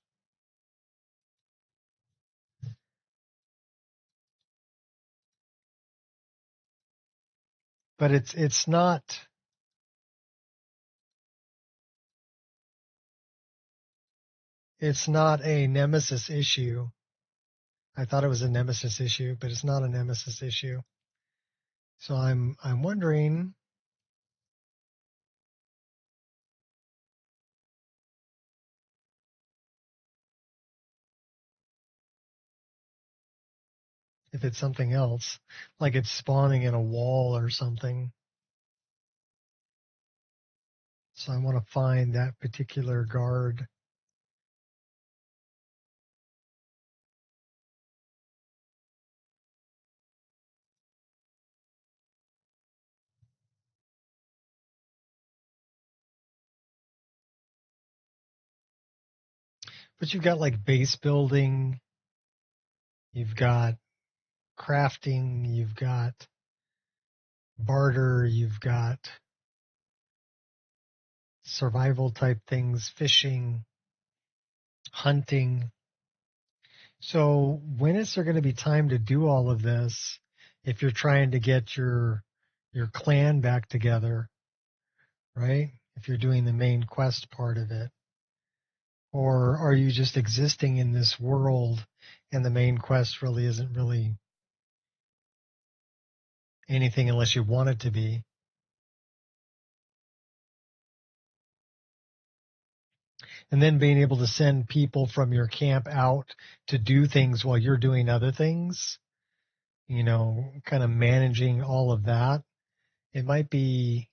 But it's not a Nemesis issue. I thought it was a Nemesis issue, but it's not a Nemesis issue. So I'm wondering if it's something else, like it's spawning in a wall or something. So I want to find that particular guard. But you've got like base building, you've got crafting, you've got barter, you've got survival type things, fishing, hunting. So when is there going to be time to do all of this if you're trying to get your clan back together, right? If you're doing the main quest part of it. Or are you just existing in this world and the main quest really isn't really anything unless you want it to be? And then being able to send people from your camp out to do things while you're doing other things, you know, kind of managing all of that. It might be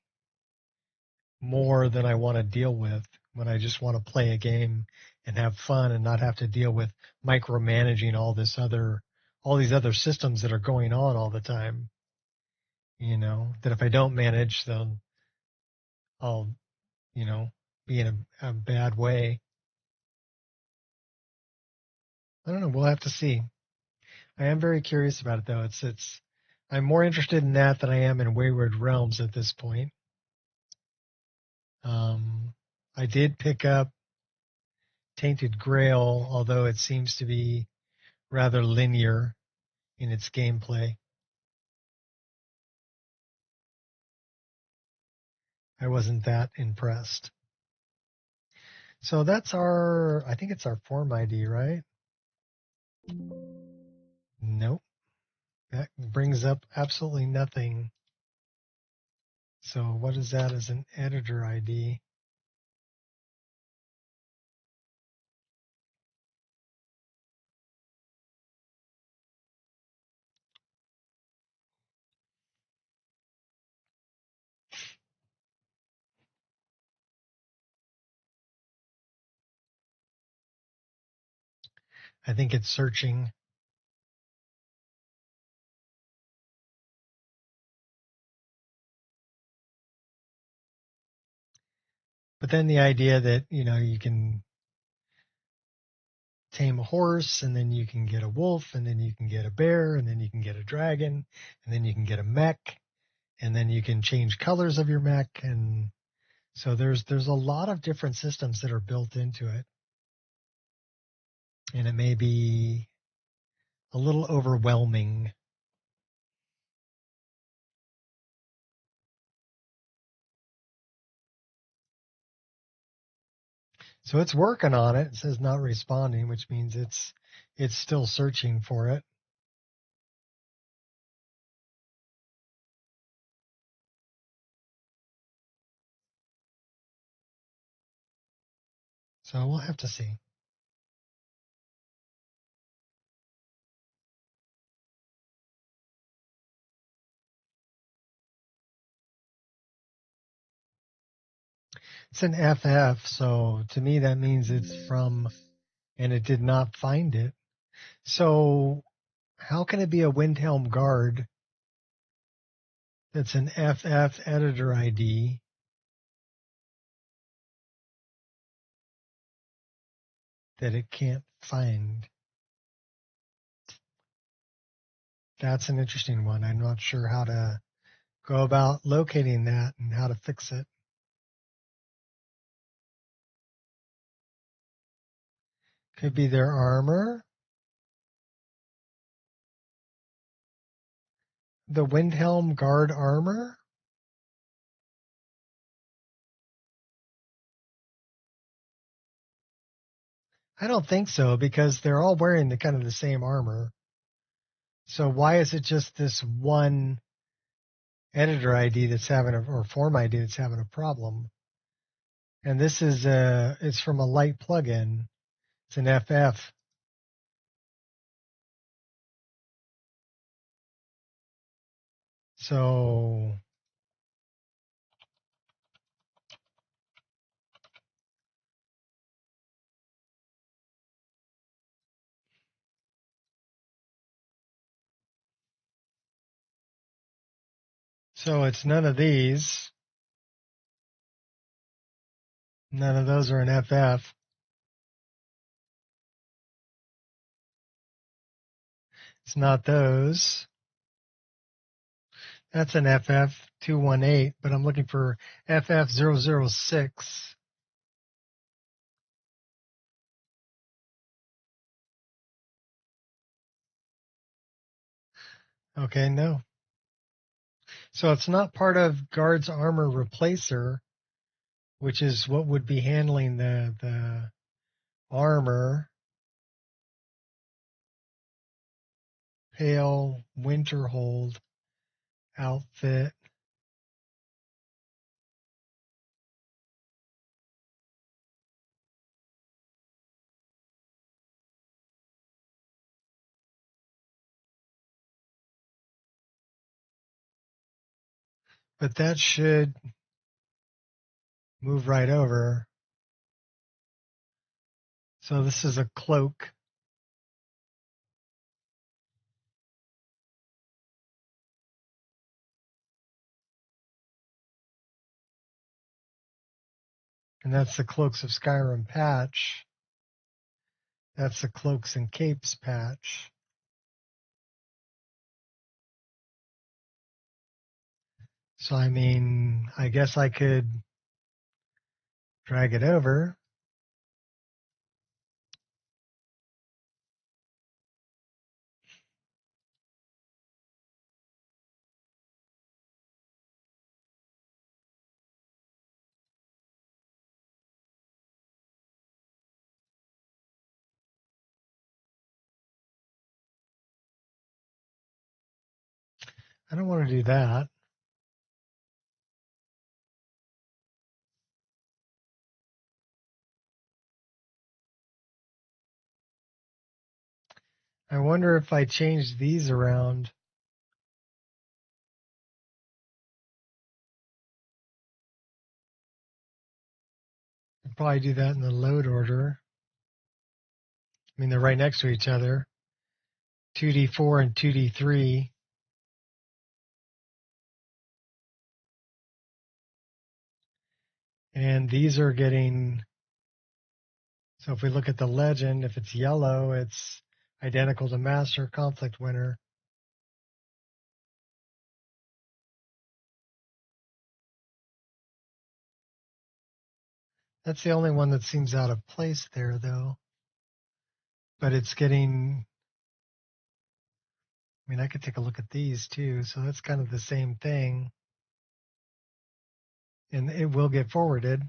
more than I want to deal with when I just want to play a game and have fun and not have to deal with micromanaging all these other systems that are going on all the time. You know, that if I don't manage, then I'll, you know, be in a bad way. I don't know. We'll have to see. I am very curious about it, though. I'm more interested in that than I am in Wayward Realms at this point. I did pick up Tainted Grail, although it seems to be rather linear in its gameplay. I wasn't that impressed. So that's I think it's our form ID, right? Nope. That brings up absolutely nothing. So what is that as an editor ID? I think it's searching. But then the idea that, you know, you can tame a horse, and then you can get a wolf, and then you can get a bear, and then you can get a dragon, and then you can get a mech, and then you can change colors of your mech, and So there's a lot of different systems that are built into it. And it may be a little overwhelming. So it's working on it. It says not responding, which means it's still searching for it. So we'll have to see. It's an FF, so to me that means it's from, and it did not find it. So how can it be a Windhelm guard that's an FF editor ID that it can't find? That's an interesting one. I'm not sure how to go about locating that and how to fix it. Could be their armor. The Windhelm guard armor? I don't think so, because they're all wearing the kind of the same armor. So why is it just this one editor ID that's having or form ID that's having a problem? And this is it's from a light plugin. It's an FF. So it's none of these. None of those are an FF. It's not those. That's an FF218, but I'm looking for FF006. Okay, no. So it's not part of Guard's Armor Replacer, which is what would be handling the armor. Pale Winterhold outfit. But that should move right over. So this is a cloak. And that's the Cloaks of Skyrim patch. That's the Cloaks and Capes patch. So, I mean, I guess I could drag it over. I don't want to do that. I wonder if I change these around. I'd probably do that in the load order. I mean, they're right next to each other. 2D4 and 2D3. And these are getting, so if we look at the legend, if it's yellow, it's identical to Master Conflict Winner. That's the only one that seems out of place there, though. But it's getting... I mean, I could take a look at these, too. So that's kind of the same thing. And it will get forwarded.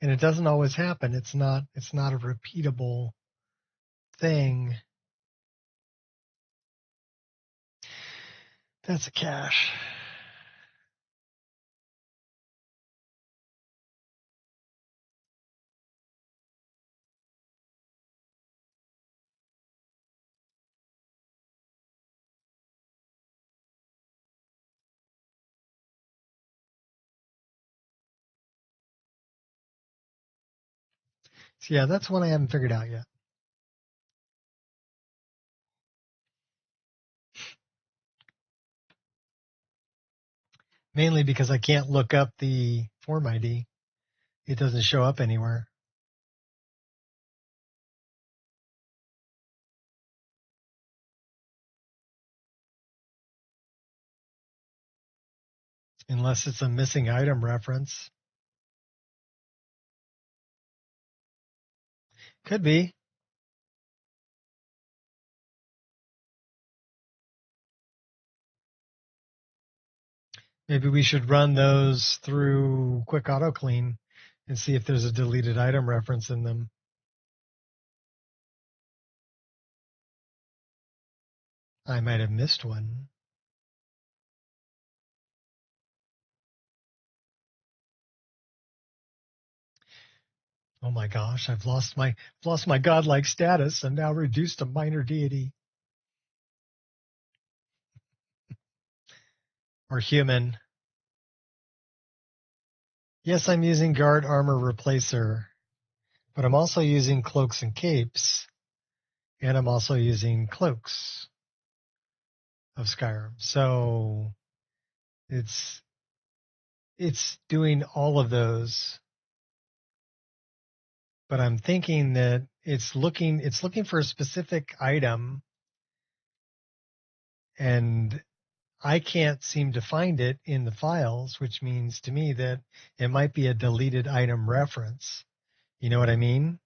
And it doesn't always happen. It's not a repeatable thing. That's a cache. So yeah, that's one I haven't figured out yet. Mainly because I can't look up the form ID. It doesn't show up anywhere. Unless it's a missing item reference. Could be. Maybe we should run those through Quick Auto Clean and see if there's a deleted item reference in them. I might have missed one. Oh my gosh, I've lost my godlike status. I'm now reduced to minor deity. Or human. Yes, I'm using guard armor replacer, but I'm also using cloaks and capes, and I'm also using cloaks of Skyrim. So it's doing all of those, but I'm thinking that it's looking for a specific item, and I can't seem to find it in the files, which means to me that it might be a deleted item reference. You know what I mean?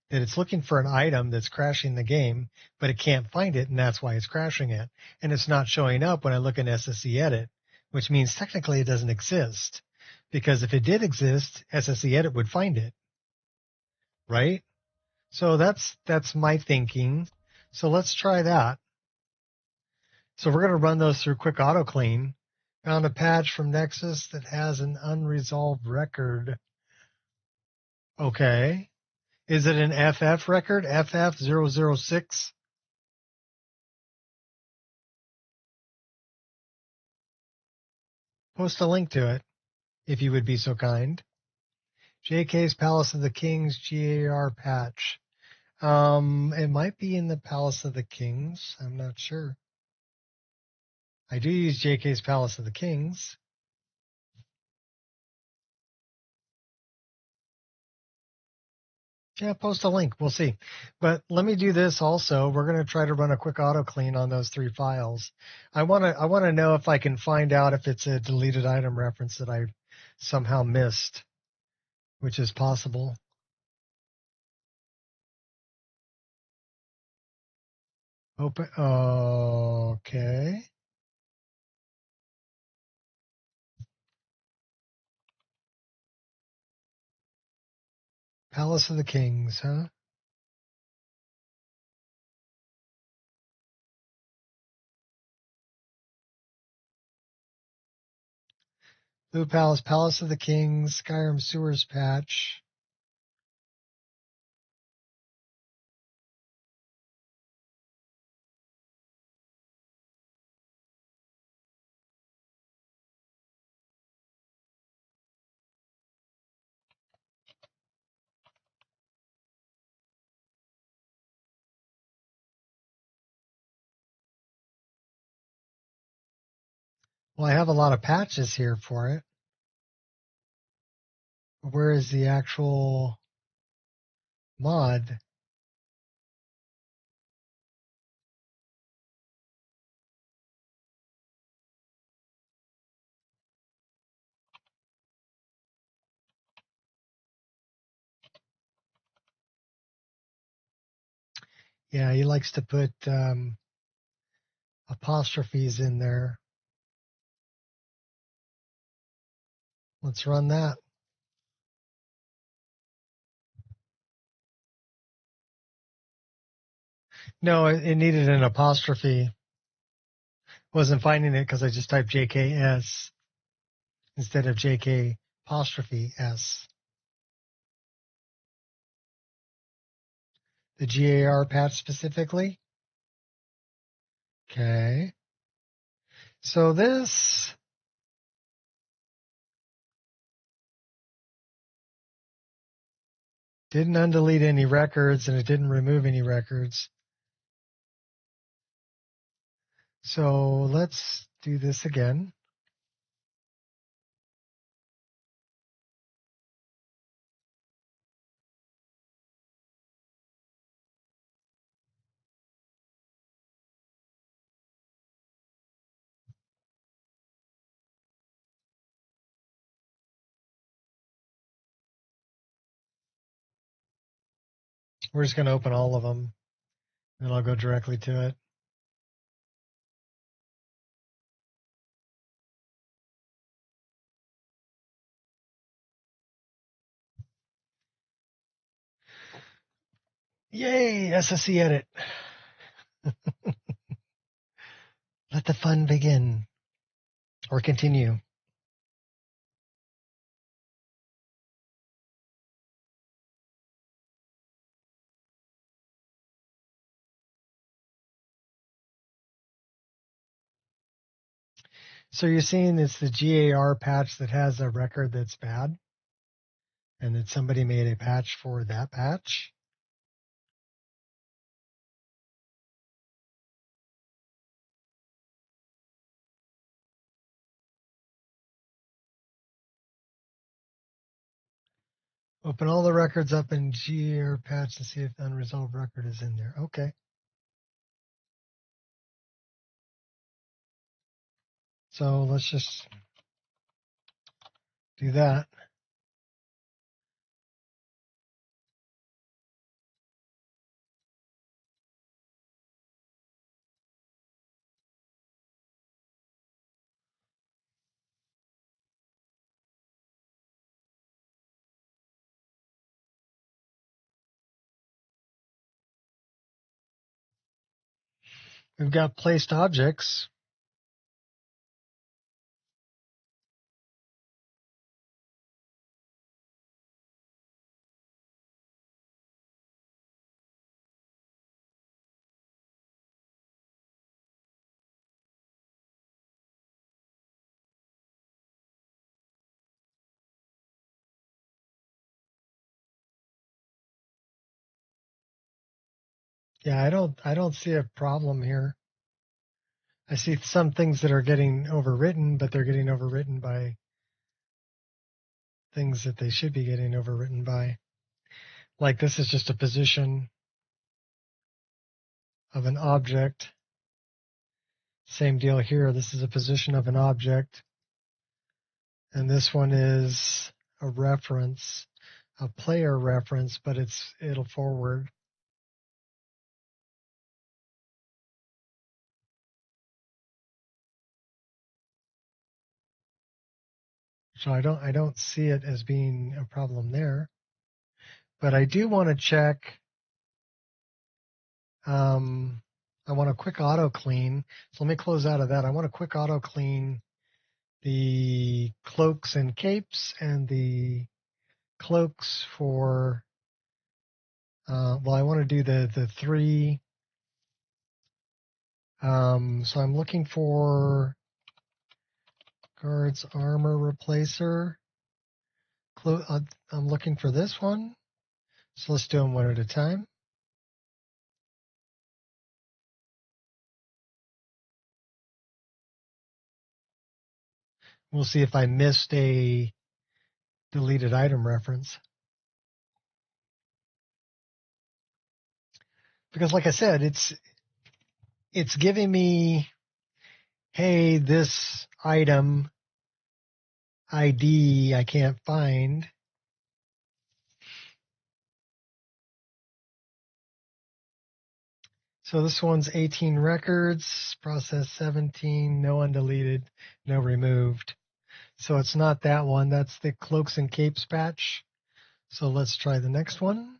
That it's looking for an item that's crashing the game, but it can't find it, and that's why it's crashing it. And it's not showing up when I look in SSE Edit, which means technically it doesn't exist. Because if it did exist, SSE Edit would find it. Right? So that's my thinking. So let's try that. So we're going to run those through Quick Auto Clean. Found a patch from Nexus that has an unresolved record. Okay. Is it an FF record? FF006? Post a link to it, if you would be so kind. JK's Palace of the Kings GAR patch. It might be in the Palace of the Kings. I'm not sure. I do use JK's Palace of the Kings. Yeah, post a link. We'll see. But let me do this also. We're going to try to run a quick auto clean on those 3 files. I want to know if I can find out if it's a deleted item reference that I somehow missed, which is possible. Open. Okay. Palace of the Kings, huh? Blue Palace, Palace of the Kings, Skyrim Sewers patch. Well, I have a lot of patches here for it. Where is the actual mod? Yeah, he likes to put apostrophes in there. Let's run that. No, it needed an apostrophe. Wasn't finding it because I just typed JKS instead of JK apostrophe S. The GAR patch specifically. Okay. So this didn't undelete any records and it didn't remove any records. So let's do this again. We're just going to open all of them and I'll go directly to it. Yay, SSC edit. Let the fun begin or continue. So you're seeing it's the GAR patch that has a record that's bad and that somebody made a patch for that patch. Open all the records up in GAR patch and see if the unresolved record is in there. Okay. So let's just do that. We've got placed objects. Yeah, I don't see a problem here. I see some things that are getting overwritten, but they're getting overwritten by things that they should be getting overwritten by. Like this is just a position of an object. Same deal here. This is a position of an object. And this one is a reference, a player reference, but it'll forward. So I don't see it as being a problem there. But I do want to check. I want a quick auto clean. So let me close out of that. I want a quick auto clean the cloaks and capes and the cloaks for. Well, I want to do the three. So I'm looking for guards armor replacer. I'm looking for this one. So let's do them one at a time. We'll see if I missed a deleted item reference. Because like I said, it's giving me, hey, this item ID I can't find. So this one's 18 records, process 17, no undeleted, no removed. So it's not that one. That's the Cloaks and Capes patch. So let's try the next one.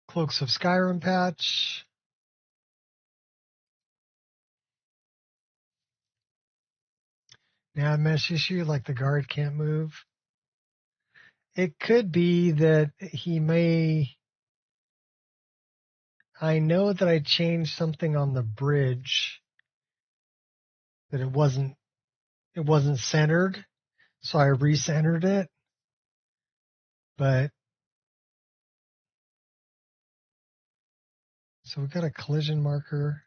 Cloaks of Skyrim patch. Nav mesh issue, like the guard can't move. It could be that he may. I know that I changed something on the bridge, that it wasn't centered, so I recentered it. But so we got a collision marker.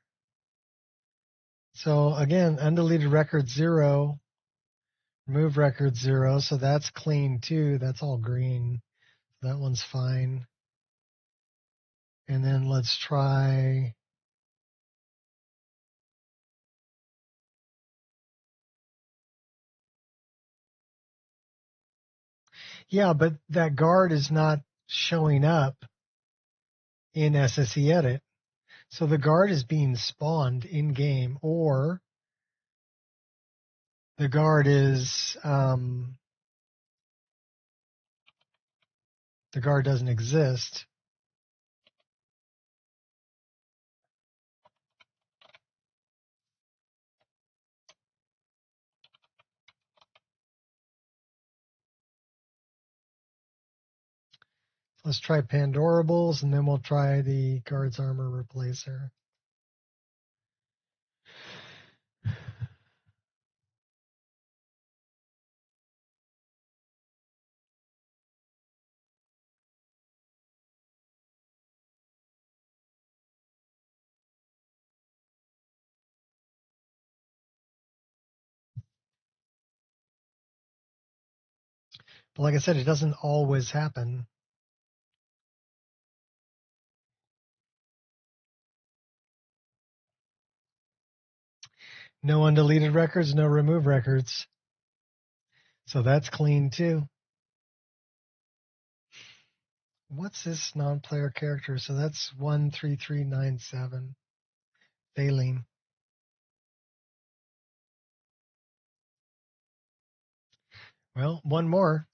So again, undeleted record 0, remove record 0, so that's clean too. That's all green. That one's fine. And then let's try. Yeah, but that guard is not showing up in SSE edit. So the guard is being spawned in game, or the guard is the guard doesn't exist. Let's try Pandorables, and then we'll try the guard's armor replacer. But like I said, it doesn't always happen. No undeleted records, no remove records. So that's clean too. What's this non-player character? So that's 13397. Failing. Well, one more.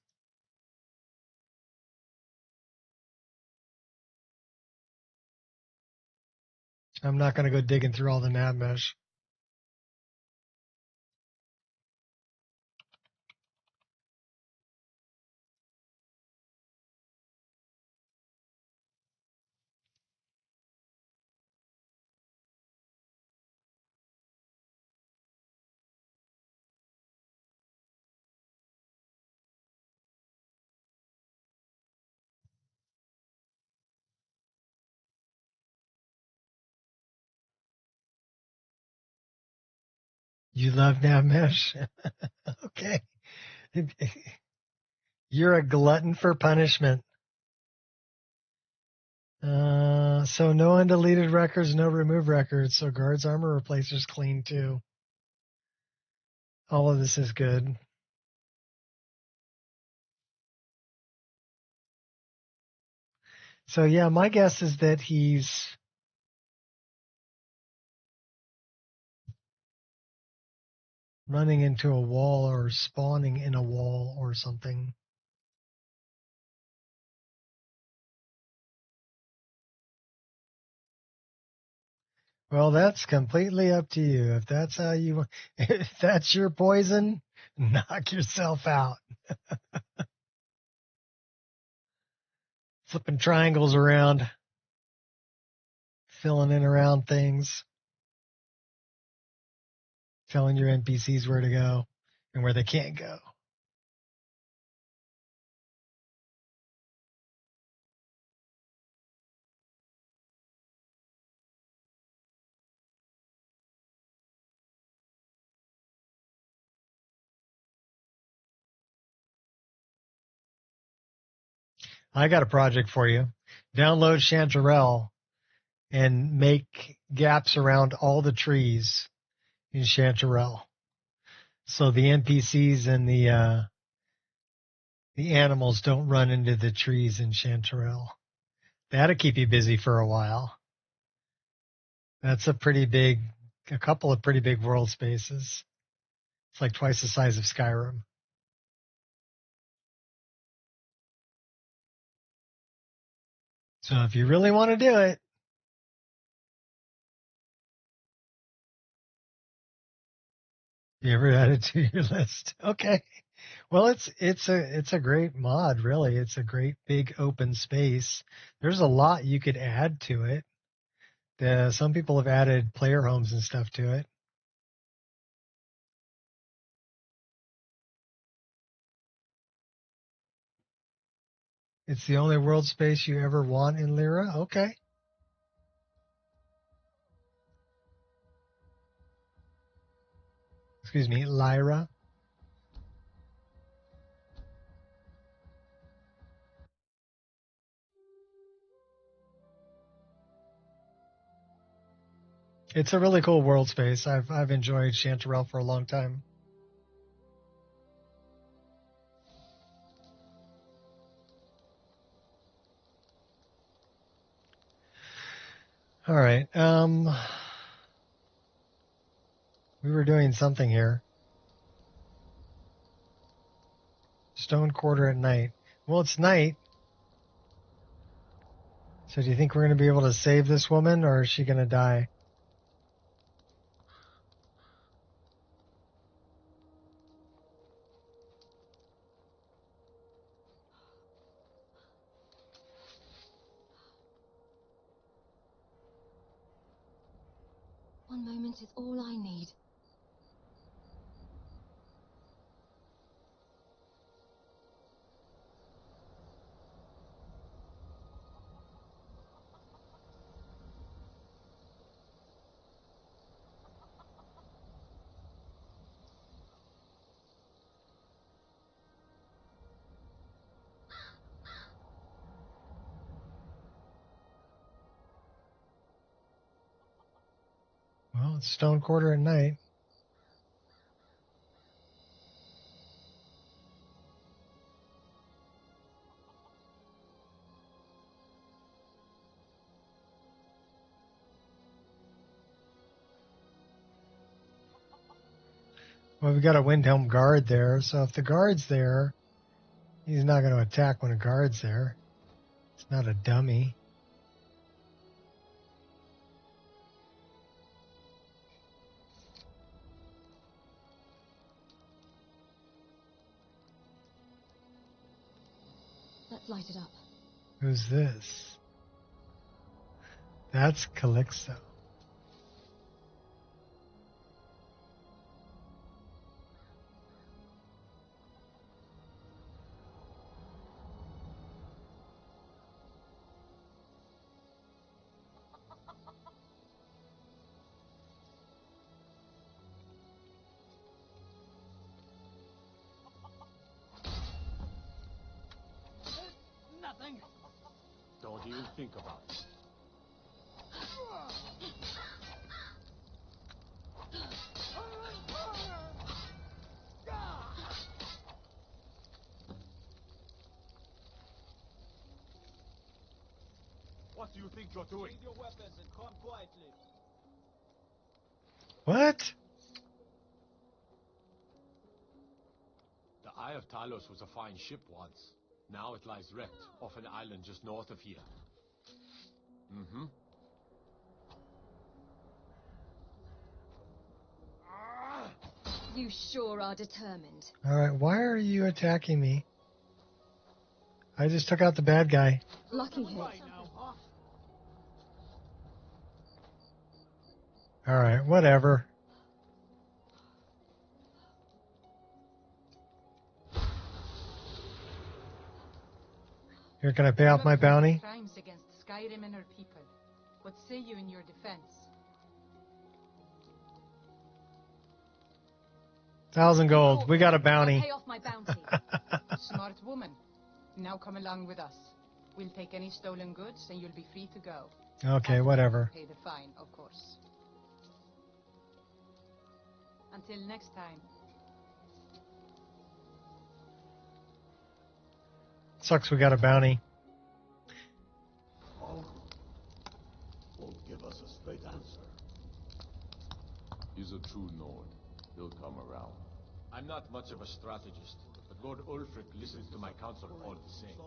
I'm not going to go digging through all the nav mesh. You love nav mesh? Okay. You're a glutton for punishment. So no undeleted records, no remove records. So guard's armor replacer's clean too. All of this is good. So yeah, my guess is that he's running into a wall or spawning in a wall or something. Well, that's completely up to you. If that's how you, if that's your poison, knock yourself out. Flipping triangles around, filling in around things. telling your NPCs where to go and where they can't go. I got a project for you. Download Chanterelle and make gaps around all the trees in Chanterelle. So the NPCs and the animals don't run into the trees in Chanterelle. That'll keep you busy for a while. That's a couple of pretty big world spaces. It's like twice the size of Skyrim. So if you really want to do it, you ever add it to your list? Okay. Well, it's a great mod, really. It's a great big open space. There's a lot you could add to it. Some people have added player homes and stuff to it. It's the only world space you ever want in Lyra? Okay. Excuse me, Lyra. It's a really cool world space. I've enjoyed Chanterelle for a long time. All right. We were doing something here. Stone Quarter at night. Well, it's night. So do you think we're going to be able to save this woman, or is she going to die? One moment is all I need. Well, it's Stone Quarter at night. Well, we've got a Windhelm guard there, so if the guard's there, he's not going to attack when a guard's there. It's not a dummy. Let's light it up. Who's this? That's Calixto. Nothing. Don't even think about it. What do you think you're doing? Leave your weapons and come quietly. What? The Eye of Talos was a fine ship once. Now it lies wrecked off an island just north of here. Mm-hmm. You sure are determined. All right, why are you attacking me? I just took out the bad guy. Lucky hit. All right, whatever. Here, can I pay off my bounty? Crimes against Skyrim and her people. What say you in your defense? 1,000 gold. We got a bounty. I'll pay off my bounty. Smart woman. Now come along with us. We'll take any stolen goods and you'll be free to go. Okay, whatever. Pay the fine, of course. Until next time. Sucks we got a bounty. Won't give us a straight answer. He's a true Nord. He'll come around. I'm not much of a strategist, but Lord Ulfric listens to my counsel all the same.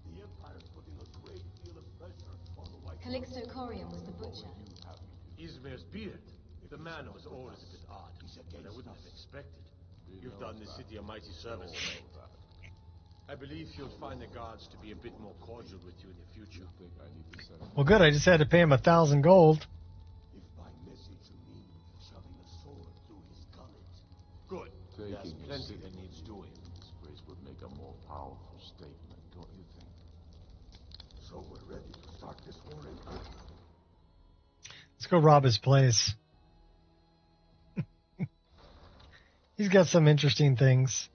The Empire's putting a great deal of pressure on the White Calixto Corium was the butcher. Ismir's beard. The man was always a bit odd, but I wouldn't have expected. You've done the city a mighty service. I believe you'll find the guards to be a bit more cordial with you in the future. Well, good. I just had to pay him 1,000 gold. If by message you mean shoving a sword through his gullet. Good. There's Taking plenty that needs doing. This grace would make a more powerful statement, don't you think? So we're ready to start this war in earnest. Let's go rob his place. He's got some interesting things.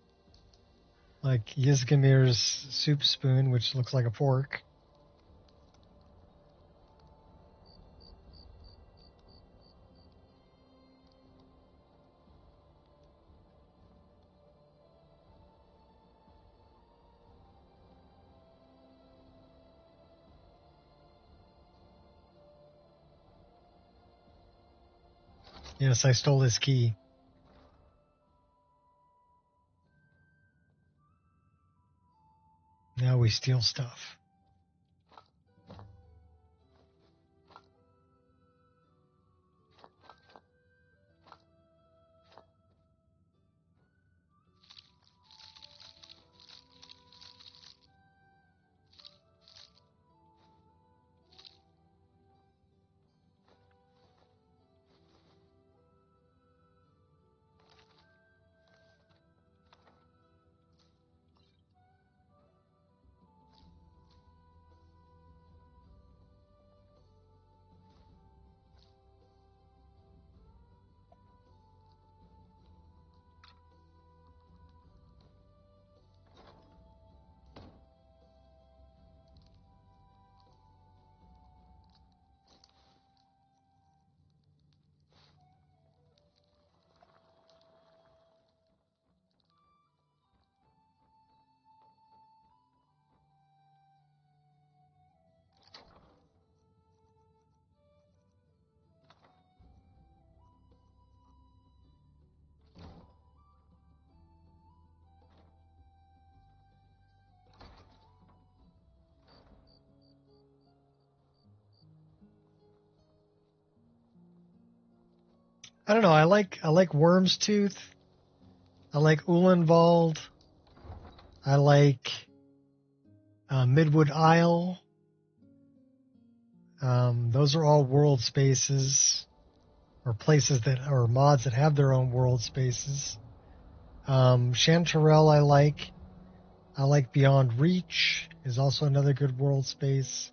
Like Yizgamir's soup spoon, which looks like a fork. Yes, I stole his key. Now we steal stuff. I don't know. I like Worm's Tooth. I like Ulenwald. I like Midwood Isle. Those are all world spaces, or places that, or mods that have their own world spaces. Chanterelle I like. I like Beyond Reach is also another good world space.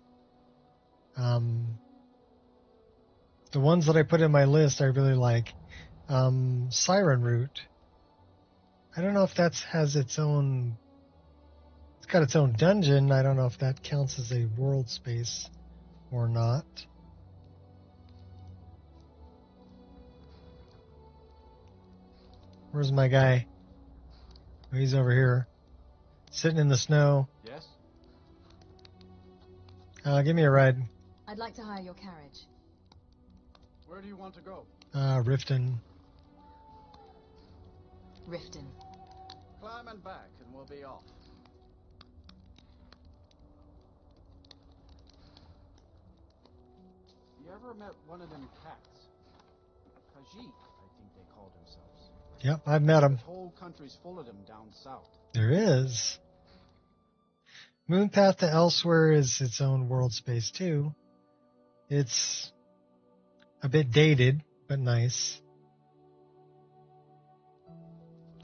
The ones that I put in my list I really like. Siren Root. I don't know if that has its own... It's got its own dungeon. I don't know if that counts as a world space or not. Where's my guy? Oh, he's over here. Sitting in the snow. Yes? Give me a ride. I'd like to hire your carriage. Where do you want to go? Riften. Riften. Climb and back and we'll be off. You ever met one of them cats? Khajiit, I think they called themselves. Yep, I've met him. The whole country's full of them down south. There is. Moonpath to Elsewhere is its own world space too. It's a bit dated, but nice.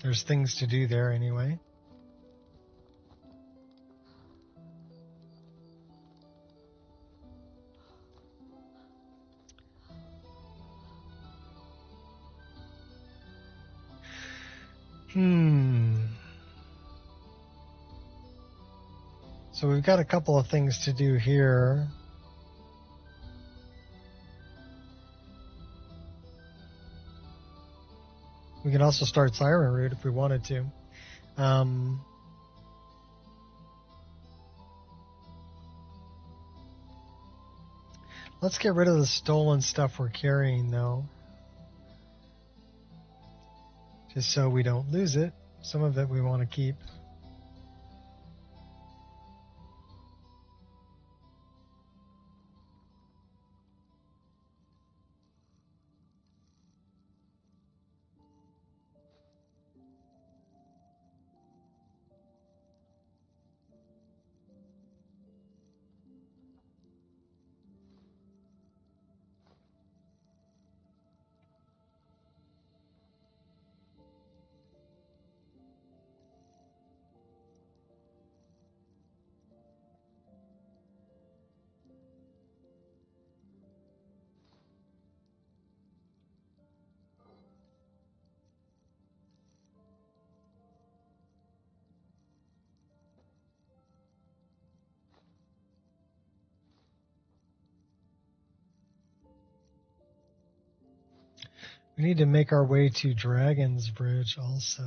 There's things to do there anyway. So we've got a couple of things to do here. We can also start Siren Route if we wanted to. Let's get rid of the stolen stuff we're carrying, though. Just so we don't lose it. Some of it we want to keep. We need to make our way to Dragon's Bridge also.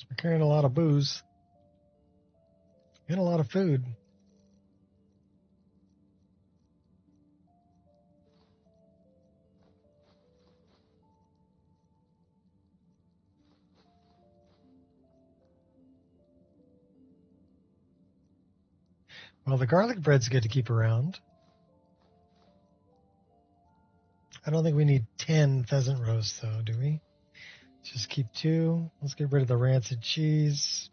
We're carrying a lot of booze. And a lot of food. Well, the garlic bread's good to keep around. I don't think we need 10 pheasant roasts, though, do we? Just keep 2. Let's get rid of the rancid cheese.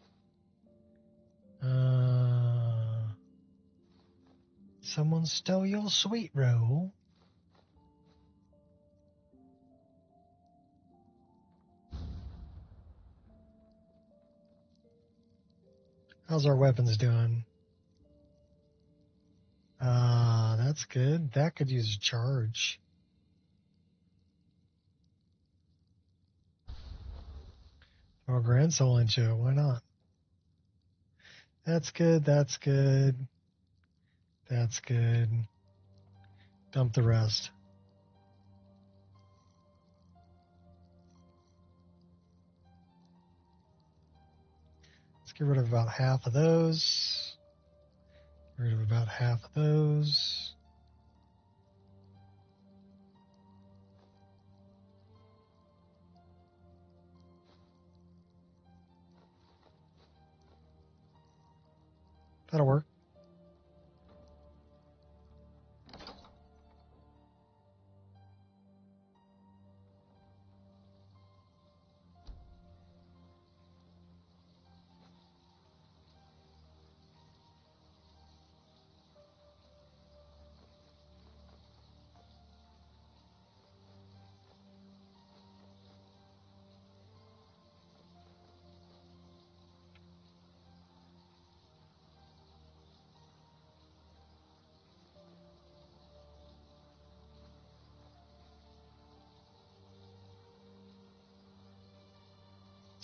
Someone stole your sweet roll. How's our weapons doing? That's good. That could use a charge. Throw a Grand Soul into it. Why not? That's good. That's good. That's good. Dump the rest. Let's get rid of about half of those. Get rid of about half of those. That'll work.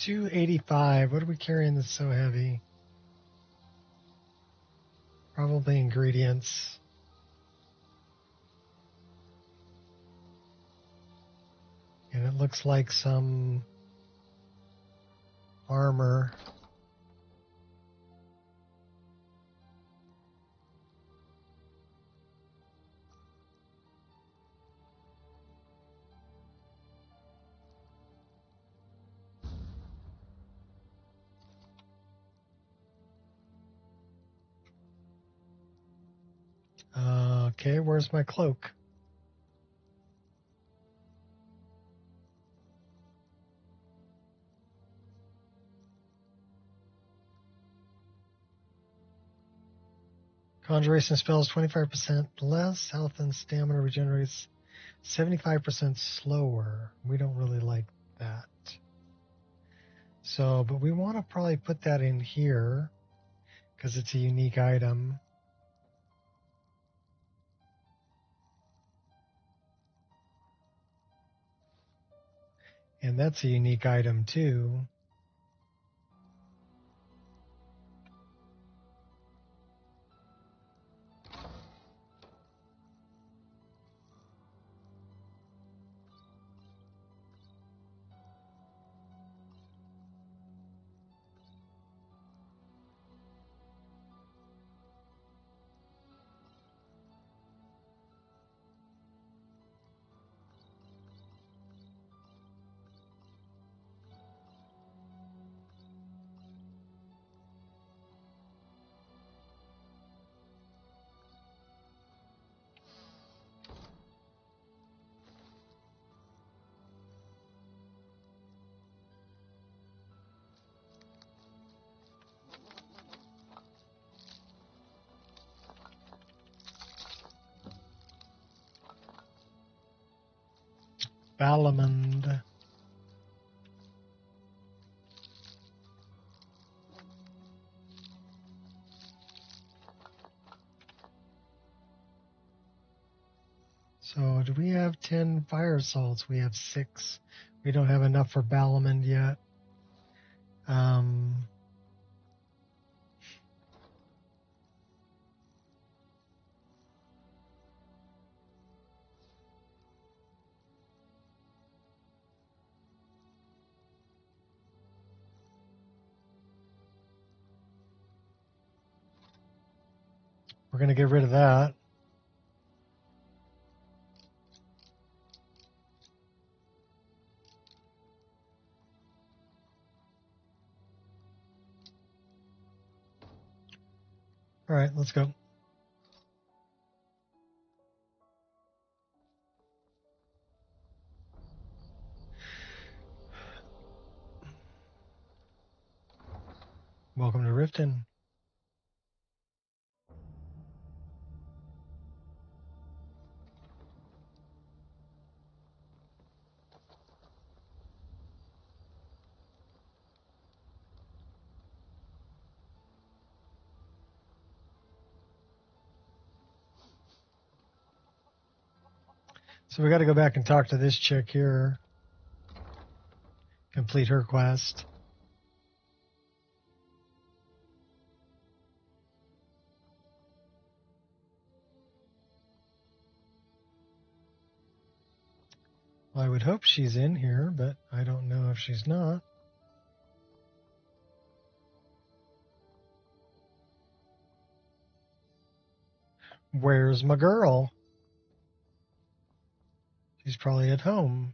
$285. What are we carrying that's so heavy? Probably ingredients. And it looks like some armor. Okay, where's my cloak? Conjuration spells 25% less. Health and stamina regenerates 75% slower. We don't really like that. So, but we want to probably put that in here because it's a unique item. And that's a unique item too. Balamand. So do we have 10 fire salts? We have 6. We don't have enough for Balamand yet. We're going to get rid of that. All right, let's go. Welcome to Riften. So we got to go back and talk to this chick here. Complete her quest. Well, I would hope she's in here, but I don't know if she's not. Where's my girl? She's probably at home.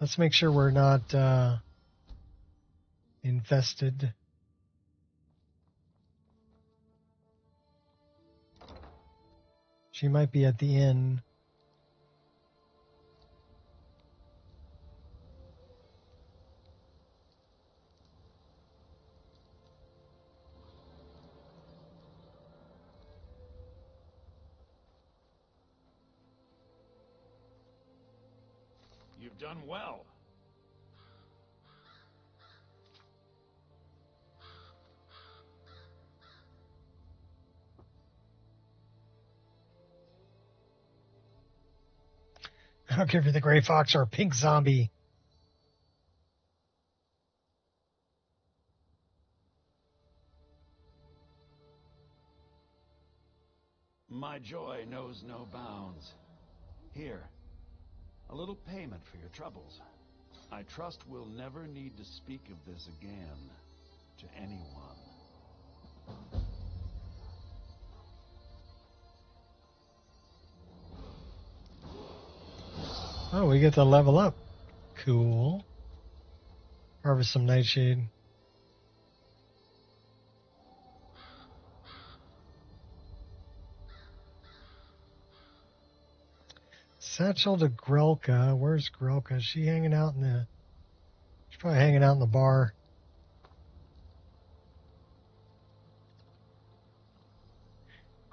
Let's make sure we're not infested. She might be at the inn. You've done well. I don't care if you're the gray fox or a pink zombie. My joy knows no bounds. Here, a little payment for your troubles. I trust we'll never need to speak of this again to anyone. Oh, we get to level up. Cool. Harvest some nightshade. Satchel to Grelka. Where's Grelka? Is she hanging out in the... She's probably hanging out in the bar.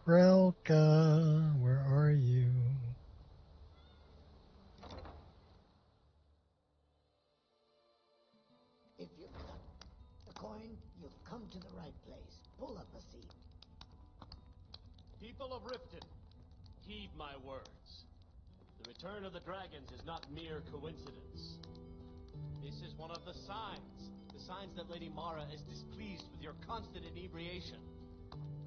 Grelka, where are you? If you cut the coin, you've come to the right place. Pull up a seat. People of Riften, heed my words. The return of the dragons is not mere coincidence. This is one of the signs that Lady Mara is displeased with your constant inebriation.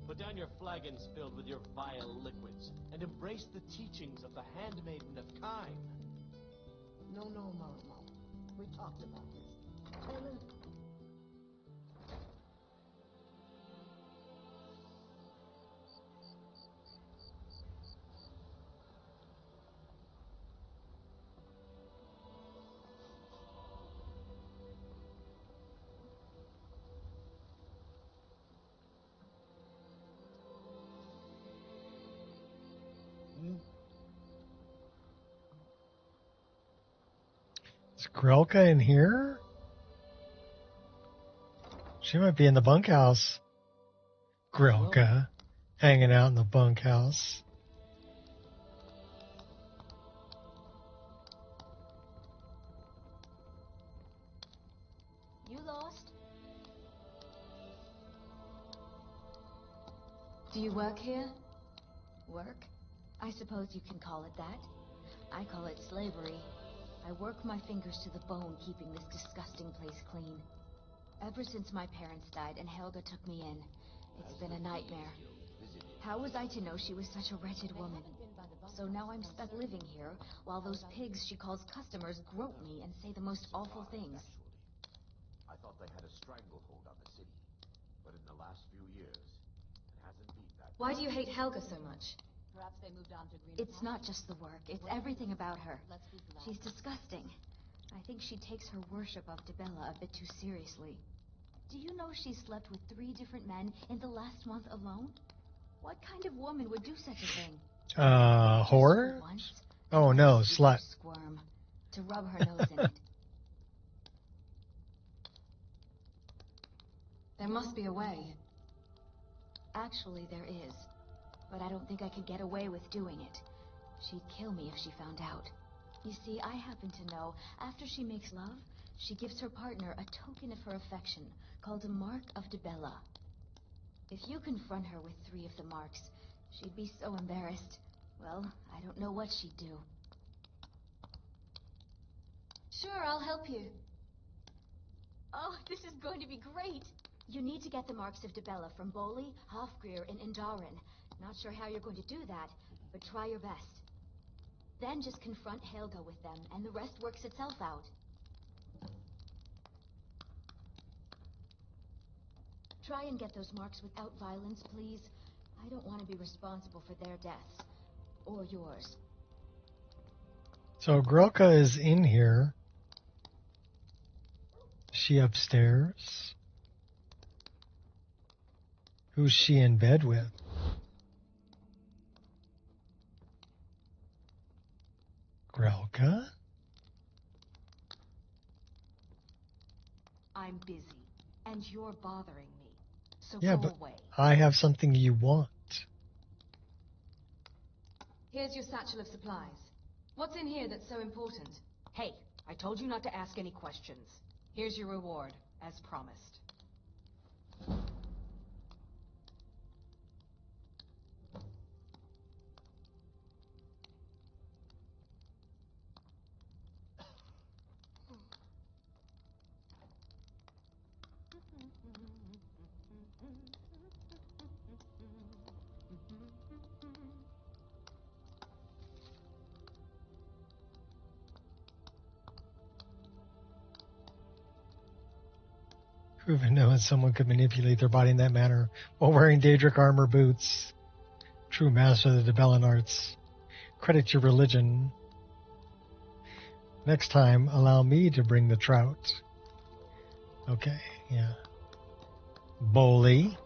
Put down your flagons filled with your vile liquids, and embrace the teachings of the handmaiden of Kine. No, Marimo. We talked about this. Taylor? Is Grelka in here? She might be in the bunkhouse. Grelka, hanging out in the bunkhouse. You lost? Do you work here? Work? I suppose you can call it that. I call it slavery. I work my fingers to the bone keeping this disgusting place clean. Ever since my parents died and Helga took me in, it's been a nightmare. How was I to know she was such a wretched woman? So now I'm stuck living here, while those pigs she calls customers grope me and say the most awful things. I thought they had a stranglehold on the city, but in the last few years, it hasn't been that. Why do you hate Helga so much? Perhaps they moved on to greener It's not just the work, it's everything about her. She's disgusting. I think she takes her worship of Dibella a bit too seriously. Do you know she slept with 3 different men in the last month alone? What kind of woman would do such a thing? Whore? Oh no, slut. Squirm. To rub her nose in it. There must be a way. Actually, there is. But I don't think I could get away with doing it. She'd kill me if she found out. You see, I happen to know, after she makes love, she gives her partner a token of her affection, called a Mark of Dibella. If you confront her with 3 of the marks, she'd be so embarrassed. Well, I don't know what she'd do. Sure, I'll help you. Oh, this is going to be great! You need to get the marks of Dibella from Boli, Hofgrir, and Indarin. Not sure how you're going to do that, but try your best. Then just confront Helga with them, and the rest works itself out. Try and get those marks without violence, please. I don't want to be responsible for their deaths. Or yours. So Grelka is in here. Is she upstairs? Who's she in bed with? Grelka? I'm busy, and you're bothering me. So Yeah, go but away. I have something you want. Here's your satchel of supplies. What's in here that's so important? Hey, I told you not to ask any questions. Here's your reward, as promised. Who even knows someone could manipulate their body in that manner while wearing Daedric armor boots? True master of the Dibellan arts. Credit your religion. Next time, allow me to bring the trout. Okay, yeah. Boli.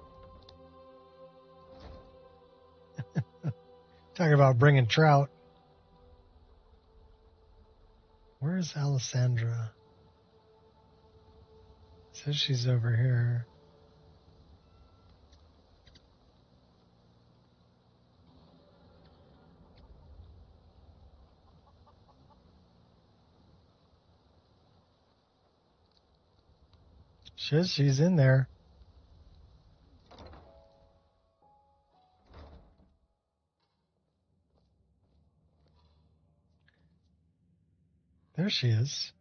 Talking about bringing trout. Where's Alessandra? Says she's over here. She's in there. There she is.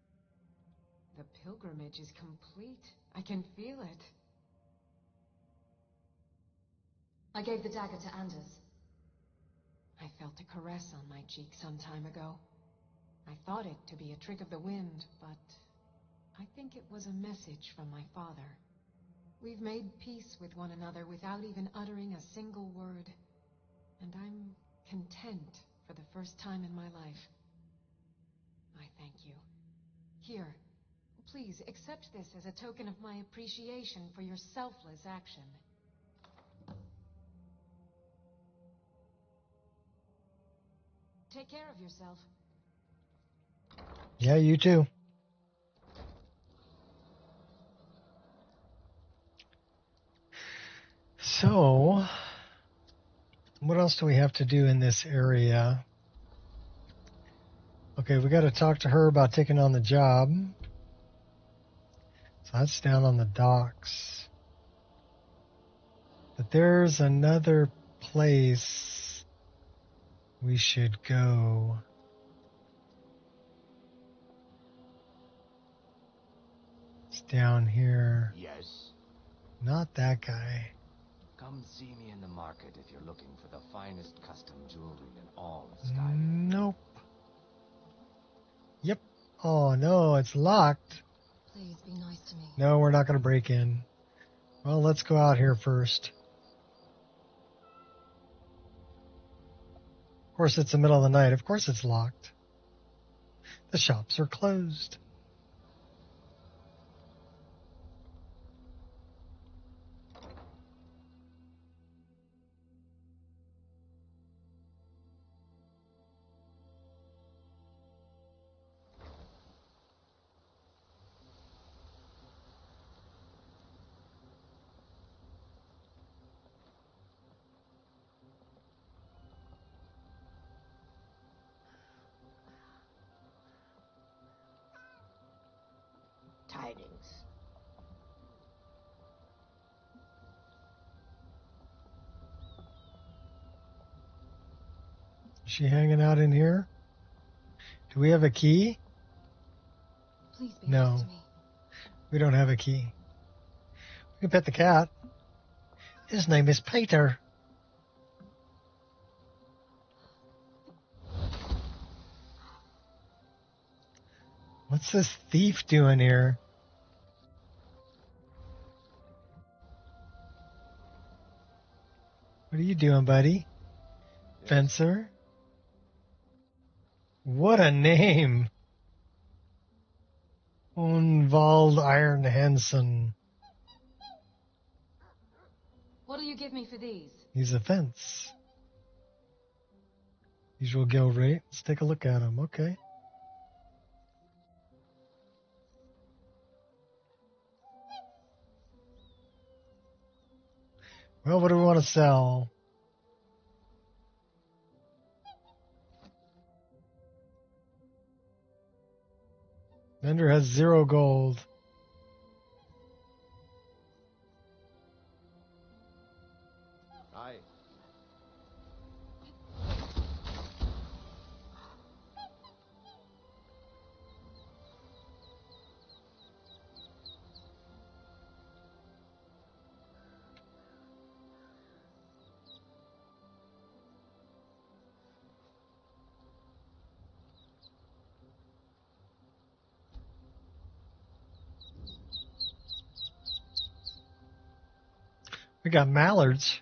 The pilgrimage is complete. I can feel it. I gave the dagger to Anders. I felt a caress on my cheek some time ago. I thought it to be a trick of the wind, but I think it was a message from my father. We've made peace with one another without even uttering a single word. And I'm content for the first time in my life. I thank you. Here, please accept this as a token of my appreciation for your selfless action. Take care of yourself. Yeah, you too. So, what else do we have to do in this area? Okay, we got to talk to her about taking on the job. So that's down on the docks. But there's another place we should go. It's down here. Yes? Not that guy. Come see me in the market if you're looking for the finest custom jewelry in all of Skyrim. Nope. Yep. Oh, no, it's locked. Please be nice to me. No, we're not going to break in. Well, let's go out here first. Of course, it's the middle of the night. Of course, it's locked. The shops are closed. Tidings. Is she hanging out in here? Do we have a key? Please be No. nice to me. We don't have a key. We can pet the cat. His name is Peter. What's this thief doing here? What are you doing, buddy? Fencer? What a name! Unvald Iron Hansen. What'll you give me for these? He's a fence. Usual guild rate. Let's take a look at him. Okay. Well, what do we want to sell? Vendor has 0 gold. Aye. We got mallards.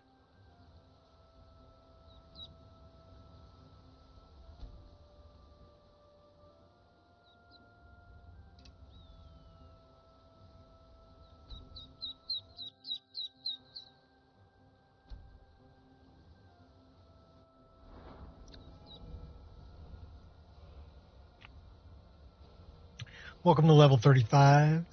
Welcome to level 35.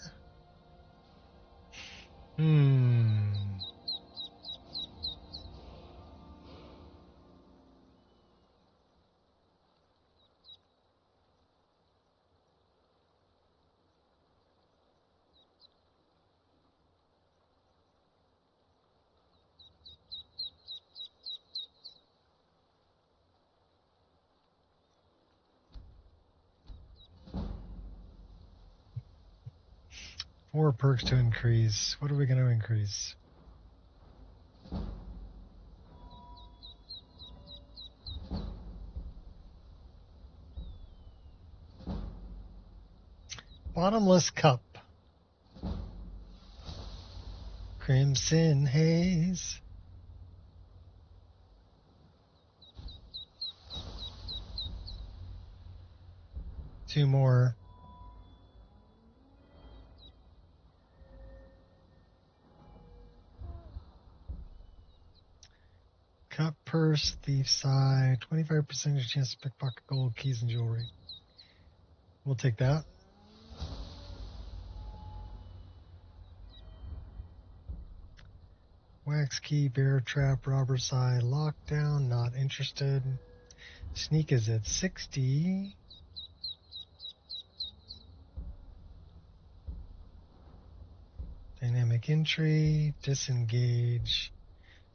Four perks to increase. What are we going to increase? Bottomless cup. Crimson haze. Two more. Cup, purse, thief's eye, 25% chance to pickpocket gold, keys, and jewelry. We'll take that. Wax key, bear trap, robber's eye, lockdown, not interested. Sneak is at 60. Dynamic entry, disengage,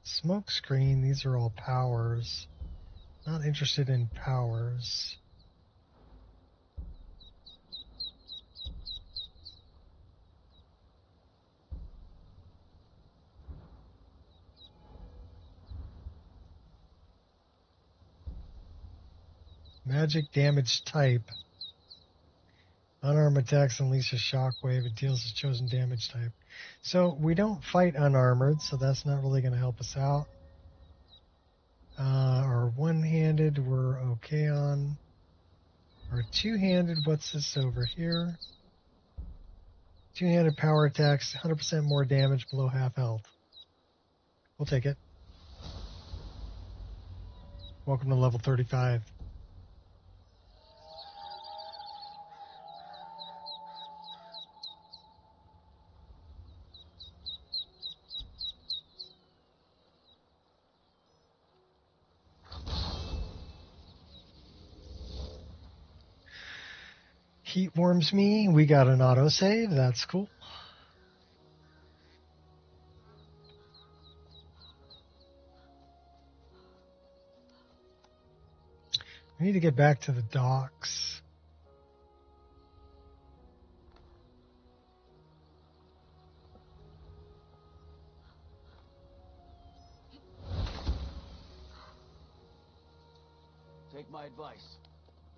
smoke screen, these are all powers. Not interested in powers. Magic damage type. Unarmed attacks unleash a shockwave. It deals a chosen damage type. So we don't fight unarmored, so that's not really going to help us out. Our one-handed, we're okay on. Our two-handed, what's this over here? Two-handed power attacks, 100% more damage below half health. We'll take it. Welcome to level 35. Heat warms me. We got an autosave. That's cool. We need to get back to the docks. Take my advice.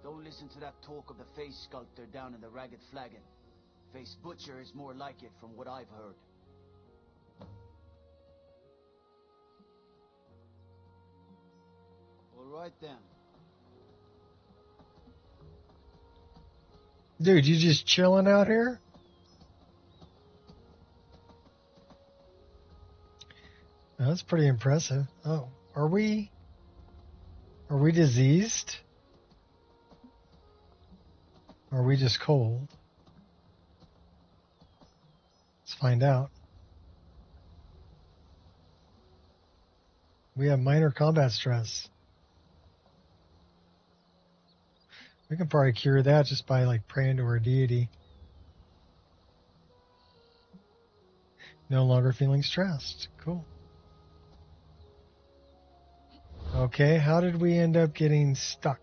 Don't listen to that talk of the face sculptor down in the Ragged Flagon. Face Butcher is more like it from what I've heard. All right then. Dude, you just chilling out here? That's pretty impressive. Oh, are we diseased? Or are we just cold? Let's find out. We have minor combat stress. We can probably cure that just by like praying to our deity. No longer feeling stressed. Cool. Okay, how did we end up getting stuck?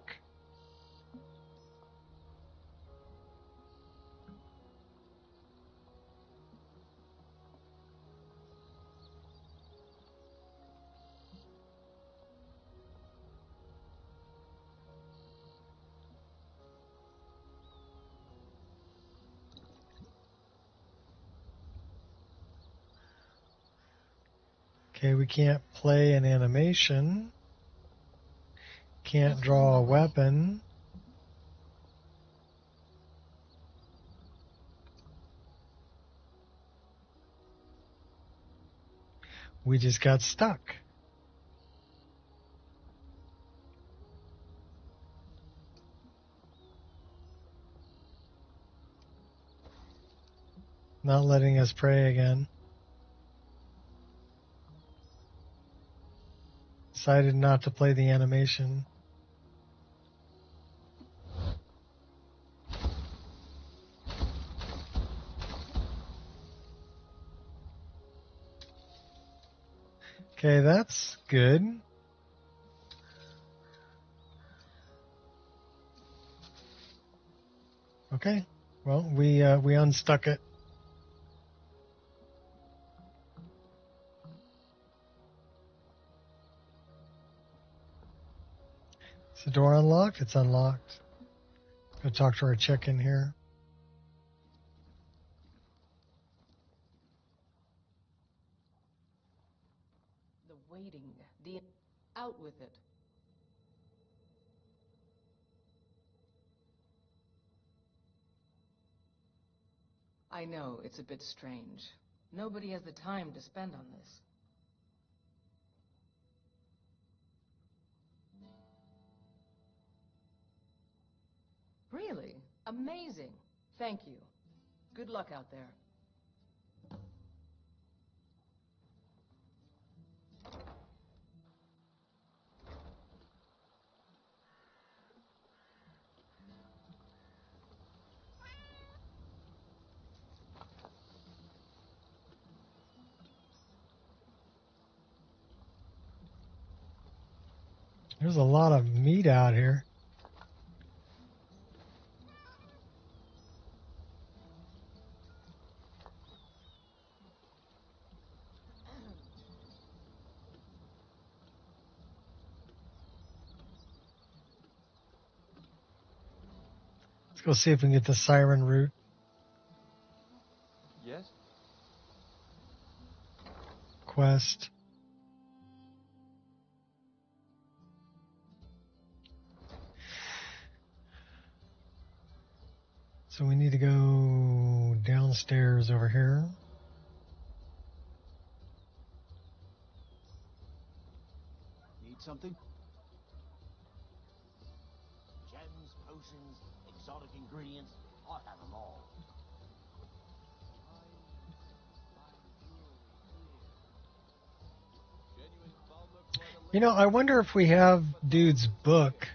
Okay, we can't play an animation. Can't draw a weapon. We just got stuck. Not letting us pray again. Decided not to play the animation. Okay, that's good. Okay, well, we unstuck it. Is the door unlocked? It's unlocked. Go talk to our check-in here. The waiting, the out with it. I know, it's a bit strange. Nobody has the time to spend on this. Really? Amazing. Thank you. Good luck out there. There's a lot of meat out here. Let's go see if we can get the siren route. Yes? Quest. So we need to go downstairs over here. Need something? Gems, potions, exotic ingredients. I have them all. You know, I wonder if we have dude's book.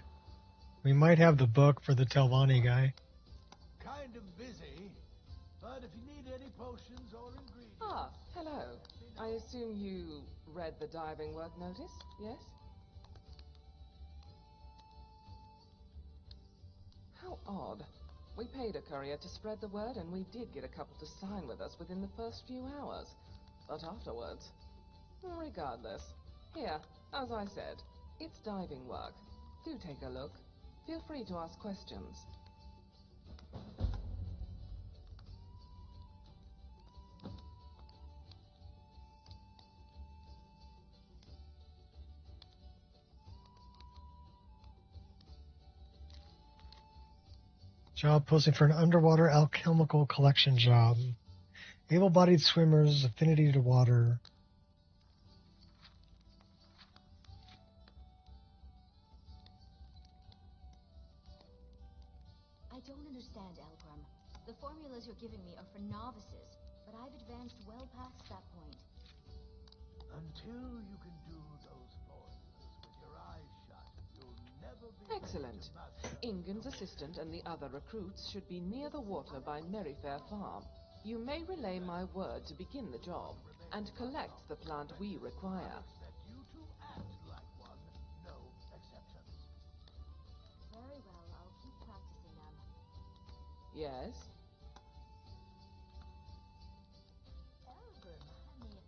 We might have the book for the Telvanni guy. Kind of busy, but if you need any potions or ingredients... Ah, hello. I assume you read the diving work notice, yes? How odd. We paid a courier to spread the word, and we did get a couple to sign with us within the first few hours. But afterwards... Regardless. Here, as I said, it's diving work. Do take a look. Feel free to ask questions. Job posting for an underwater alchemical collection job. Able-bodied swimmers, affinity to water. I don't understand, Elgrim. The formulas you're giving me are for novices, but I've advanced well past that point. Until you can do those formulas with your eyes shut, you'll never be Excellent. Ingun's assistant and the other recruits should be near the water by Merryfair Farm. You may relay my word to begin the job, and collect the plant we require. you to act like one, no exceptions. Very well, I'll keep practicing them. Yes? Elgrim, honey,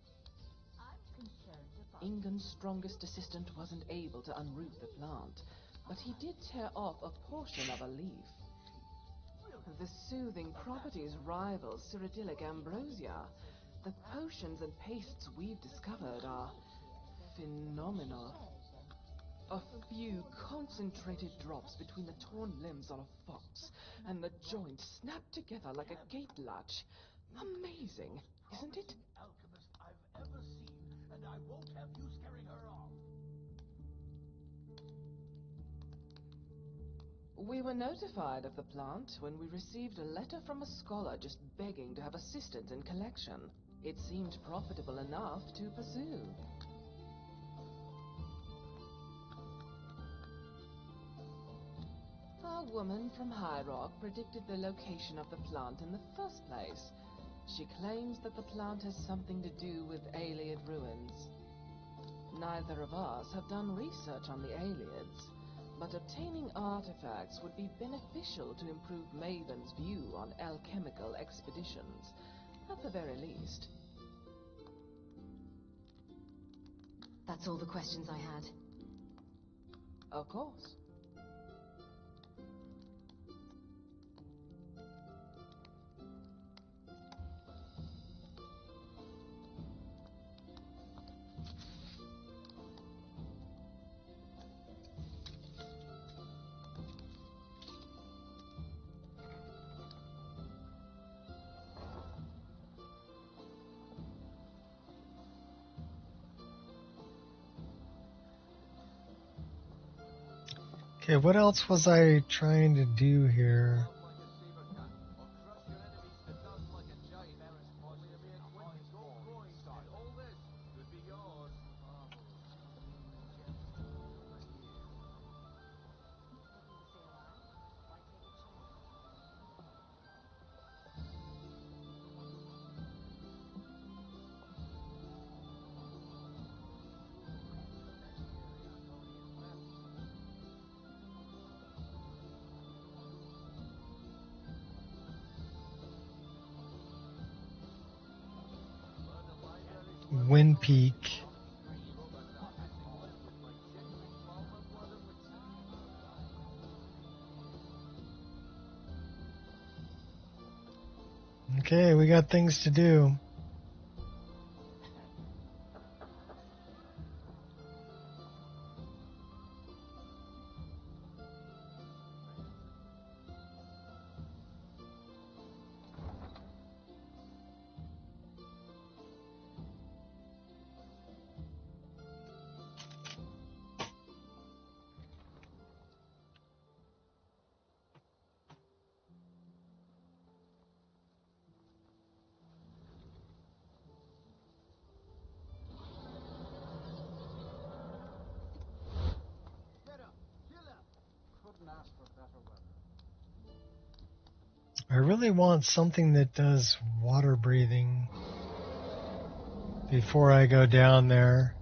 I'm concerned about... Ingun's strongest assistant wasn't able to unroot the plant, but he did tear off a portion of a leaf. The soothing properties rival cyrrhidyllic ambrosia. The potions and pastes we've discovered are phenomenal. A few concentrated drops between the torn limbs on a fox, and the joint snapped together like a gate latch. Amazing, isn't it? Alchemist I've ever seen, and I won't have you scaring her off. We were notified of the plant when we received a letter from a scholar just begging to have assistance in collection. It seemed profitable enough to pursue. A woman from High Rock predicted the location of the plant in the first place. She claims that the plant has something to do with Ayleid ruins. Neither of us have done research on the Ayleids, but obtaining artifacts would be beneficial to improve Maven's view on alchemical expeditions, at the very least. That's all the questions I had. Of course. Okay, what else was I trying to do here? Wind Peak. Okay, we got things to do. I really want something that does water breathing before I go down there.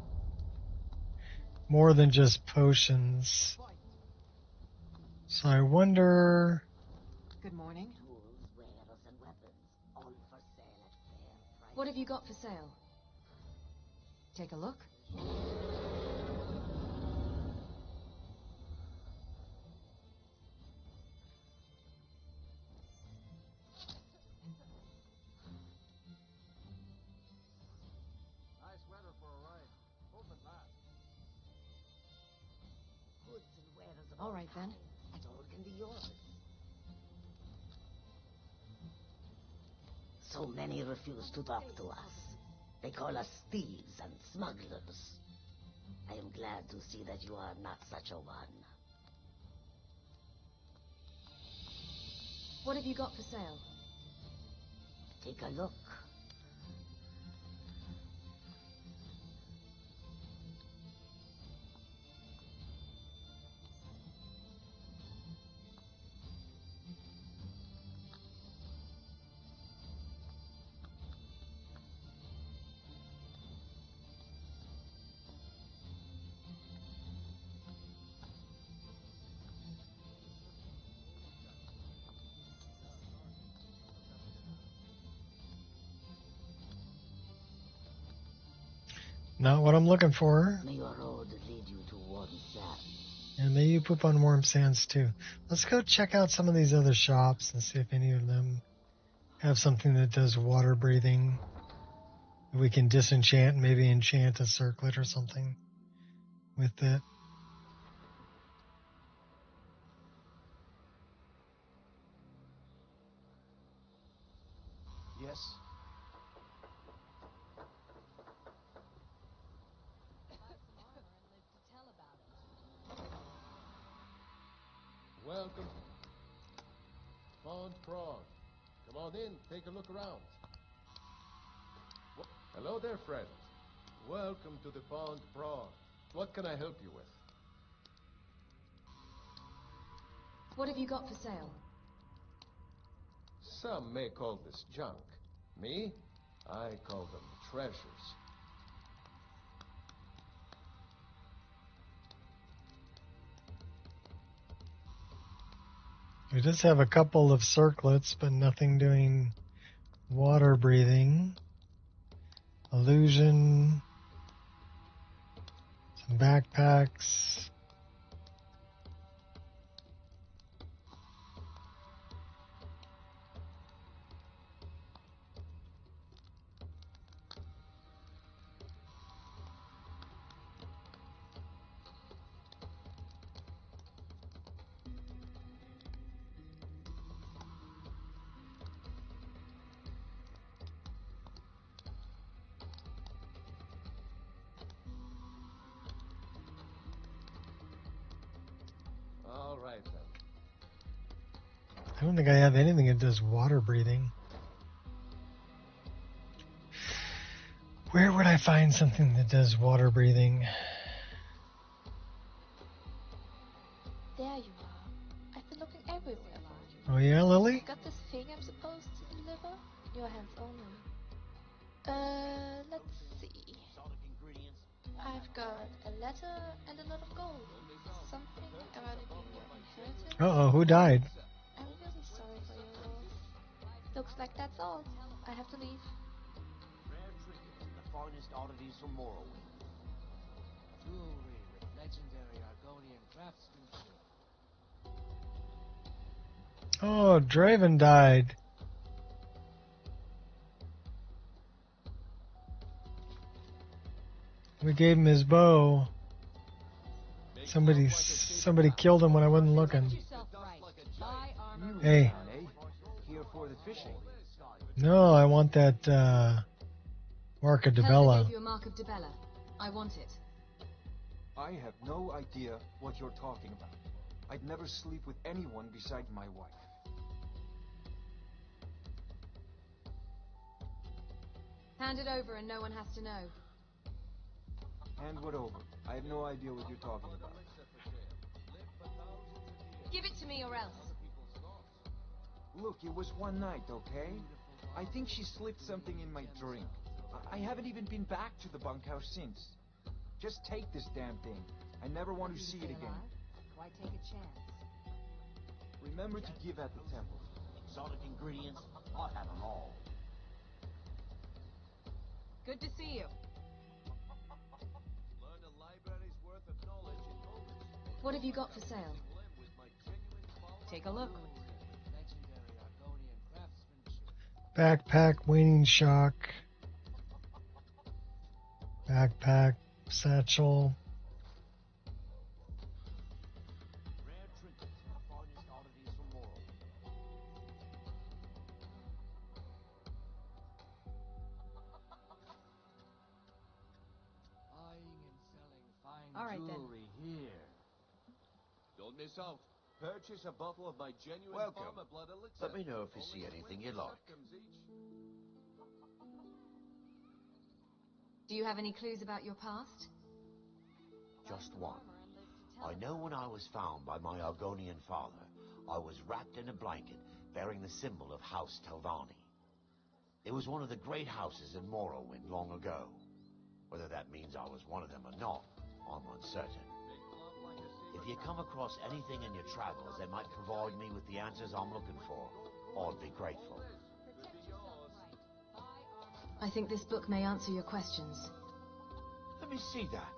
More than just potions. So I wonder... Good morning. What have you got for sale? Take a look. All right, then. It all can be yours. So many refuse to talk to us. They call us thieves and smugglers. I am glad to see that you are not such a one. What have you got for sale? Take a look. Not what I'm looking for. May your road lead you to warm sand. And may you poop on warm sands too. Let's go check out some of these other shops and see if any of them have something that does water breathing. We can disenchant, maybe enchant a circlet or something with it. Yes? welcome. Pond Prawn. Come on in, take a look around. Hello there, friend. Welcome to the Pond Prawn. What can I help you with? What have you got for sale? Some may call this junk. Me? I call them treasures. It does have a couple of circlets, but nothing doing water breathing. Illusion. Some backpacks. All right, then. I don't think I have anything that does water breathing. Where would I find something that does water breathing? There you are. I've been looking everywhere for you. Oh yeah, Lily? I've got this thing I'm supposed to deliver. Your hands only. Let's see. I've got a letter and a lot of gold. Something about it being your inheritance. Uh-oh, who died? I'm really sorry for your loss. Looks like that's all. I have to leave. Rare trinkets and the finest oddities from Morrowind. Jewelry with legendary Argonian craftsmanship. Oh, Draven died. We gave him his bow. Somebody killed him when I wasn't looking. Hey. Here for the fishing. No, I want that Mark of Helga Debella. gave you a Mark of Debella. I want it. I have no idea what you're talking about. I'd never sleep with anyone besides my wife. Hand it over and no one has to know. Hand what over? I have no idea what you're talking about. Give it to me or else. Look, it was one night, okay? I think she slipped something in my drink. I haven't even been back to the bunkhouse since. Just take this damn thing. I never want to see it again. Why take a chance? Remember to give at the temple. Exotic ingredients, I'll have them all. Good to see you. What have you got for sale? Take a look. Backpack, waning shock. Backpack, satchel. Rare trinkets and the finest oddities from Morrowind. Buying and selling fine All right, jewelry here. Don't miss out. Purchase a bottle of my genuine Welcome. farmer blood elixir. Let me know if you see anything you like. Do you have any clues about your past? Just one. I know when I was found by my Argonian father, I was wrapped in a blanket bearing the symbol of House Telvanni. It was one of the great houses in Morrowind long ago. Whether that means I was one of them or not, I'm uncertain. If you come across anything in your travels that might provide me with the answers I'm looking for, I'd be grateful. I think this book may answer your questions. Let me see that.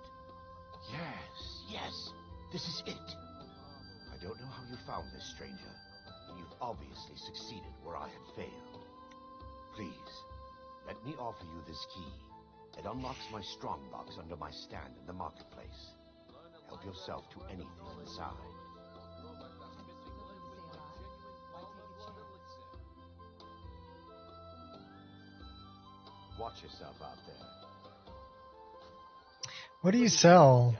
Yes, this is it. I don't know how you found this, stranger, and you've obviously succeeded where I had failed. Please, let me offer you this key. It unlocks my strongbox under my stand in the marketplace. Help yourself to anything inside. Watch yourself out there. What do you sell?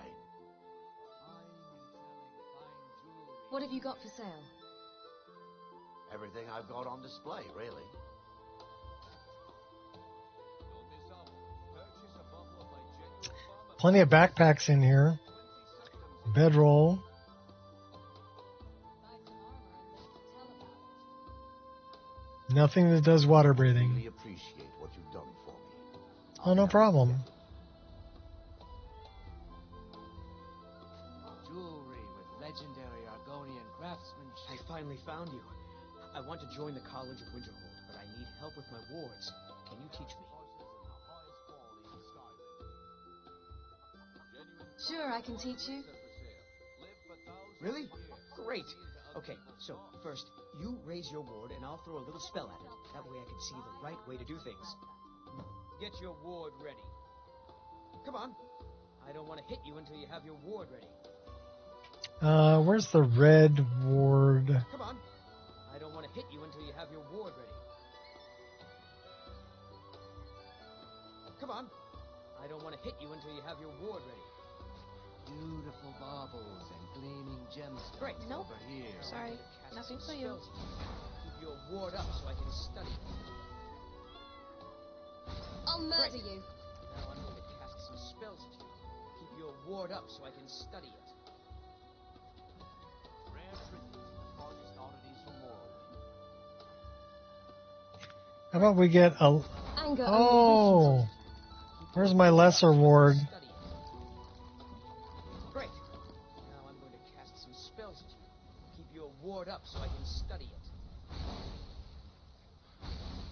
What have you got for sale? Everything I've got on display, really. Plenty of backpacks in here. Bedroll. Nothing that does water I breathing. really appreciate what you've done for me. Oh, no problem. Jewelry with legendary Argonian craftsmanship. I finally found you. I want to join the College of Winterhold, but I need help with my wards. Can you teach me? Sure, I can teach you. Really? Great. Okay, so first, you raise your ward and I'll throw a little spell at it. That way I can see the right way to do things. Get your ward ready. Come on. I don't want to hit you until you have your ward ready. Where's the red ward? Come on. I don't want to hit you until you have your ward ready. Come on. I don't want to hit you until you have your ward ready. Beautiful baubles and gleaming gemstones. Great. Nope. Over here. Sorry, nothing for you. Keep your ward up so I can study it. I'll murder you. Now I'm going to cast some spells at you. Keep your ward up so I can study it. Rare tributes to the farthest oddities from Morrowind. How about we get a... Anger Oh! Where's my lesser ward? Great. Now I'm going to cast some spells at you. Keep your ward up so I can study it.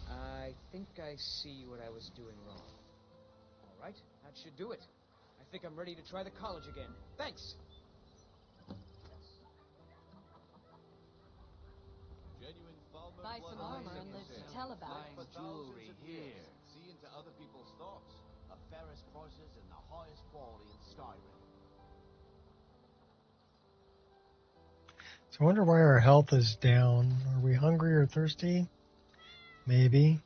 I think I see what I was doing wrong. All right, that should do it. I think I'm ready to try the college again. Thanks. Buy some armor and live to tell about it. Jewelry here. See into other people's thoughts. The fairest prices and the highest quality in Skyrim. So I wonder why our health is down. Are we hungry or thirsty? Maybe.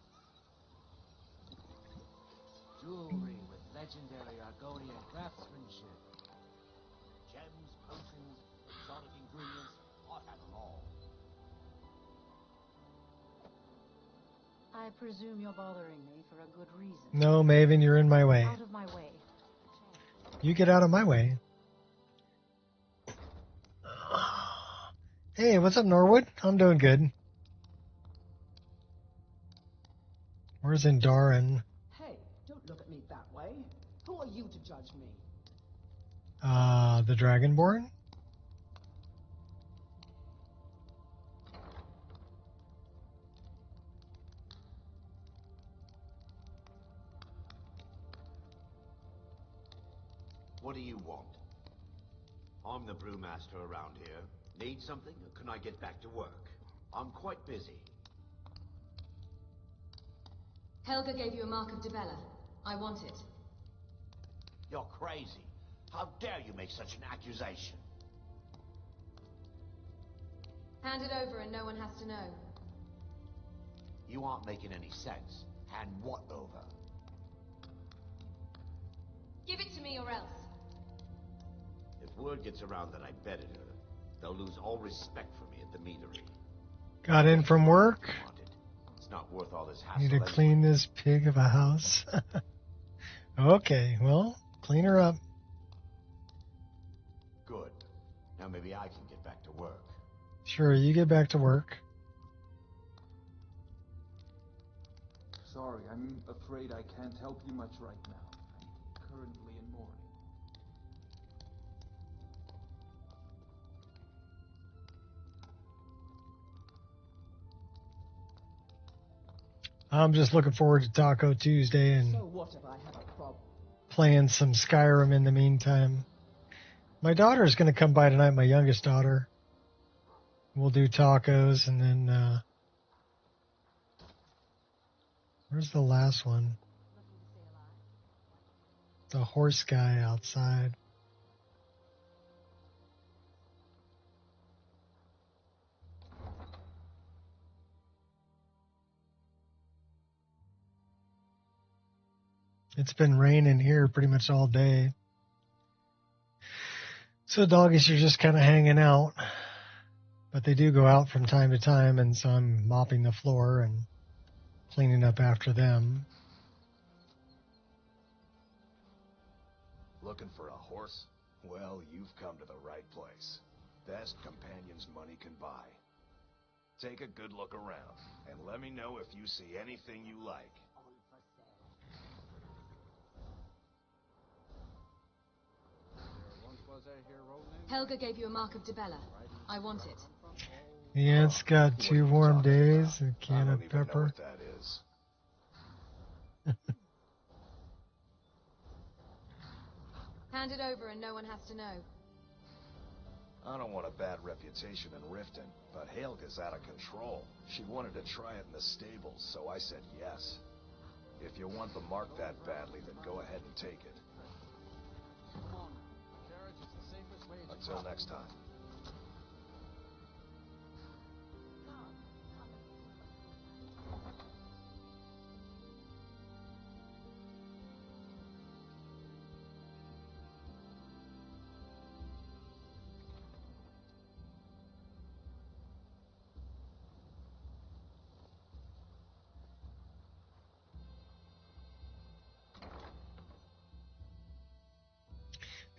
Jewelry with legendary Argonian craftsmanship. Gems, potions, exotic ingredients. I have them all. I presume you're bothering me for a good reason. No, Maven, you're in my way. Out of my way. You get out of my way. Hey, what's up, Norwood? I'm doing good. Where's Indaren? Hey, don't look at me that way. Who are you to judge me? The Dragonborn? What do you want? I'm the brewmaster around here. Need something, or can I get back to work? I'm quite busy. Helga gave you a mark of Dibella. I want it. You're crazy. How dare you make such an accusation? Hand it over and no one has to know. You aren't making any sense. Hand what over? Give it to me or else. If word gets around that I betted her, they'll lose all respect for me at the meadery. Got in from work. It's not worth all this hassle. Need to anyway. clean this pig of a house. Okay, well, clean her up. Good. Now maybe I can get back to work. Sure, you get back to work. Sorry, I'm afraid I can't help you much right now. I'm currently in mourning. I'm just looking forward to Taco Tuesday and So what if I have a problem? playing some Skyrim in the meantime. My daughter's going to come by tonight, my youngest daughter. We'll do tacos and then, where's the last one? The horse guy outside. It's been raining here pretty much all day. So doggies are just kind of hanging out. But they do go out from time to time, and so I'm mopping the floor and cleaning up after them. Looking for a horse? Well, you've come to the right place. Best companions money can buy. Take a good look around, and let me know if you see anything you like. Helga gave you a mark of Dibella. I want it. Yeah, it's got 2 warm days, a can of Know pepper. what that is. Hand it over and no one has to know. I don't want a bad reputation in Riften, but Helga's out of control. She wanted to try it in the stables, so I said yes. If you want the mark that badly, then go ahead and take it. Until next time.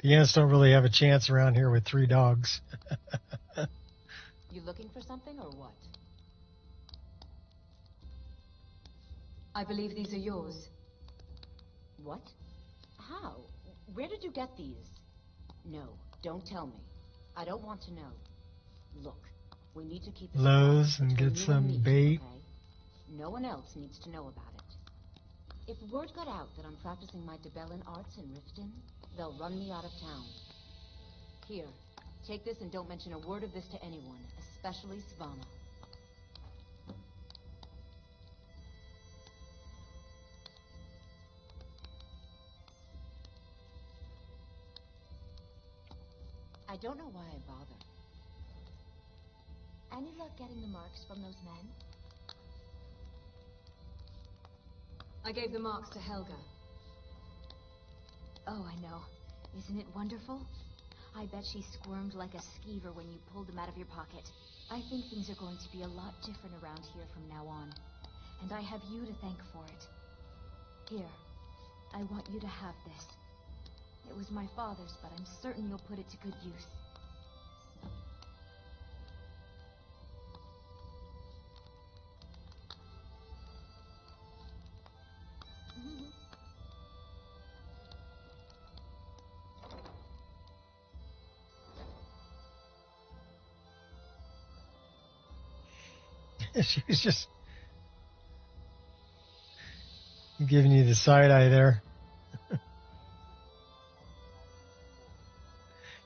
The ants don't really have a chance around here with 3 dogs. You looking for something or what? I believe these are yours. What? How? Where did you get these? No, don't tell me. I don't want to know. Look, we need to keep this Lowe's and between get you some and me, bait. okay? No one else needs to know about it. If word got out that I'm practicing my Dibellan arts in Riften, they'll run me out of town. Here, take this and don't mention a word of this to anyone, especially Svanna. I don't know why I bother. Any luck getting the marks from those men? I gave the marks to Helga. Oh, I know. Isn't it wonderful? I bet she squirmed like a skeever when you pulled them out of your pocket. I think things are going to be a lot different around here from now on. And I have you to thank for it. Here, I want you to have this. It was my father's, but I'm certain you'll put it to good use. She was just giving you the side eye there.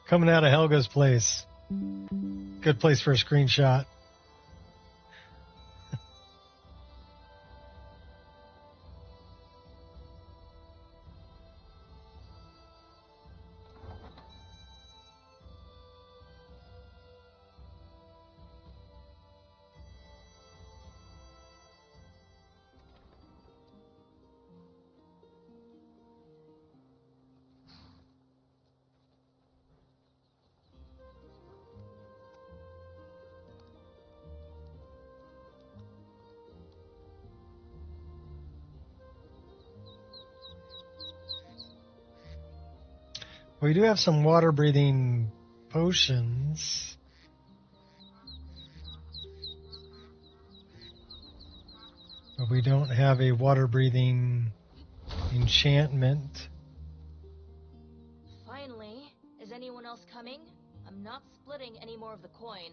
Coming out of Helga's place. Good place for a screenshot. We do have some water-breathing potions. But we don't have a water-breathing enchantment. Finally. Is anyone else coming? I'm not splitting any more of the coin.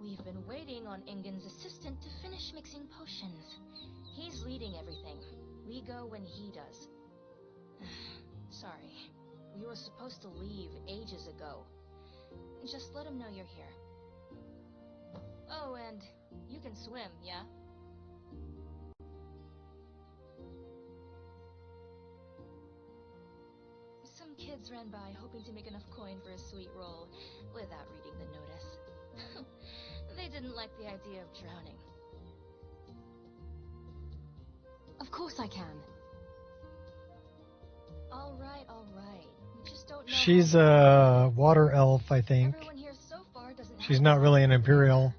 We've been waiting on Ingen's assistant to finish mixing potions. He's leading everything. We go when he does. Sorry. We were supposed to leave ages ago. Just let him know you're here. Oh, and you can swim, yeah? Some kids ran by hoping to make enough coin for a sweet roll without reading the notice. They didn't like the idea of drowning. Of course I can. All right, all right. Just don't know She's how a water elf, I think. everyone here so far doesn't She's have not a really an problem. Imperial.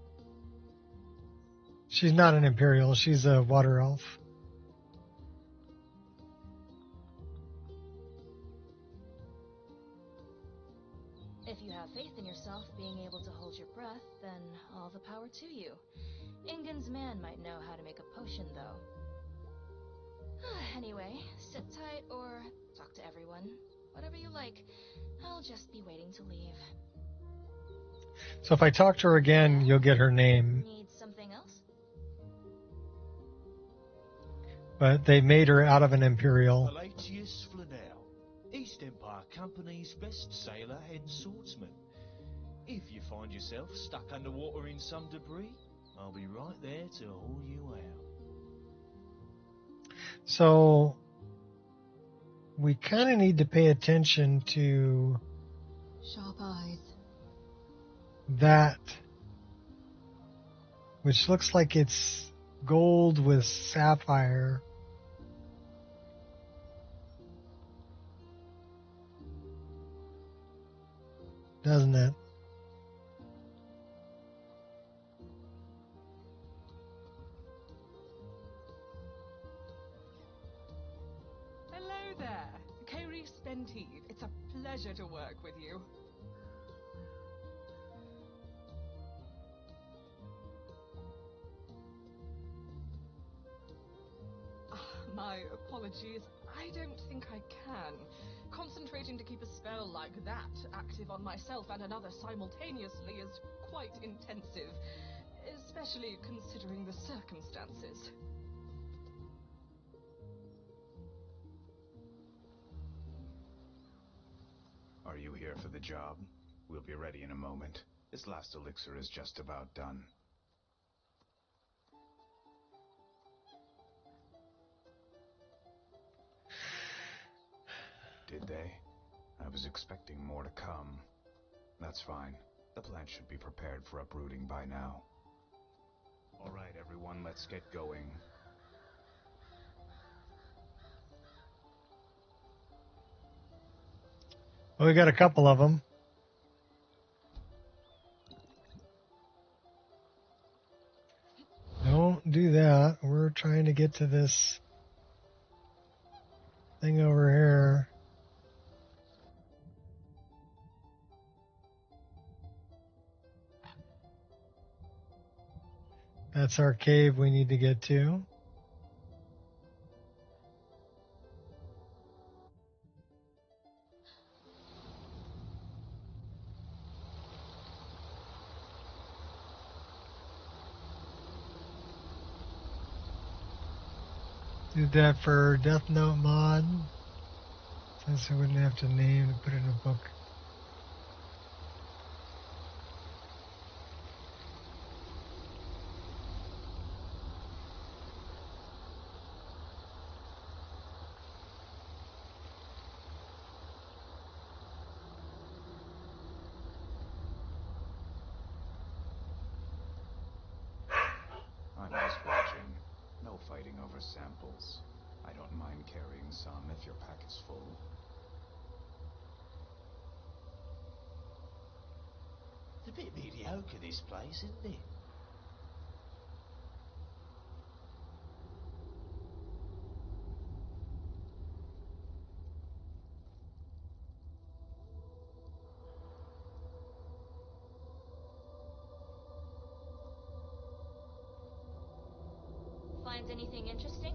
She's not an Imperial. She's a water elf. If you have faith in yourself being able to hold your breath, then all the power to you. Ingun's man might know how to make a potion, though. Anyway, sit tight or talk to everyone. Whatever you like. I'll just be waiting to leave. So if I talk to her again, you'll get her name. Need something else? But they made her out of an Imperial. Valatius Flanell, East Empire Company's best sailor and swordsman. If you find yourself stuck underwater in some debris, I'll be right there to haul you out. So we kind of need to pay attention to Sharp eyes. that, which looks like it's gold with sapphire. Doesn't it? Hello there, Cody Spentive. It's a pleasure to work with you. My apologies. I don't think I can. Concentrating to keep a spell like that active on myself and another simultaneously is quite intensive, especially considering the circumstances. Are you here for the job? We'll be ready in a moment. This last elixir is just about done. Did they? I was expecting more to come. That's fine. The plant should be prepared for uprooting by now. All right, everyone, let's get going. Well, we got a couple of them. Don't do that. We're trying to get to this thing over here. That's our cave we need to get to. Did that for Death Note mod, since I wouldn't have to name to put it in a book. I'm just watching. No fighting over samples. I don't mind carrying some if your pack is full. It's a bit mediocre, this place, isn't it? Find anything interesting?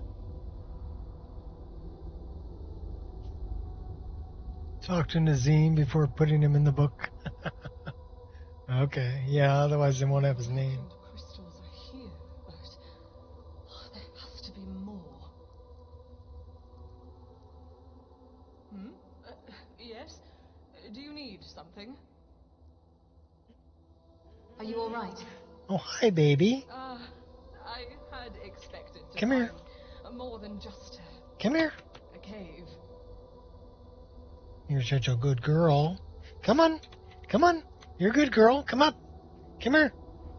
Talk to Nazim before putting him in the book. Okay, yeah, otherwise they won't have his name. Crystals are here, but there has to be more. Yes? Do you need something? Are you all right? Oh, hi, baby. I had expected to Come here. find more than just Come here. a cave. You're such a good girl. Come on. Come on. You're a good girl. Come up. Come here.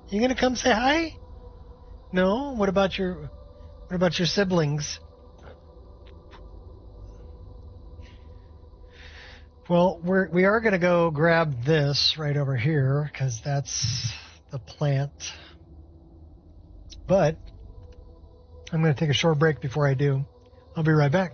You gonna come say hi? No? What about your siblings? Well, we are going to go grab this right over here because that's the plant. But I'm going to take a short break before I do. I'll be right back.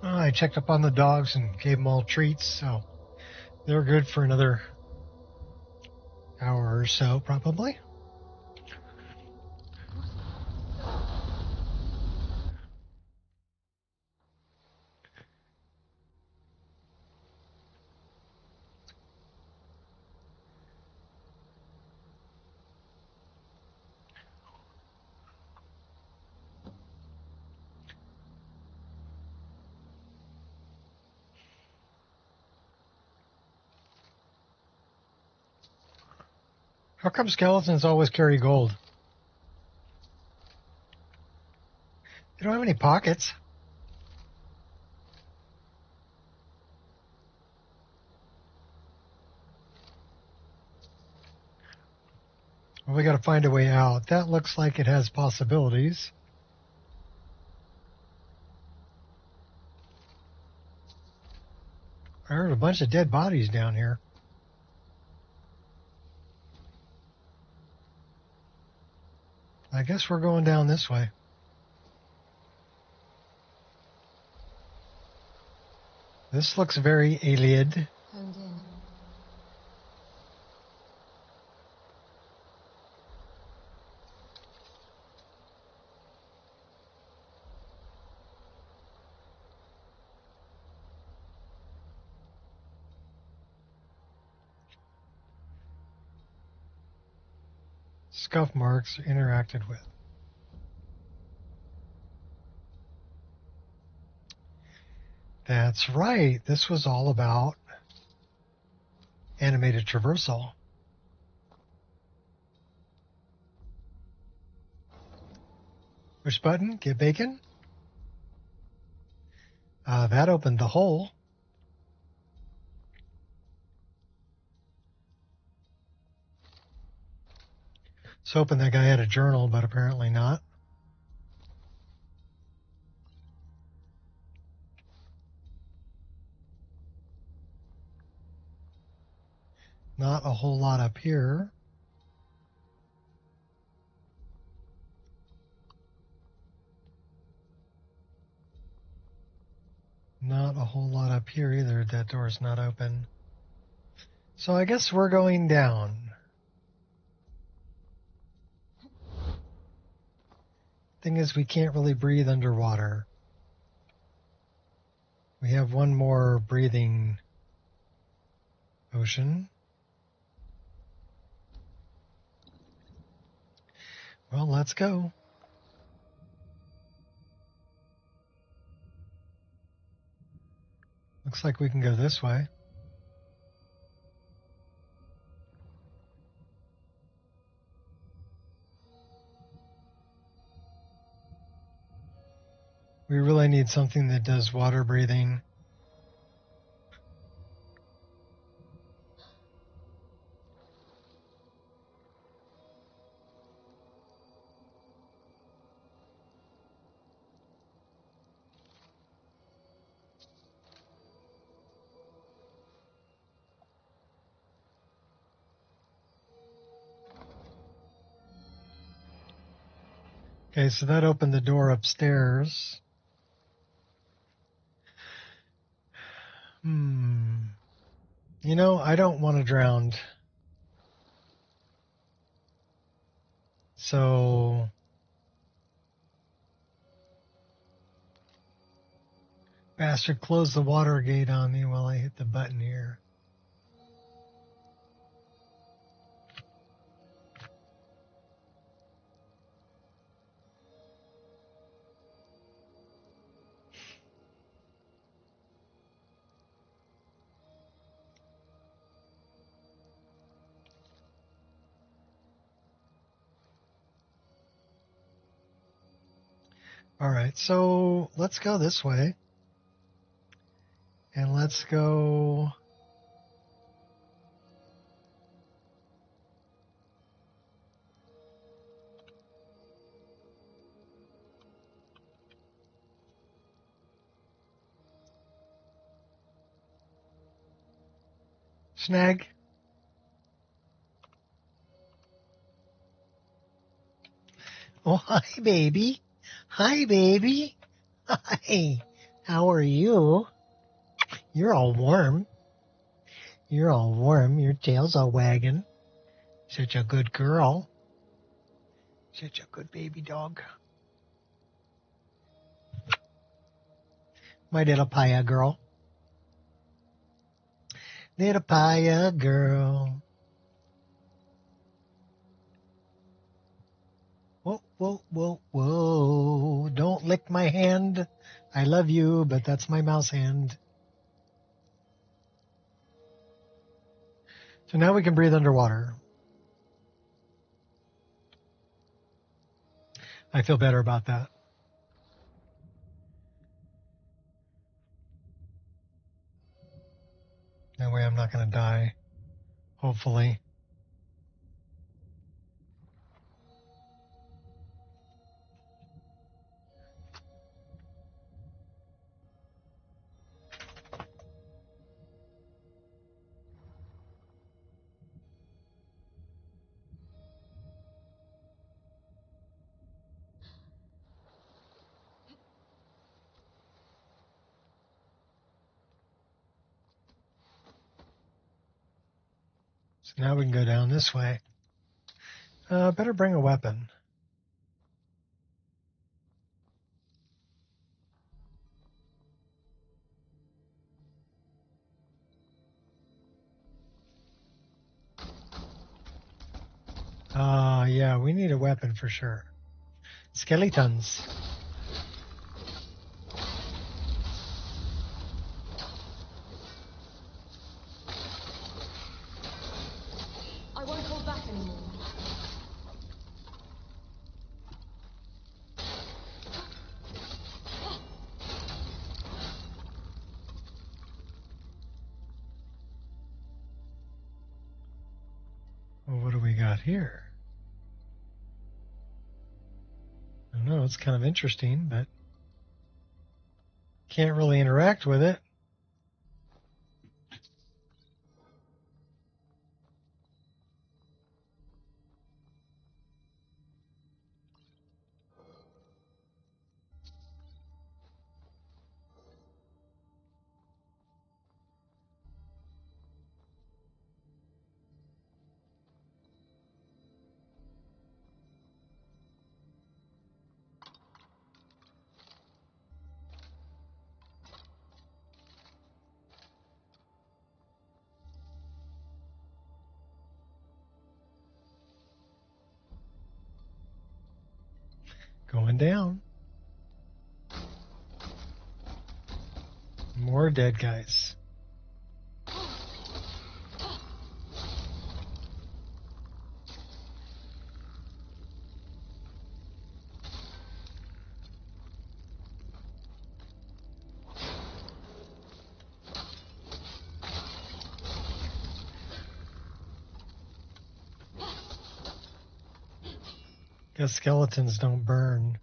I checked up on the dogs and gave them all treats, so they're good for another hour or so, probably. How come skeletons always carry gold? They don't have any pockets. Well, we got to find a way out. That looks like it has possibilities. I heard a bunch of dead bodies down here. I guess we're going down this way. This looks very alien. Honed in. scuff marks interacted with. That's right. This was all about animated traversal. Push button, get bacon. That opened the hole. I was hoping that guy had a journal, but apparently not. Not a whole lot up here. Not a whole lot up here either. That door's not open. So I guess we're going down. Thing is, we can't really breathe underwater. We have one more breathing potion. Well, let's go. Looks like we can go this way. We really need something that does water breathing. Okay, so that opened the door upstairs. You know, I don't want to drown. So bastard closed the water gate on me while I hit the button here. All right, so let's go this way. And let's go... Snag. Oh, hi, baby. Hi, baby. Hi. How are you? You're all warm. You're all warm. Your tail's all wagging. Such a good girl. Such a good baby dog. My little paya girl. Little paya girl. Whoa, whoa, whoa, whoa. Don't lick my hand. I love you, but that's my mouse hand. So now we can breathe underwater. I feel better about that. That way I'm not going to die. Hopefully. So now we can go down this way. Better bring a weapon. Yeah, we need a weapon for sure. Skeletons. I won't hold back anymore. Well, what do we got here? I don't know, it's kind of interesting, but can't really interact with it. Going down. More dead guys. Guess skeletons don't burn.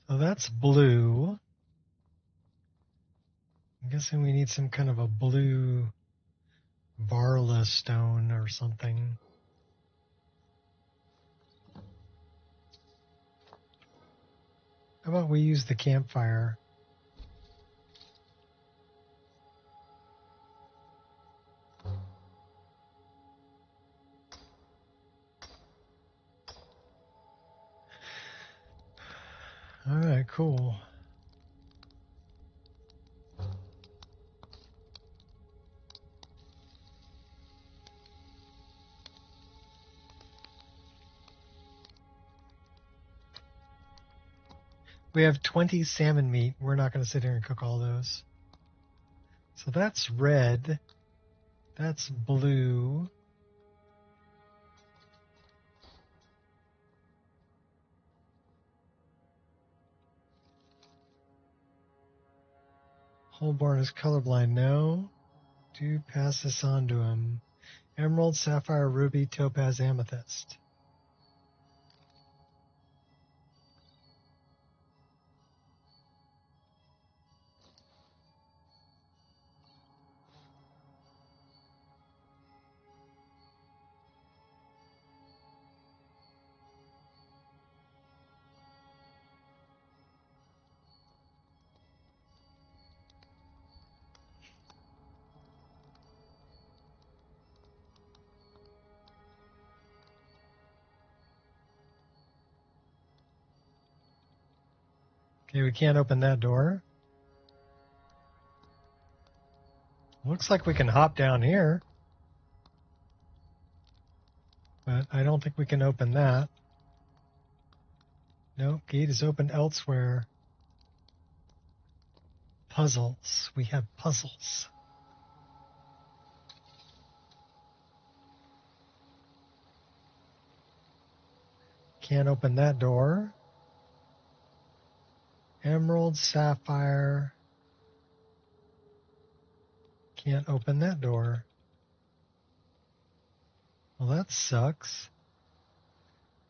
So that's blue. I'm guessing we need some kind of a blue Varla stone or something. How about we use the campfire? All right, cool. We have 20 salmon meat. We're not going to sit here and cook all those. So that's red. That's blue. Holborn is colorblind. No. Do pass this on to him. Emerald, sapphire, ruby, topaz, amethyst. Okay, we can't open that door. Looks like we can hop down here. But I don't think we can open that. No, gate is open elsewhere. Puzzles. We have puzzles. Can't open that door. Emerald, sapphire. Can't open that door. Well, that sucks.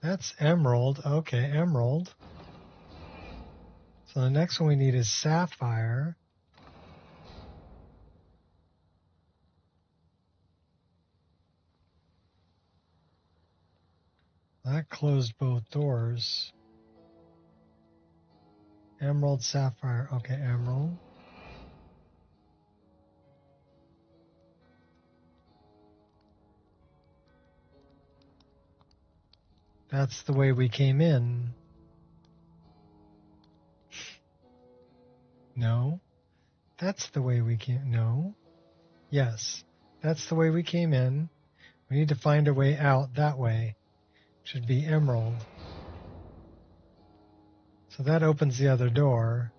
That's emerald. Okay, emerald. So the next one we need is sapphire. That closed both doors. Emerald, sapphire. Okay, emerald. That's the way we came in. No. That's the way we came. No. Yes. That's the way we came in. We need to find a way out that way. Should be emerald. So that opens the other door.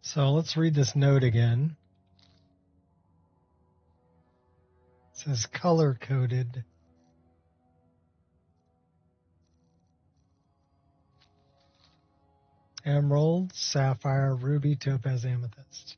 So let's read this note again. It says color-coded. Emerald, sapphire, ruby, topaz, amethyst.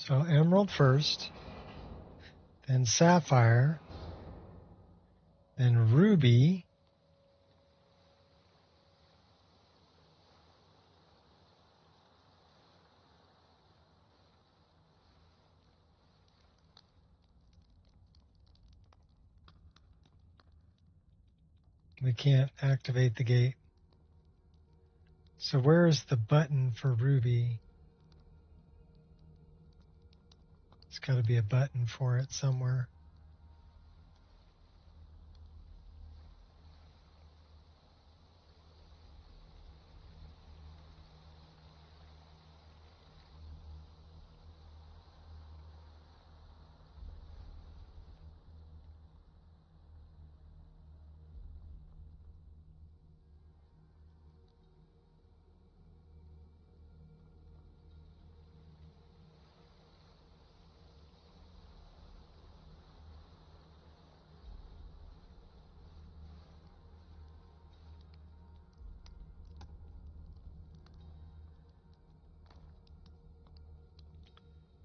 So emerald first, then sapphire, then ruby, we can't activate the gate. So where is the button for ruby? There's got to be a button for it somewhere.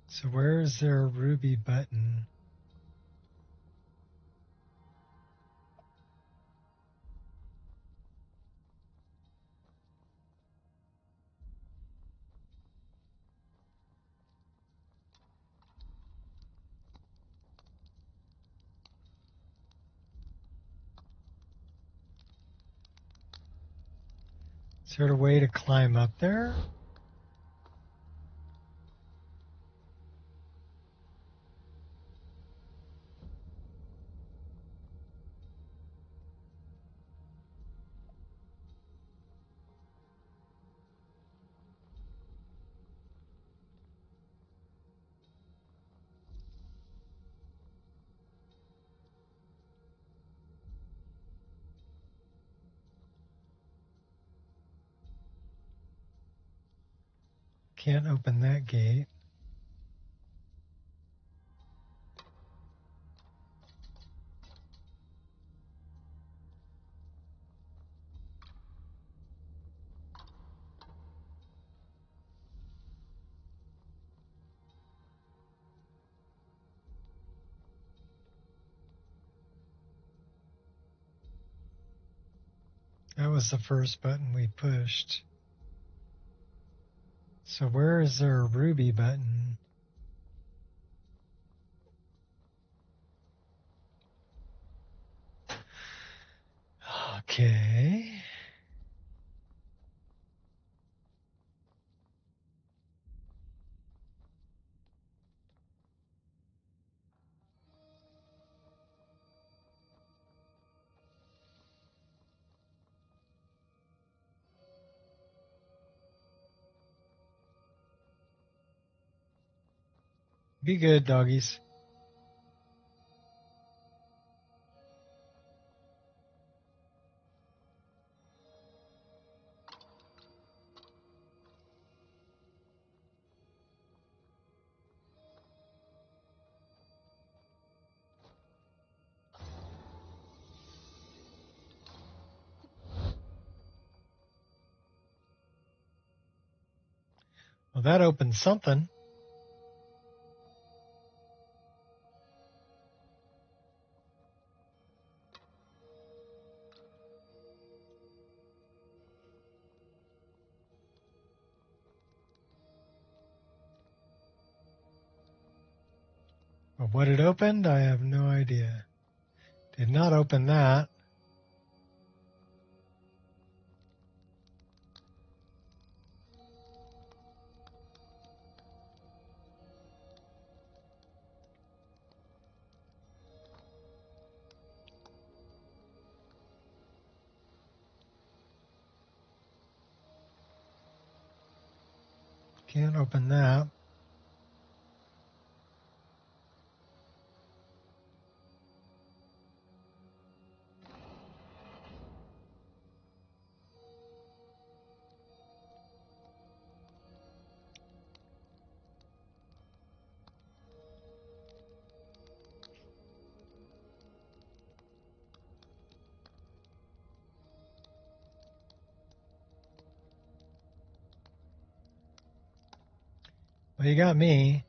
So where is there a ruby button? Is there a way to climb up there? Can't open that gate. That was the first button we pushed. So where is there a ruby button? Okay. Be good, doggies. Well, that opens something. But what it opened, I have no idea. Did not open that. Can't open that. Well, you got me.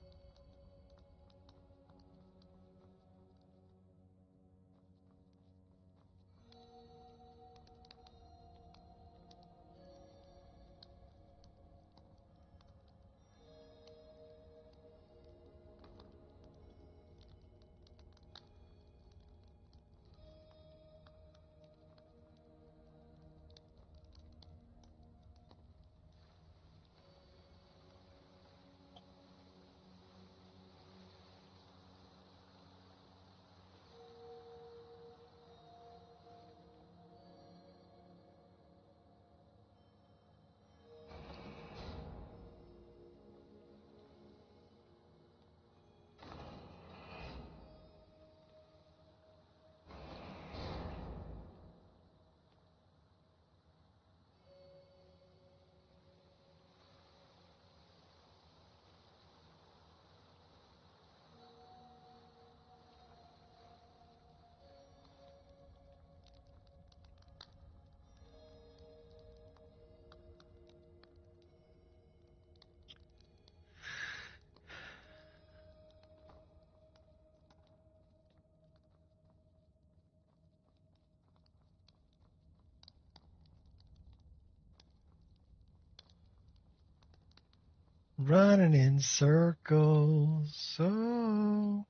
Running in circles. So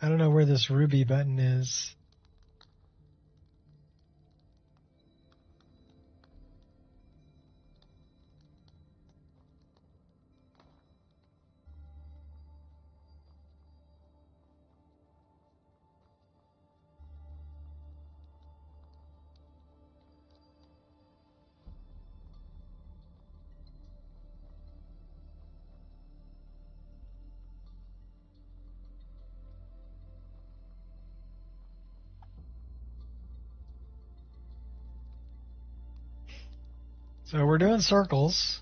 I don't know where this ruby button is. So we're doing circles.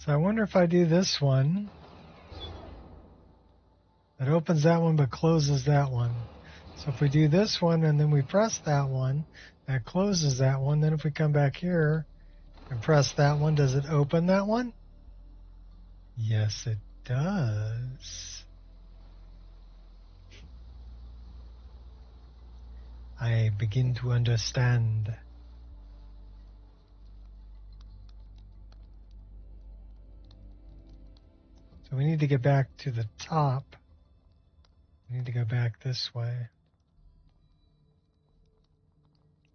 So I wonder if I do this one. It opens that one but closes that one. So if we do this one and then we press that one, that closes that one. Then if we come back here and press that one, does it open that one? Yes, it does. I begin to understand. So we need to get back to the top. We need to go back this way.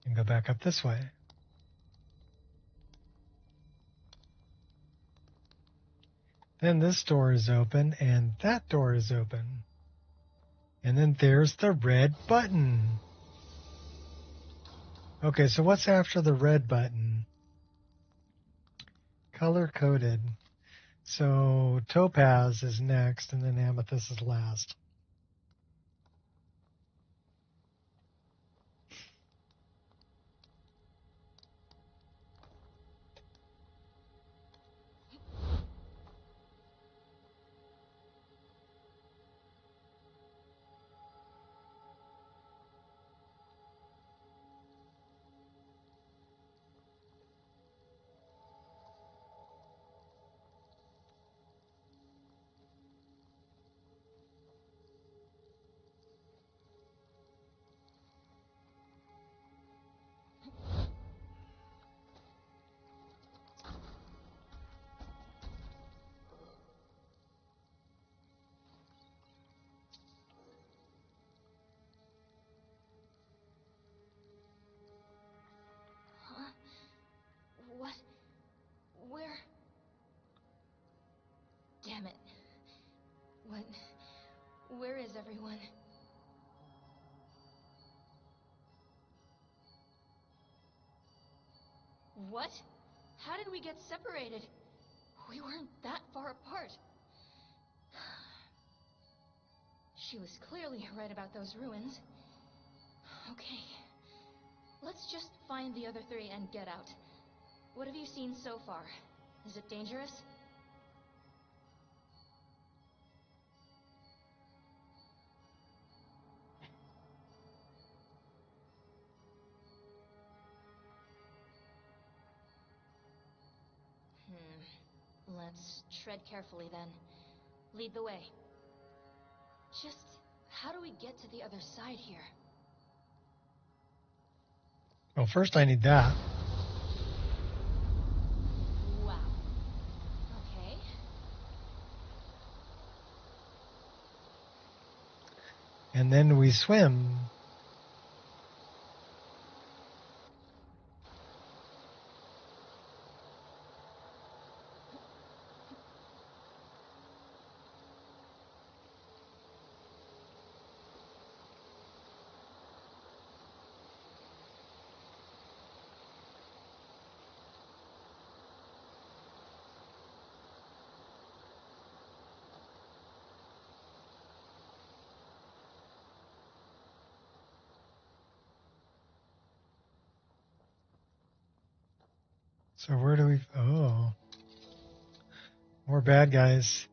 And go back up this way. Then this door is open and that door is open. And then there's the red button. Okay, so what's after the red button? Color coded. So topaz is next and then amethyst is last. What? Where? Damn it. What? Where is everyone? What? How did we get separated? We weren't that far apart. She was clearly right about those ruins. Okay. Let's just find the other three and get out. What have you seen so far? Is it dangerous? Let's tread carefully then. Lead the way. Just how do we get to the other side here? Well, first I need that. Wow. Okay. And then we swim. So where do we... Oh. More bad guys.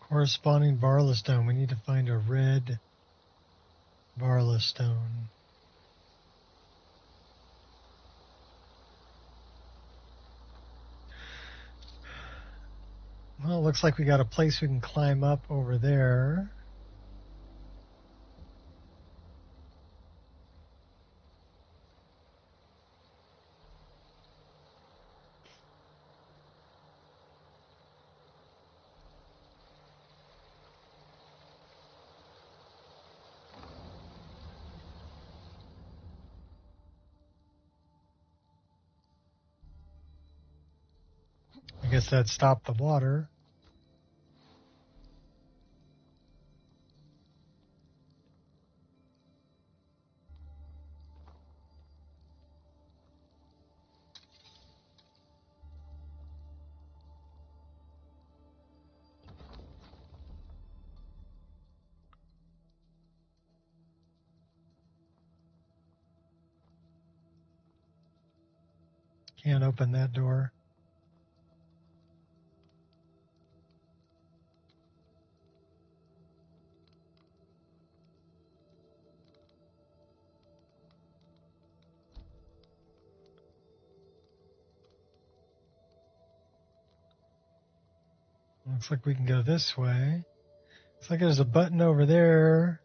Corresponding Varla stone. We need to find a red Varla stone. Well, it looks like we got a place we can climb up over there. I guess that stopped the water. Can't open that door. Looks like we can go this way. Looks like there's a button over there.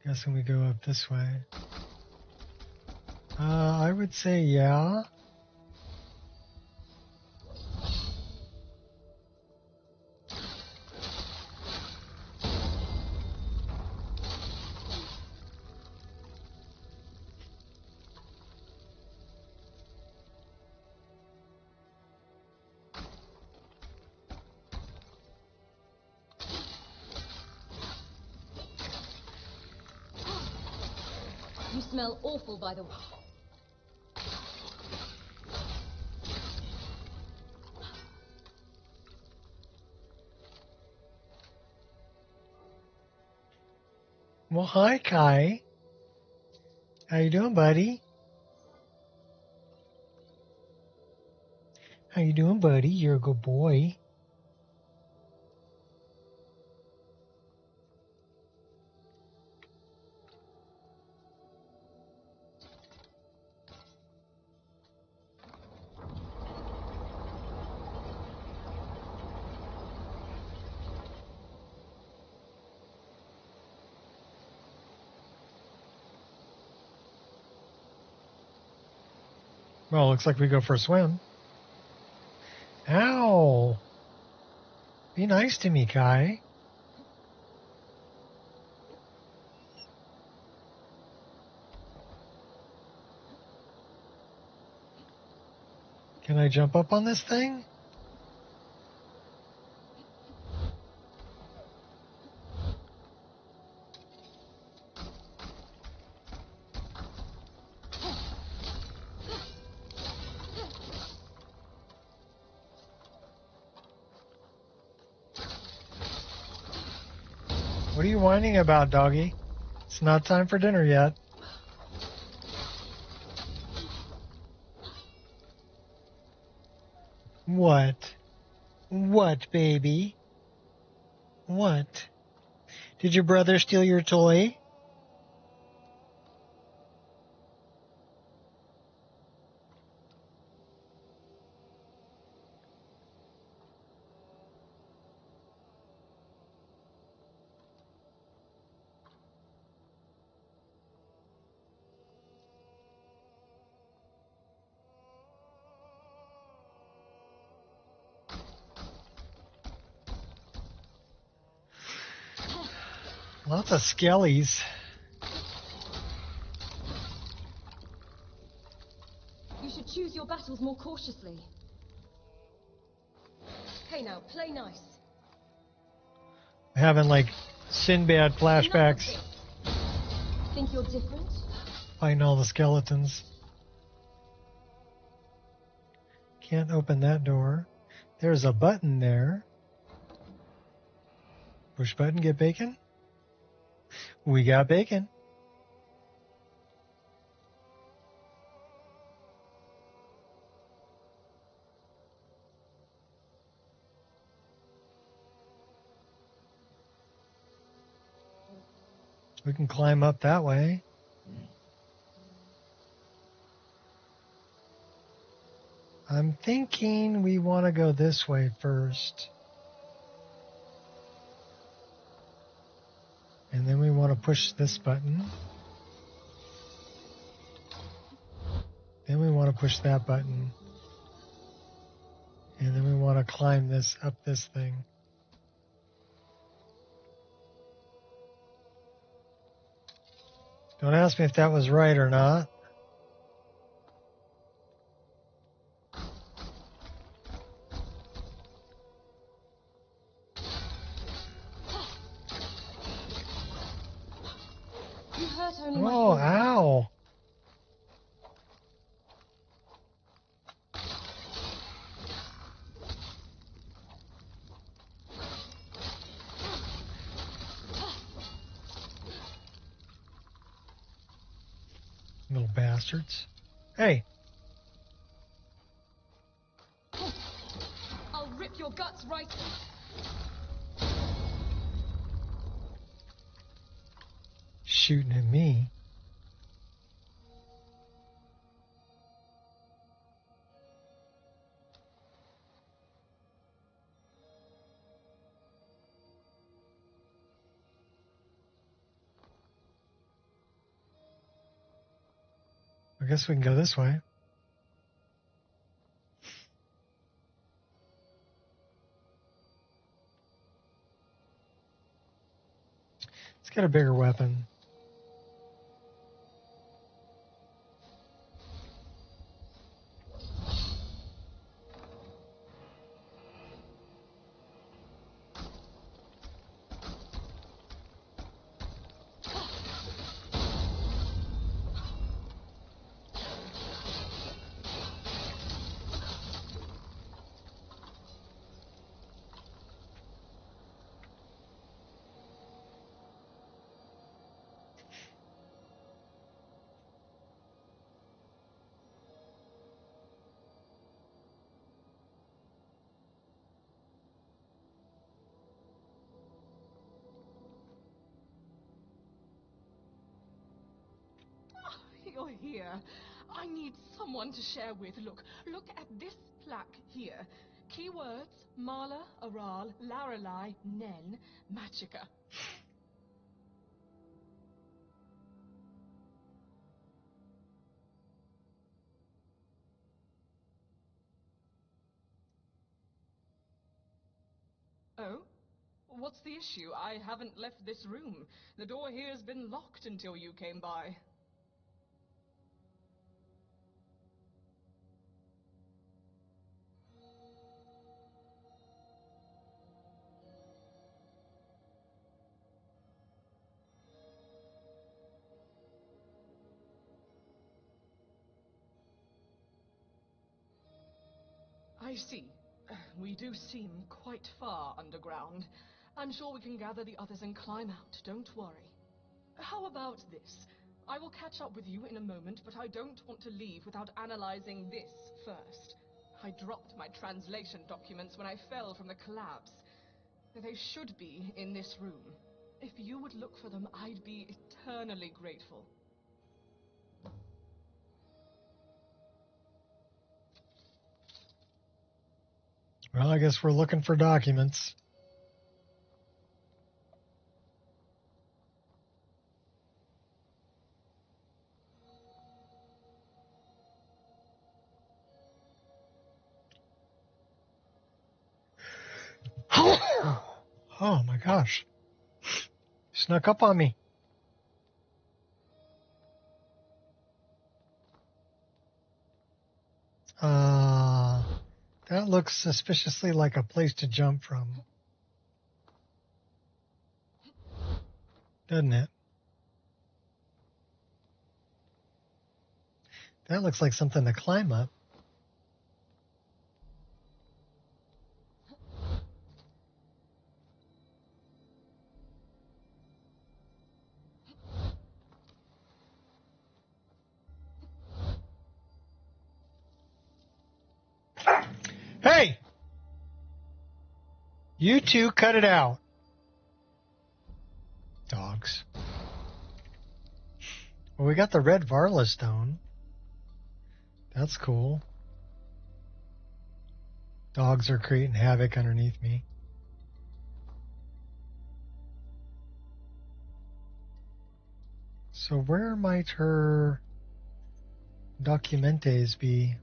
Guessing we go up this way. I would say yeah. You smell awful, by the way. Well, hi, Kai. How you doing, buddy? How you doing, buddy? You're a good boy. Well, looks like we go for a swim. Ow! Be nice to me, Kai. Can I jump up on this thing? What are you whining about, doggy? It's not time for dinner yet. What? What, baby? What? Did your brother steal your toy? Lots of skellies. You should choose your battles more cautiously. Okay, now, play nice. Having like Sinbad flashbacks. Think you're different? Fighting all the skeletons. Can't open that door. There's a button there. Push button, get bacon. We got bacon. We can climb up that way. I'm thinking we want to go this way first. And then we want to push this button. Then we want to push that button. And then we want to climb this up this thing. Don't ask me if that was right or not. You hurt only Oh, my ow. Little bastards. Hey. I'll rip your guts right. Shooting at me. I guess we can go this way. Let's get a bigger weapon. You're here. I need someone to share with. Look at this plaque here. Keywords: Marla, Aral, Lorelei, Nen, Magica. Oh? What's the issue? I haven't left this room. The door here's been locked until you came by. I see. We do seem quite far underground. I'm sure we can gather the others and climb out, don't worry. How about this? I will catch up with you in a moment, but I don't want to leave without analyzing this first. I dropped my translation documents when I fell from the collapse. They should be in this room. If you would look for them, I'd be eternally grateful. Well, I guess we're looking for documents. Oh my gosh. Snuck up on me. That looks suspiciously like a place to jump from. Doesn't it? That looks like something to climb up. Hey! You two cut it out. Dogs. Well, we got the red Varla stone. That's cool. Dogs are creating havoc underneath me. So where might her documentes be?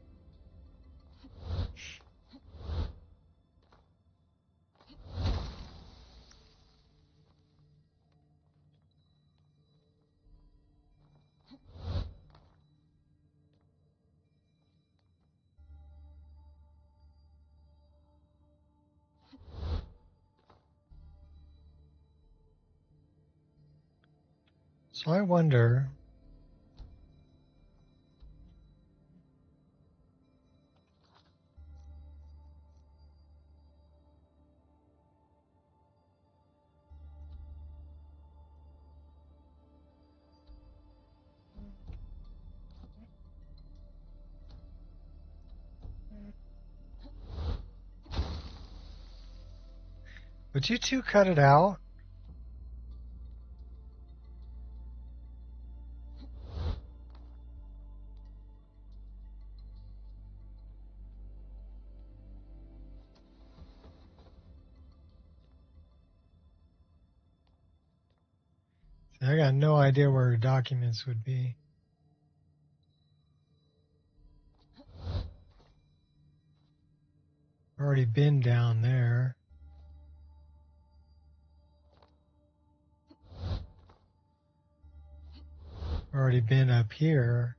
So I wonder, would you two cut it out? I got no idea where her documents would be. Already been down there. Already been up here.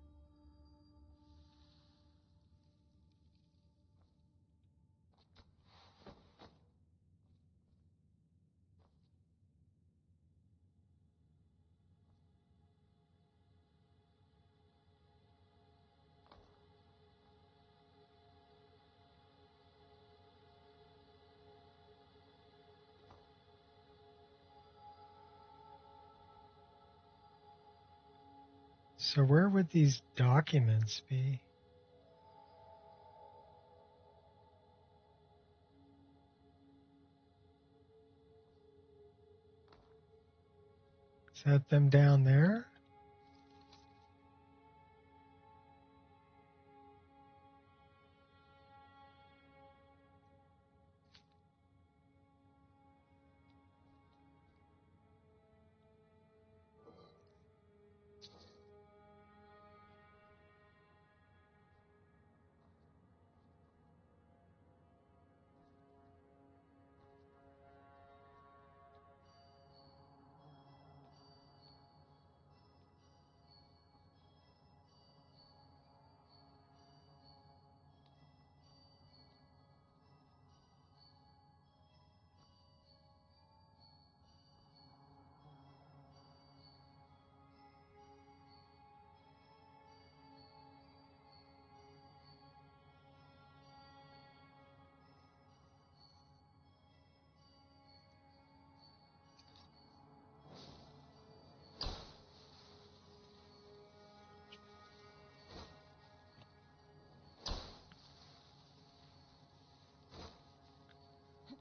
So where would these documents be? Is that them down there?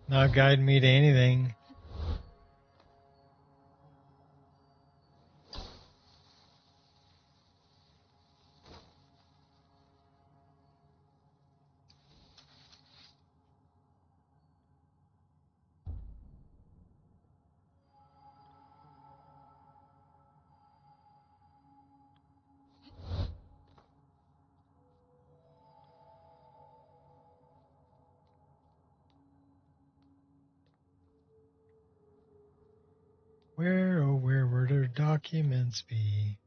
Not guiding me to anything. Where, oh, where would her documents be?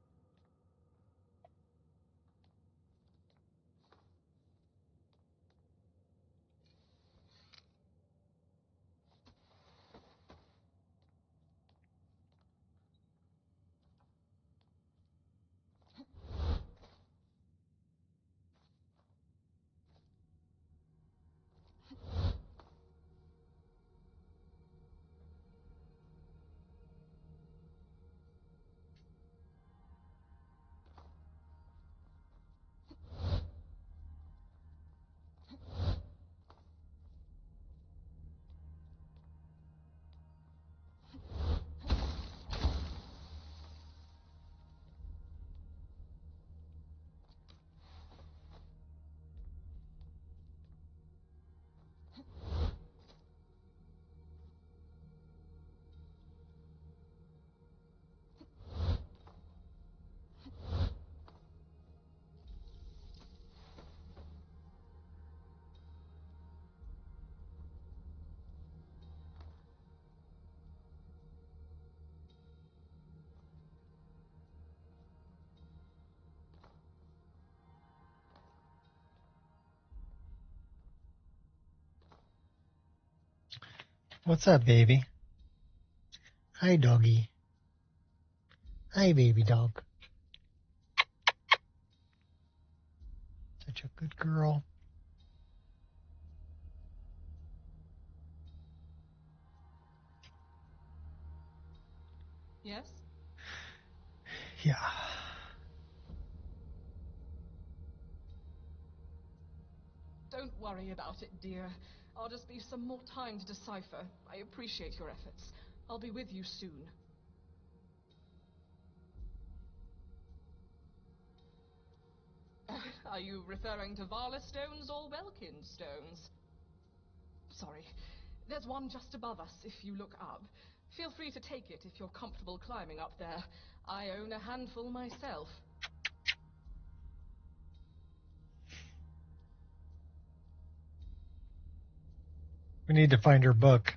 What's up, baby? Hi, doggy. Hi, baby dog. Such a good girl. Yes? Yeah. Don't worry about it, dear. I'll just need some more time to decipher. I appreciate your efforts. I'll be with you soon. Are you referring to Vala stones or Welkin stones? Sorry. There's one just above us if you look up. Feel free to take it if you're comfortable climbing up there. I own a handful myself. We need to find her book.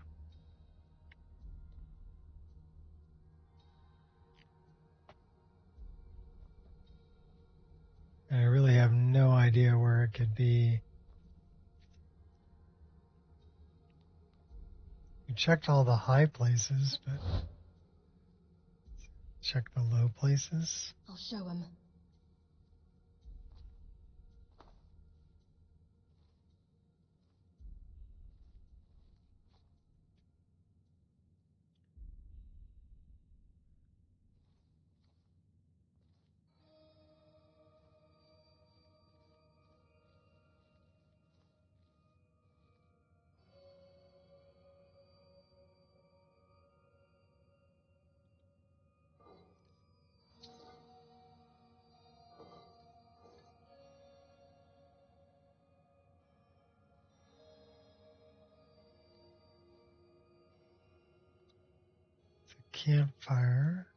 And I really have no idea where it could be. We checked all the high places, but check the low places. I'll show him. Campfire.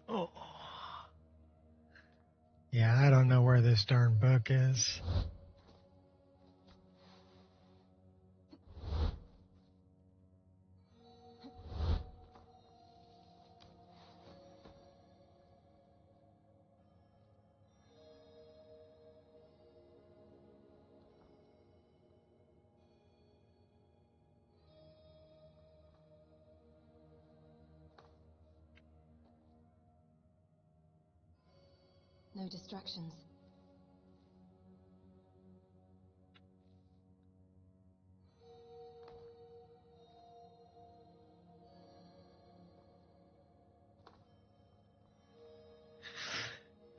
Oh. Yeah, I don't know where this darn book is. No distractions.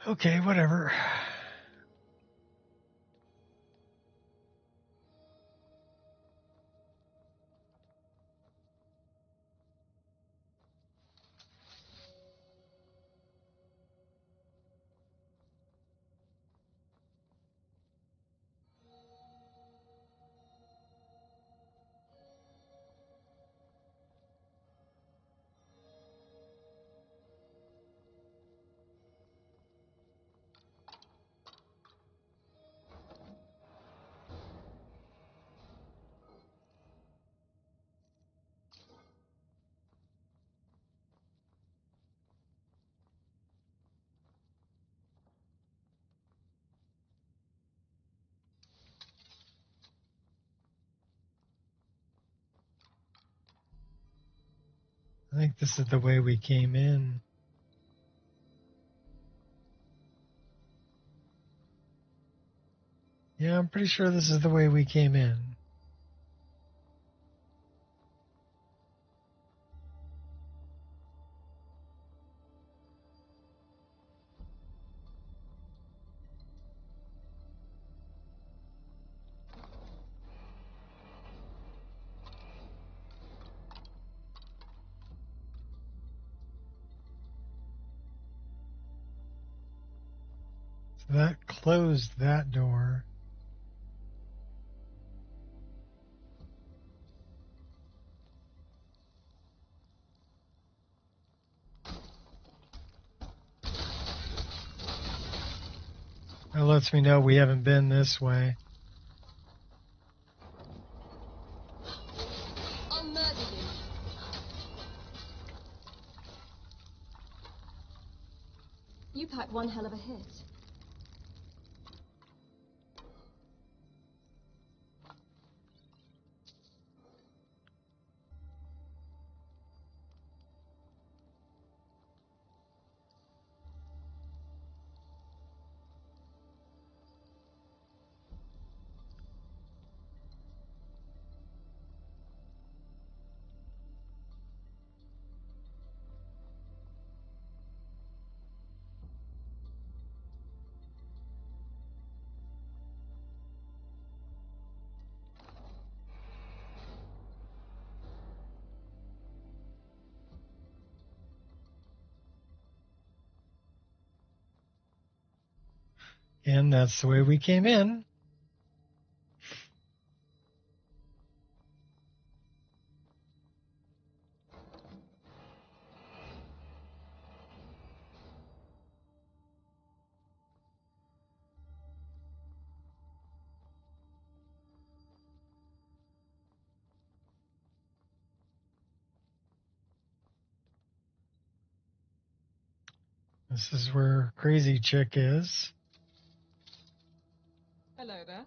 Okay, whatever. I think this is the way we came in. Yeah, I'm pretty sure this is the way we came in. So that closed that door. That lets me know we haven't been this way. I'll murder you. You pack one hell of a hit. And that's the way we came in. This is where Crazy Chick is. Hello there.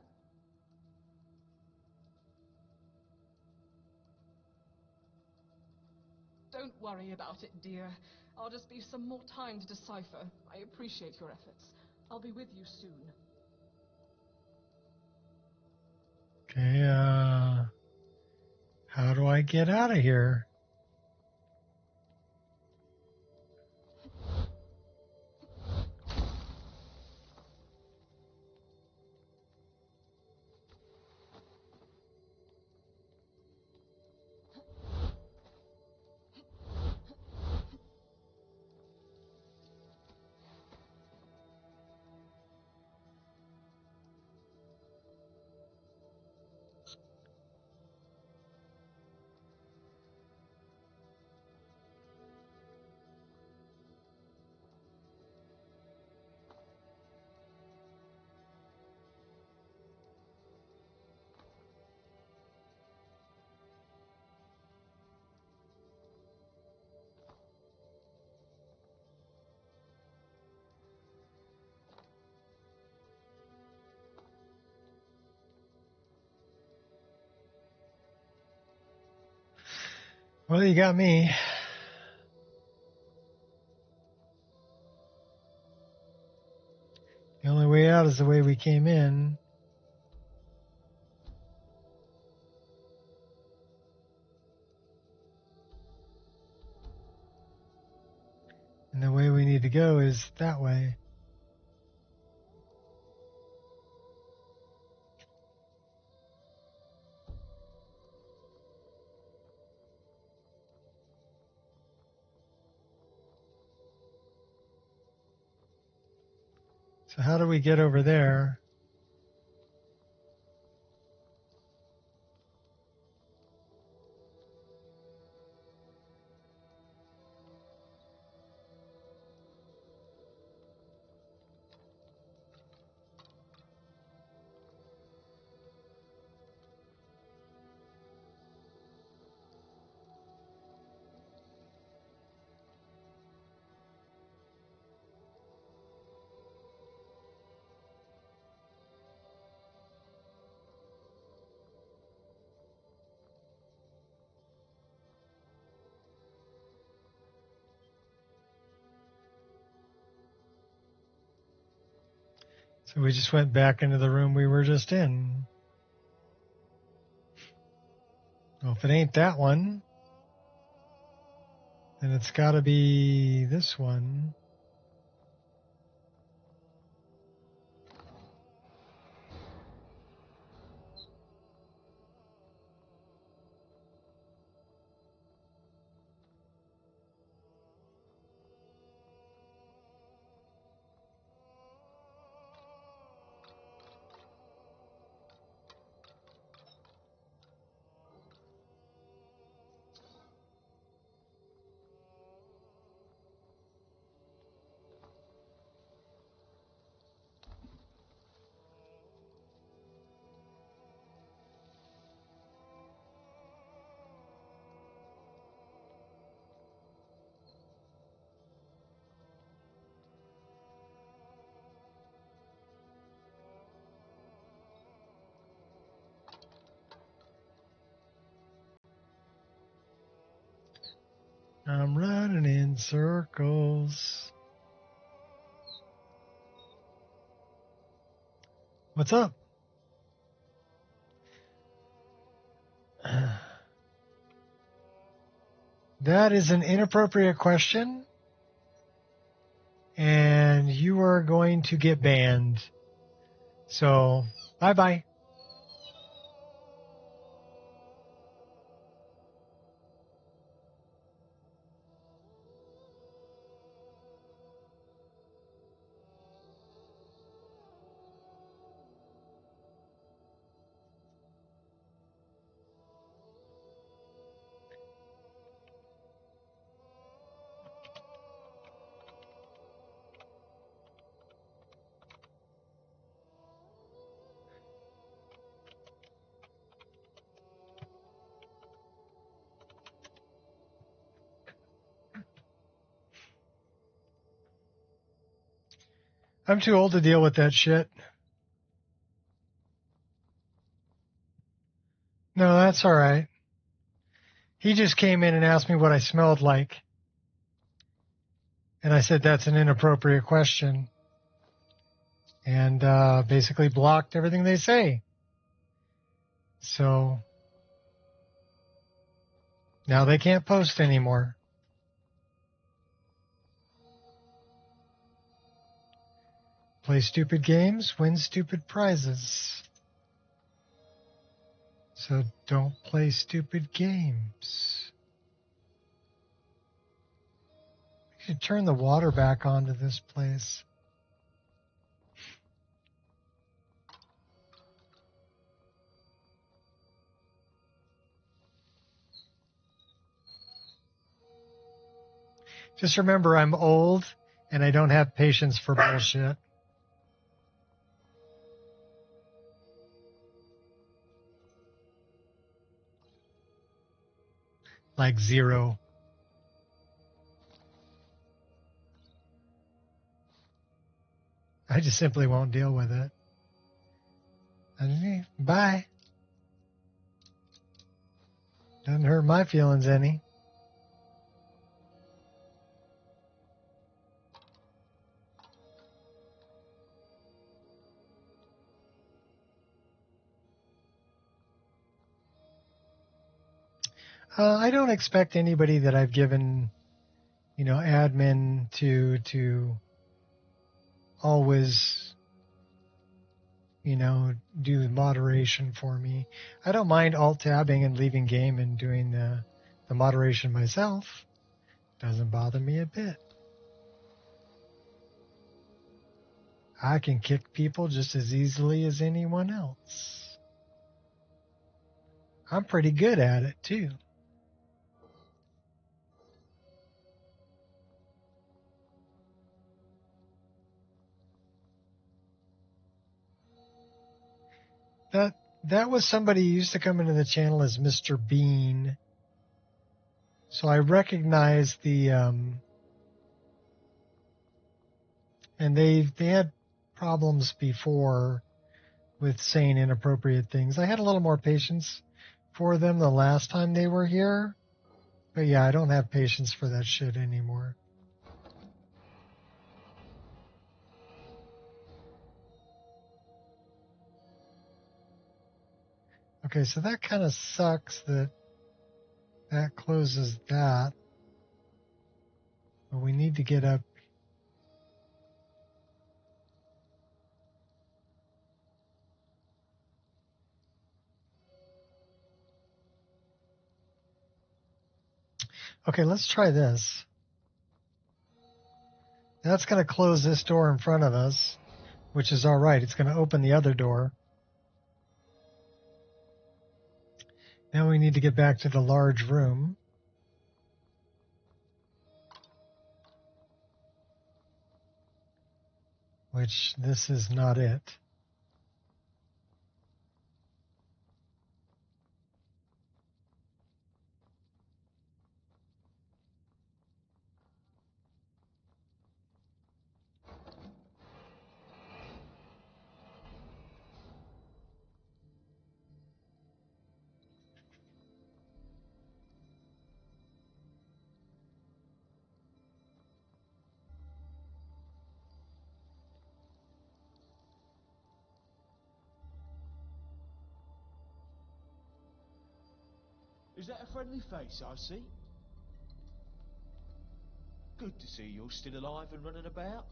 Don't worry about it, dear. I'll just need some more time to decipher. I appreciate your efforts. I'll be with you soon. Okay, how do I get out of here? Well, you got me. The only way out is the way we came in. And the way we need to go is that way. So how do we get over there? So we just went back into the room we were just in. Well, if it ain't that one, then it's got to be this one. I'm running in circles. What's up? That is an inappropriate question, and you are going to get banned. So, bye-bye. I'm too old to deal with that shit. No, that's all right. He just came in and asked me what I smelled like. And I said, that's an inappropriate question. And basically blocked everything they say. So now they can't post anymore. Play stupid games, win stupid prizes. So don't play stupid games. We should turn the water back onto this place. Just remember, I'm old and I don't have patience for bullshit. Like zero. I just simply won't deal with it. Bye. Doesn't hurt my feelings any. I don't expect anybody that I've given, admin to always, do moderation for me. I don't mind alt-tabbing and leaving game and doing the moderation myself. Doesn't bother me a bit. I can kick people just as easily as anyone else. I'm pretty good at it, too. That was somebody who used to come into the channel as Mr. Bean. So I recognize the and they had problems before with saying inappropriate things. I had a little more patience for them the last time they were here. But yeah, I don't have patience for that shit anymore. Okay, so that kind of sucks that closes that. But we need to get up. Okay, let's try this. That's going to close this door in front of us, which is all right. It's going to open the other door. Now we need to get back to the large room. Which this is not it. Is that a friendly face I see? Good to see you're still alive and running about.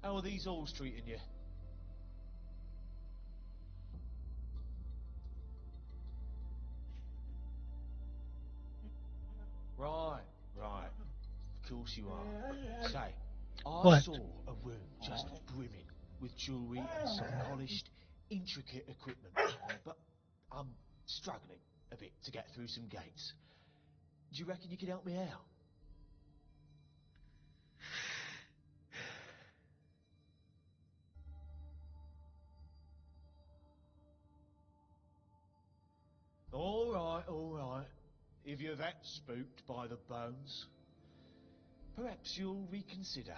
How are these halls treating you? Right. Of course you are. Say, I saw a room just brimming with jewellery and some polished, intricate equipment, but I'm struggling a bit to get through some gates. Do you reckon you could help me out? All right. If you're that spooked by the bones, perhaps you'll reconsider.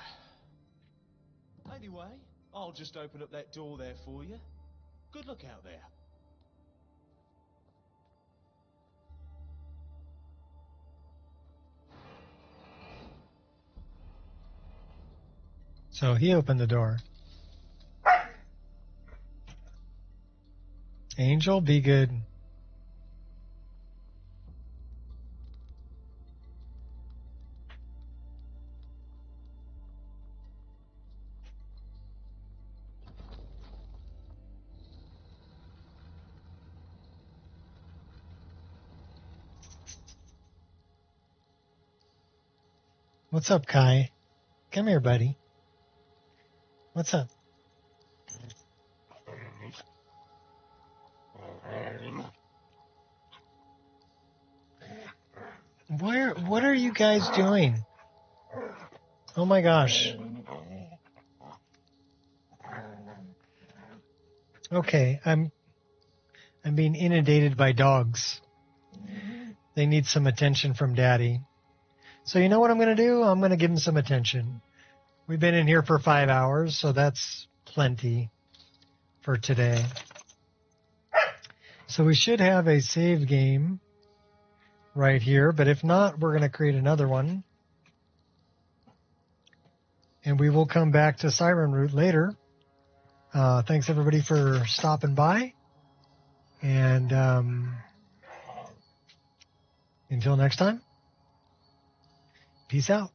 Anyway, I'll just open up that door there for you. Good luck out there. So he opened the door. Angel, be good. What's up, Kai? Come here, buddy. What's up? What are you guys doing? Oh my gosh. Okay, I'm being inundated by dogs. They need some attention from Daddy. So you know what I'm going to do? I'm going to give them some attention. We've been in here for 5 hours, so that's plenty for today. So we should have a save game right here, but if not, we're going to create another one. And we will come back to Siren Route later. Thanks everybody for stopping by. And until next time, peace out.